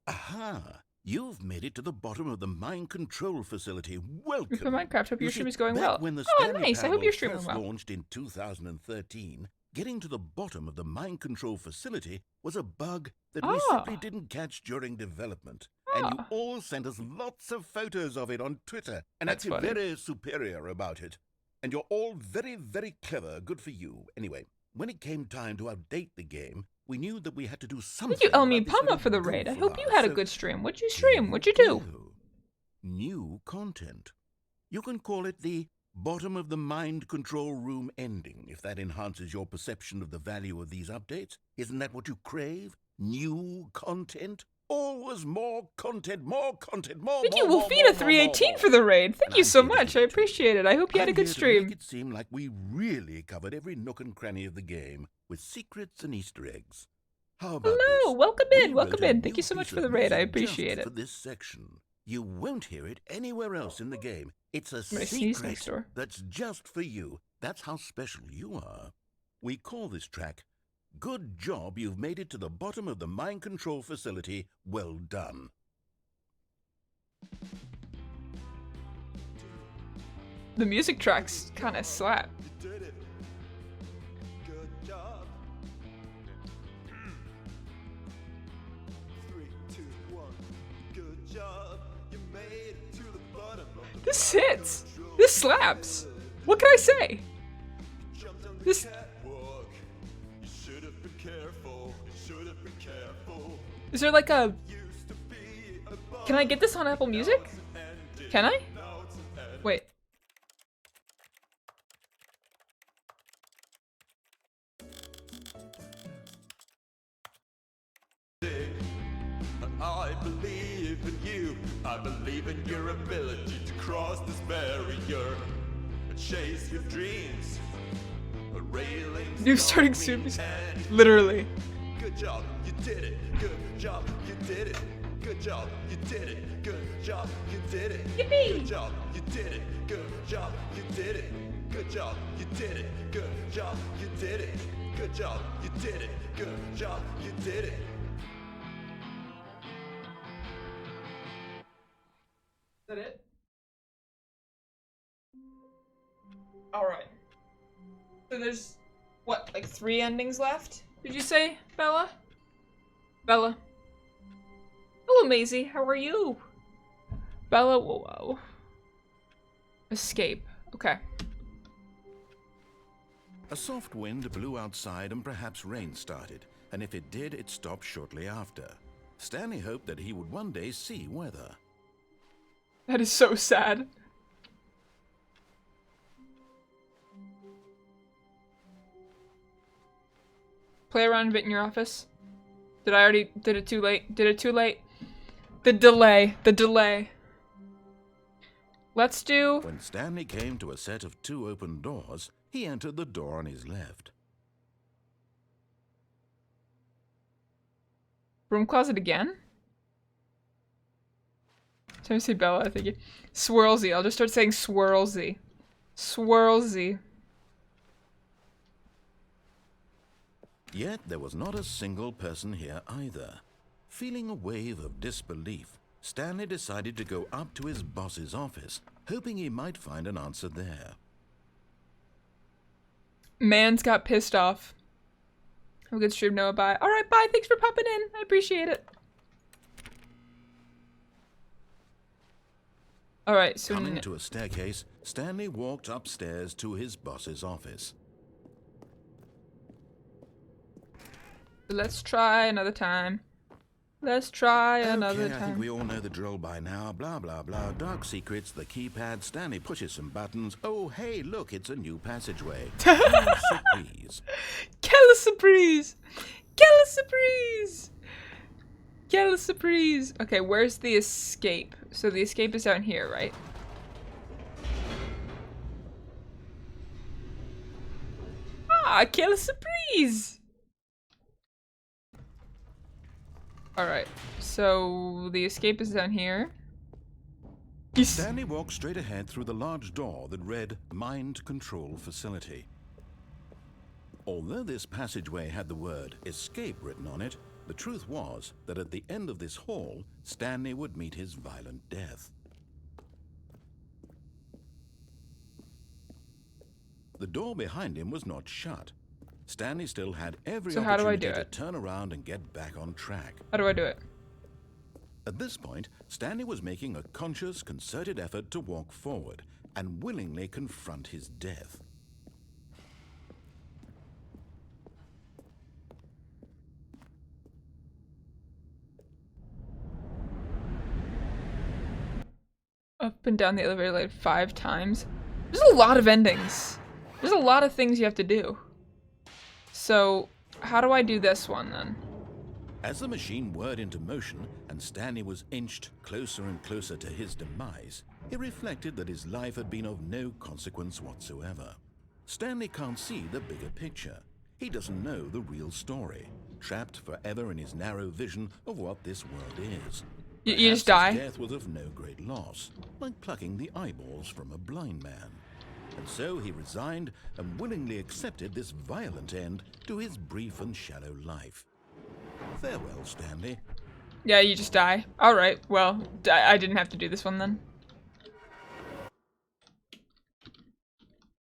Aha! You've made it to the bottom of the mind control facility. Welcome. For Minecraft, hope your You stream see, is going back well. When the Oh, Stanley nice. I hope Parable your stream went first well. launched in 2013, getting to the bottom of the mind control facility was a bug that we simply didn't catch during development. And you all sent us lots of photos of it on Twitter and That's acted funny. very superior about it. And you're all very, very clever. Good for you. Anyway, when it came time to update the game, we knew that we had to do something. Thank you, Elmi about this Pama, little for the goof raid. I of hope you ours. had a So good stream. What'd you stream? here What'd you do? go. New content. You can call it the bottom of the mind control room ending, if that enhances your perception of the value of these updates. Isn't that what you crave? New content? Always more content, more content, more. Thank more, you, more, Wolfina more, 318 more, for the raid. Thank And you I'm so here to much. give I it to you. appreciate it. I hope you had a I'm good here to stream. make it seem like we really covered every nook and cranny of the game with secrets and Easter eggs. How about Hello, this? welcome We in, welcome wrote a in. Thank new you so much piece for of the raid. I music appreciate just it. for this section. You won't hear it anywhere else in the game. It's a gonna sneeze next secret door. that's just for you. That's how special you are. We call this track, Good Job You've Made It to the Bottom of the Mind Control Facility. Well done. The music tracks kind of slap. You did it. Good job. 3, 2, 1. Good job. You made it to the bottom of the This hits. This slaps. What can I say? jumped on the This- catwalk. You should have been careful. You should have been careful. Is there like a... Used to be a bomb. Can I get this on Apple Music? Can I? Now it's an end. Wait. I believe in you. I believe in your ability to cross this barrier and chase your dreams. A railing. New starting soon. Literally. Good job, you did it. Good job, you did it. Good job, you did it. Good job, you did it. Yippee! Good job, you did it. Good job, you did it. Good job, you did it. Good job, you did it. Good job, you did it. Good job, you did it. Is that it? Alright. So there's, what, like 3 endings left? Did you say, Bella? Bella. Hello, Maisie. How are you? Bella, whoa. Escape. Okay. A soft wind blew outside and perhaps rain started, and if it did, it stopped shortly after. Stanley hoped that he would one day see weather. That is so sad. Play around a bit in your office. Did it too late? Did it too late? The delay. Let's do... When Stanley came to a set of 2 open doors, he entered the door on his left. Broom closet again? Let me say Bella, I think it... Swirlsy. I'll just start saying swirlsy. Swirlsy. Yet there was not a single person here either. Feeling a wave of disbelief, Stanley decided to go up to his boss's office, hoping he might find an answer there. Mans got pissed off. Have a good stream, Noah. Bye. Alright, bye. Thanks for popping in. I appreciate it. Alright, so Coming to a staircase, Stanley walked upstairs to his boss's office. let's try another time. Let's try another Okay, I think time. we all know the drill by now. Blah, blah, blah. Dark secrets, the keypad. Stanley pushes some buttons. Oh, hey, look, it's a new passageway. Oh, surprise. Quelle surprise! Quelle surprise! Quelle surprise! Okay, where's the escape? So the escape is down here, right? Ah, quelle surprise! Alright, so the escape is down here. Stanley walked straight ahead through the large door that read Mind Control Facility. Although this passageway had the word escape written on it, the truth was that at the end of this hall, Stanley would meet his violent death. The door behind him was not shut. Stanley still had every So how do I opportunity do to it? turn around and get back on track. How do I do it? At this point, Stanley was making a conscious, concerted effort to walk forward and willingly confront his death. Up and down the elevator like 5 times. There's a lot of endings. There's a lot of things you have to do. So, how do I do this one then? As the machine whirred into motion and Stanley was inched closer and closer to his demise, he reflected that his life had been of no consequence whatsoever. Stanley can't see the bigger picture. He doesn't know the real story, trapped forever in his narrow vision of what this world is. You just Perhaps die? his death was of no great loss, like plucking the eyeballs from a blind man. And so he resigned and willingly accepted this violent end to his brief and shallow life. Farewell, Stanley. Yeah, you just die. Alright, well, I didn't have to do this one then.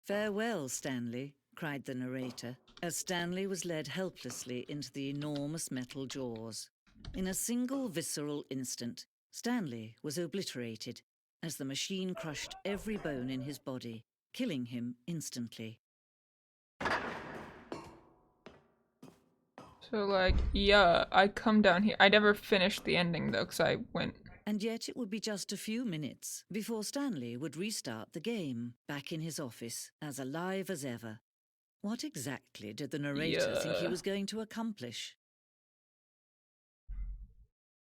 Farewell, Stanley, cried the narrator, as Stanley was led helplessly into the enormous metal jaws. In a single visceral instant, Stanley was obliterated as the machine crushed every bone in his body, killing him instantly. So like, yeah, I come down here. I never finished the ending though, because I went... And yet it would be just a few minutes before Stanley would restart the game, back in his office, as alive as ever. What exactly did the narrator think he Yeah. was going to accomplish?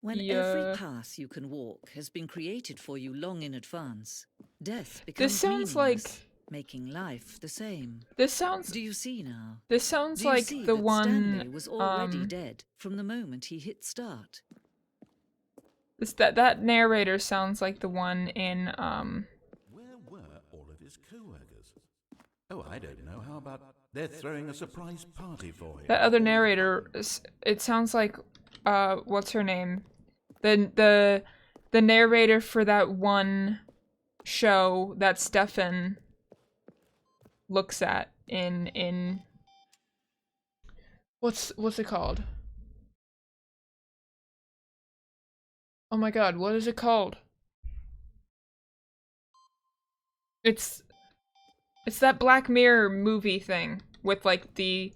When Yeah. every path you can walk has been created for you long in advance, death becomes This sounds meaningless, making life the same. This sounds... Do you see now? This sounds Do you like see the that one... Stanley was already dead from the moment he hit start? That narrator sounds like the one in, Where were all of his co-workers? Oh, I don't know. How about they're throwing a surprise party for him? that other narrator, it sounds like, what's her name? The narrator for that one show that Stefan looks at in what's it called? Oh my god, what is it called? It's that Black Mirror movie thing with like the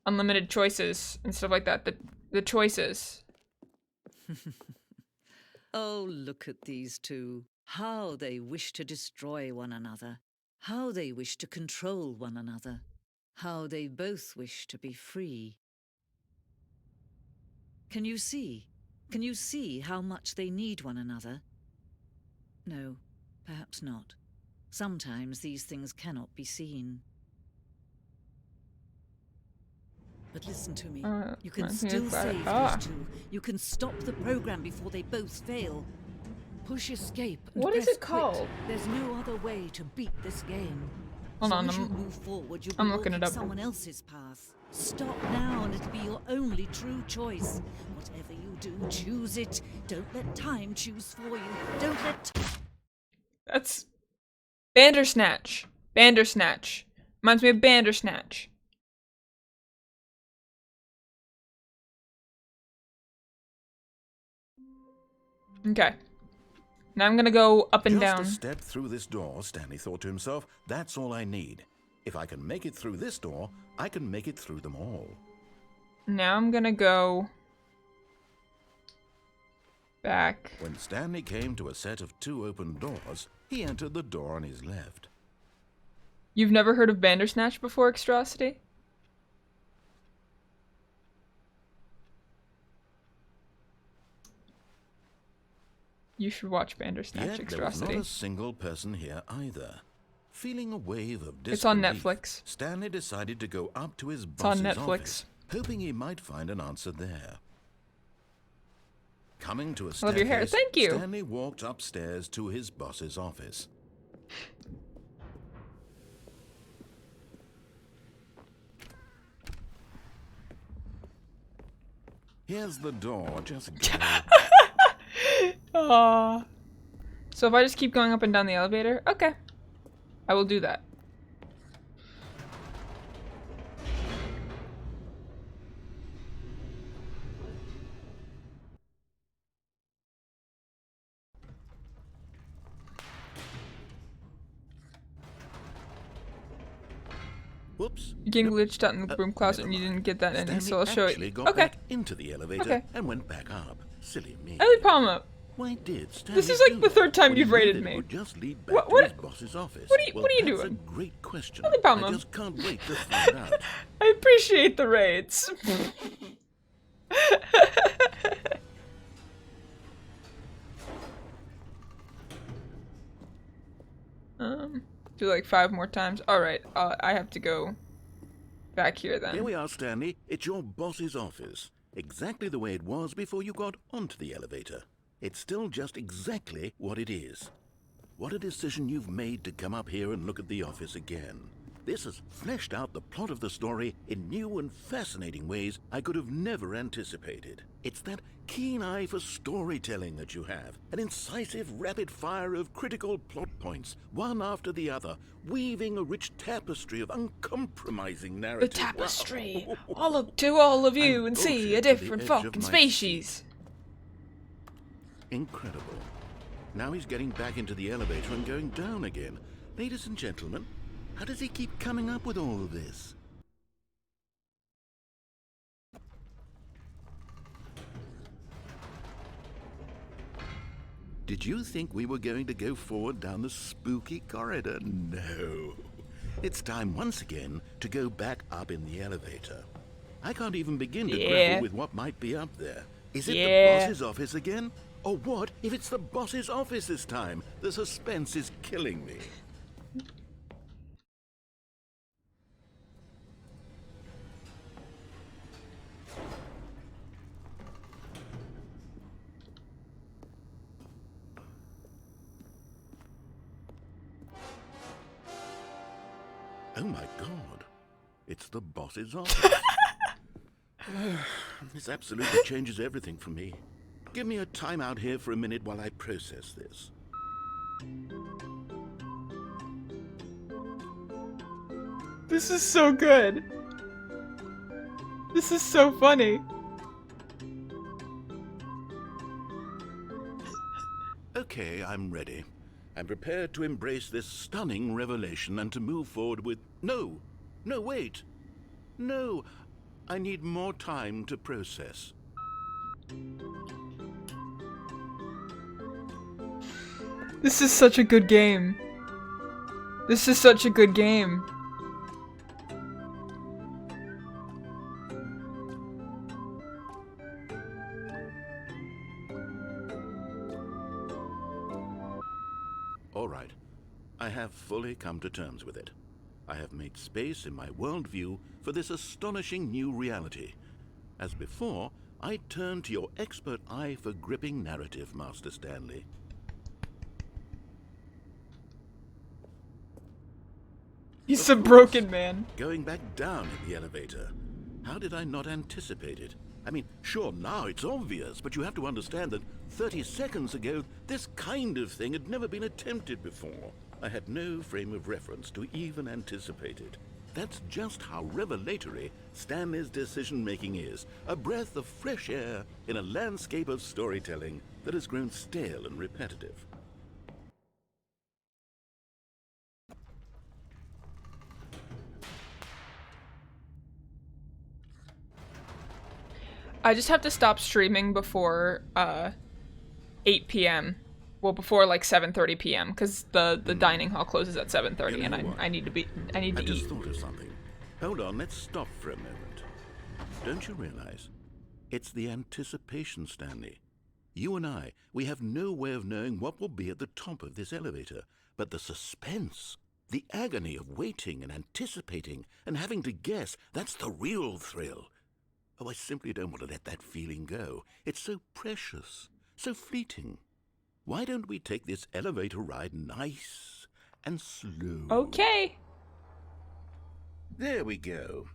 unlimited choices and stuff like that. The choices. Oh, look at these two. How they wish to destroy one another. How they wish to control one another. How they both wish to be free. Can you see? Can you see how much they need one another? No, perhaps not. Sometimes these things cannot be seen. But listen to me. You can reminds me still of save that. these two. You can stop the program before they both fail. Push escape and What is press it called? quit. There's no other way to beat this game. Hold so on, as you I'm- move forward, you'll I'm be looking walking it up. someone else's path. Stop now, and it'll be your only true choice. Whatever you do, choose it. Don't let time choose for you. Don't let. That's Bandersnatch. Bandersnatch. Reminds me of Bandersnatch. Okay. Now I'm gonna go up and Just down. a step through this door, Stanley thought to himself. That's all I need. If I can make it through this door, I can make it through them all. Now I'm gonna go back. When Stanley came to a set of 2 open doors, he entered the door on his left. You've never heard of Bandersnatch before, Extrosity? You should watch Bandersnatch, Yet there was not Extrosity. a single person here either. Feeling a wave of disbelief, It's on Netflix. Stanley decided to go up to his on boss's Netflix. office, hoping he might find an answer there. Coming to a I love your hair. staircase, Thank you. Stanley walked upstairs to his boss's office. Here's the door, just go. Aww. So if I just keep going up and down the elevator, okay. I will do that. Whoops. You're getting glitched out in the broom closet and you didn't get that ending, so I'll show actually it. got Okay. back into the elevator Okay. and went back up. Silly me. I leave palm up. Why did Stanley This is like do the that? third time When you've he knew rated that it me. would just lead back What- to what- his boss's office. what are you That's doing? a great question. Only palm I up. just can't wait to find out. I appreciate the raids. Do like 5 more times. Alright, I have to go back here then. Here we are, Stanley. It's your boss's office. Exactly the way it was before you got onto the elevator. It's still just exactly what it is. What a decision you've made to come up here and look at the office again. This has fleshed out the plot of the story in new and fascinating ways I could have never anticipated. It's that keen eye for storytelling that you have, an incisive rapid fire of critical plot points, one after the other, weaving a rich tapestry of uncompromising The narrative. tapestry. Wow. I'll look to all of you I'm and see a bullshit to the different edge of fucking my species. Incredible. Now he's getting back into the elevator and going down again. Ladies and gentlemen, how does he keep coming up with all of this? Did you think we were going to go forward down the spooky corridor? No. It's time once again to go back up in the elevator. I can't even begin to Yeah. grapple with what might be up there. Is it Yeah. the boss's office again? Or what if it's the boss's office this time? The suspense is killing me. Oh my god. It's the boss's office. This absolutely changes everything for me. Give me a time out here for a minute while I process this. This is so good. This is so funny. Okay, I'm ready. I'm prepared to embrace this stunning revelation and to move forward with... No! No, wait! No! I need more time to process. This is such a good game. This is such a good game. All right. I have fully come to terms with it. I have made space in my worldview for this astonishing new reality. As before, I turn to your expert eye for gripping narrative, Master Stanley. He's a broken man. Going back down in the elevator. How did I not anticipate it? I mean, sure, now it's obvious, but you have to understand that 30 seconds ago, this kind of thing had never been attempted before. I had no frame of reference to even anticipate it. That's just how revelatory Stanley's decision-making is. A breath of fresh air in a landscape of storytelling that has grown stale and repetitive. I just have to stop streaming before 8 p.m. Well, before like 7:30 p.m. because the dining hall closes at 7:30, You know and what? I need to I just eat. thought of something. Hold on, let's stop for a moment. Don't you realize? It's the anticipation, Stanley. You and I, we have no way of knowing what will be at the top of this elevator, but the suspense, the agony of waiting and anticipating and having to guess, that's the real thrill. Oh, I simply don't want to let that feeling go. It's so precious, so fleeting. Why don't we take this elevator ride nice and slow? Okay. There we go.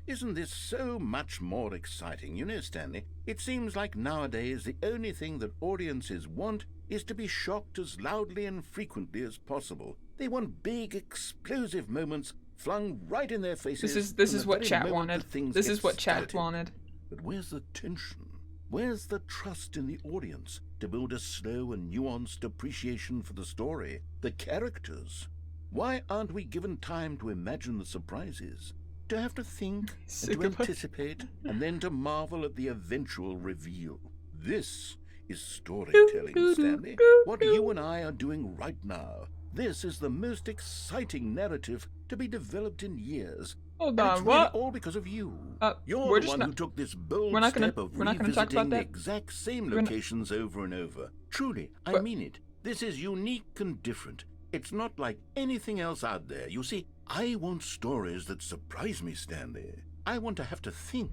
Isn't this so much more exciting? You know, Stanley, it seems like nowadays the only thing that audiences want is to be shocked as loudly and frequently as possible. They want big, explosive moments flung right in their faces. This from is the what very chat moment wanted. that things This get is what chat started. wanted. But where's the tension? Where's the trust in the audience to build a slow and nuanced appreciation for the story, the characters? Why aren't we given time to imagine the surprises, to have to think, and Sick to of it. anticipate, and then to marvel at the eventual reveal? This is storytelling, Stanley. What you and I are doing right now. This is the most exciting narrative to be developed in years. Hold And on, it's really what? all because of you. We're You're the just one not- who took this bold we're not gonna- step of we're not gonna talk about revisiting the that. exact same We're not- locations over and over. Truly, I But- mean it. This is unique and different. It's not like anything else out there. You see, I want stories that surprise me, Stanley. I want to have to think.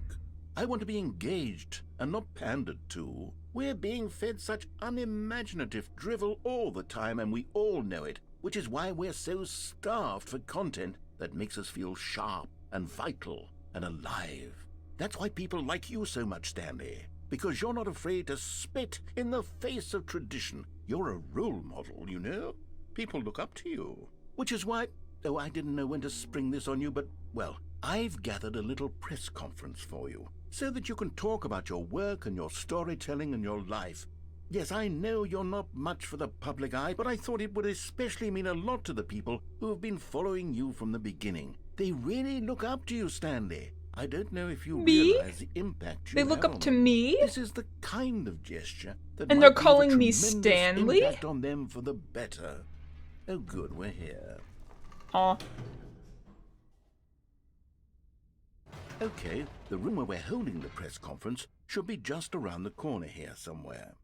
I want to be engaged and not pandered to. We're being fed such unimaginative drivel all the time, and we all know it, which is why we're so starved for content that makes us feel sharp and vital and alive. That's why people like you so much, Stanley, because you're not afraid to spit in the face of tradition. You're a role model, you know? People look up to you. Which is why, oh, I didn't know when to spring this on you, but, well, I've gathered a little press conference for you, so that you can talk about your work and your storytelling and your life. Yes, I know you're not much for the public eye, but I thought it would especially mean a lot to the people who have been following you from the beginning. They really look up to you, Stanley. I don't know if you Me? realize the impact you They have look up on to them. me? This is the kind of gesture that And might they're leave a calling me tremendous Stanley? impact on them for the better. Oh, good, we're here. Aw. Okay, the room where we're holding the press conference should be just around the corner here somewhere.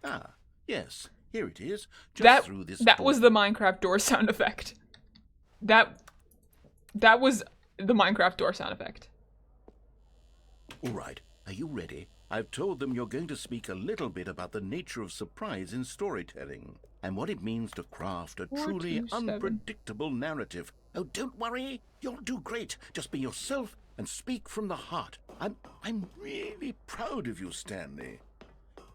Ah, yes, here it is. Just through this That door. was the Minecraft door sound effect. That was the Minecraft door sound effect. All right, are you ready? I've told them you're going to speak a little bit about the nature of surprise in storytelling and what it means to craft a truly 427. unpredictable narrative. Oh, don't worry. You'll do great. Just be yourself and speak from the heart. I'm really proud of you, Stanley.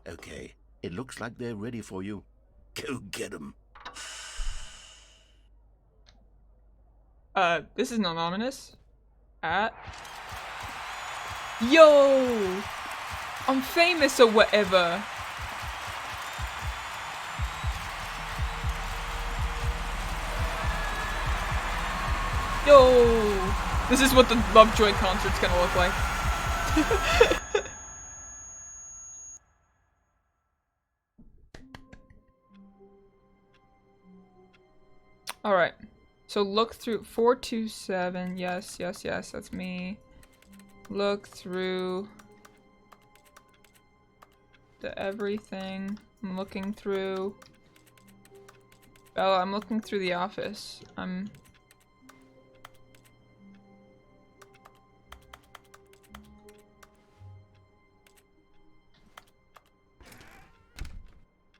Okay, it looks like they're ready for you. Go get 'em. This is anonymous. Yo! I'm famous or whatever. Yo! This is what the Lovejoy concert's gonna look like. Alright. So look through 427. Yes, yes, yes, that's me. Look through the everything. I'm looking through. Bella, I'm looking through the office.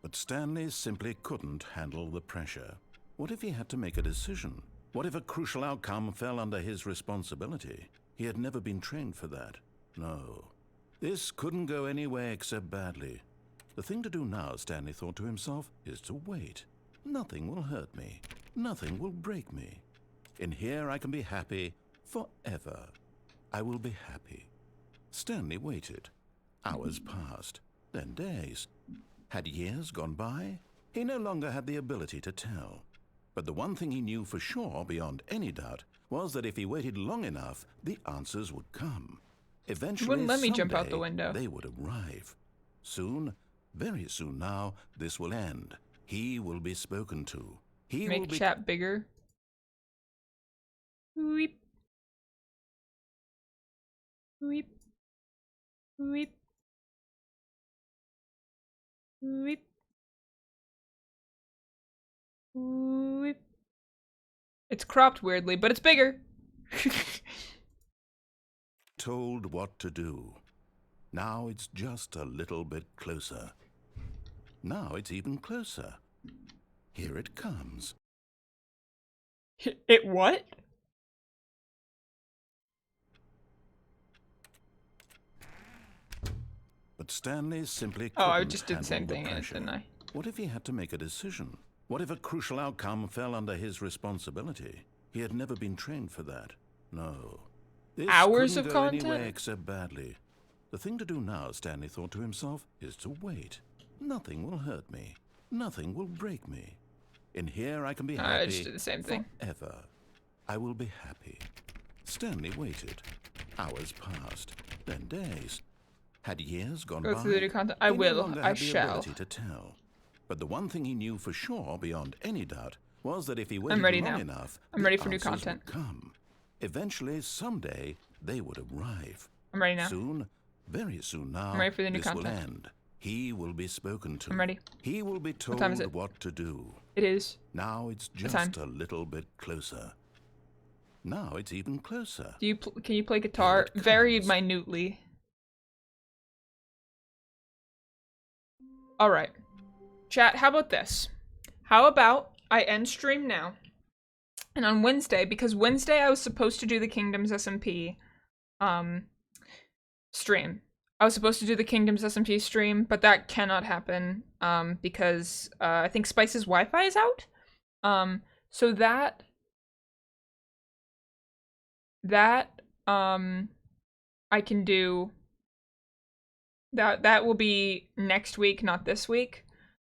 But Stanley simply couldn't handle the pressure. What if he had to make a decision? What if a crucial outcome fell under his responsibility? He had never been trained for that. No. This couldn't go any way except badly. The thing to do now, Stanley thought to himself, is to wait. Nothing will hurt me. Nothing will break me. In here I can be happy forever. I will be happy. Stanley waited. Hours passed, then days. Had years gone by? He no longer had the ability to tell. But the one thing he knew for sure, beyond any doubt, was that if he waited long enough, the answers would come. Eventually, wouldn't let me jump out the someday, window. they would arrive. Soon, very soon now, this will end. He will be spoken to. He will Make be chat bigger. Weep. Weep. Weep. Weep. Weep. It's cropped weirdly, but it's bigger. told what to do. Now it's just a little bit closer. Now it's even closer. Here it comes. It what? But Stanley simply Oh, I couldn't just did the same handle thing, pressure. didn't I? What if he had to make a decision? What if a crucial outcome fell under his responsibility? He had never been trained for that. No. This Hours couldn't of go content? anywhere except badly. The thing to do now, Stanley thought to himself, is to wait. Nothing will hurt me. Nothing will break me. In here I can be happy I just did the same thing. forever. I will be happy. Stanley waited. Hours passed, then days. Had years gone Go by? through the content. I He no will. longer I had the shall. ability to tell. But the one thing he knew for sure, beyond any doubt, was that if he waited I'm ready long now. enough, I'm the ready for new answers would content. come. Eventually, someday, they would arrive. I'm ready now. Soon, very soon now, I'm ready for the new this will content. end. He will be spoken to. I'm ready. He will be told time is it? what to do. It is. Now it's time? just a little bit closer. Now it's even closer. Do you can you play guitar it very comes. minutely? All right, chat. How about this? How about I end stream now, and on Wednesday, because Wednesday I was supposed to do the Kingdoms SMP, stream. I was supposed to do the Kingdoms SMP stream, but that cannot happen, because I think Spice's Wi-Fi is out. So that I can do. That will be next week, not this week.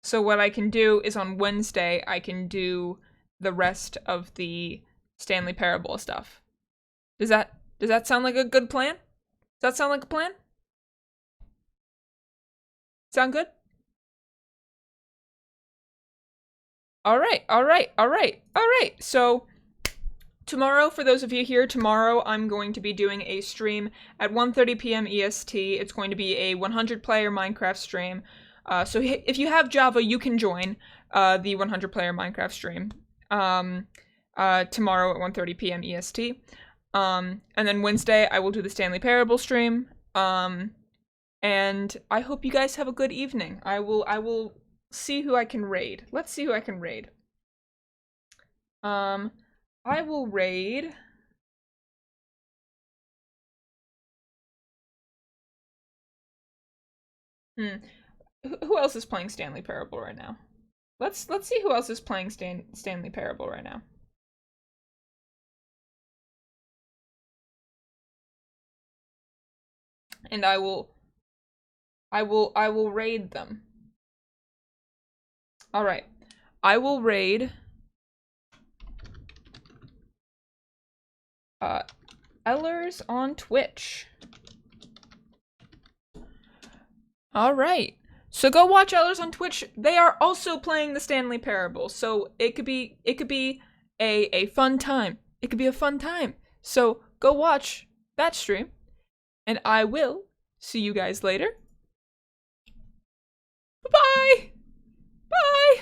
So what I can do is on Wednesday I can do the rest of the Stanley Parable stuff. Does that sound like a good plan? Does that sound like a plan? Sound good? All right. So tomorrow, for those of you here, tomorrow I'm going to be doing a stream at 1:30 p.m. EST. It's going to be a 100-player Minecraft stream. So if you have Java, you can join the 100-player Minecraft stream tomorrow at 1:30 p.m. EST. And then Wednesday, I will do the Stanley Parable stream. And I hope you guys have a good evening. I will see who I can raid. Let's see who I can raid. I will raid. Who else is playing Stanley Parable right now? Let's see who else is playing Stanley Parable right now. And I will raid them. All right. I will raid Ellers on Twitch. All right. So go watch Ellers on Twitch. They are also playing the Stanley Parable. So it could be a fun time. It could be a fun time. So go watch that stream. And I will see you guys later. Bye-bye. Bye.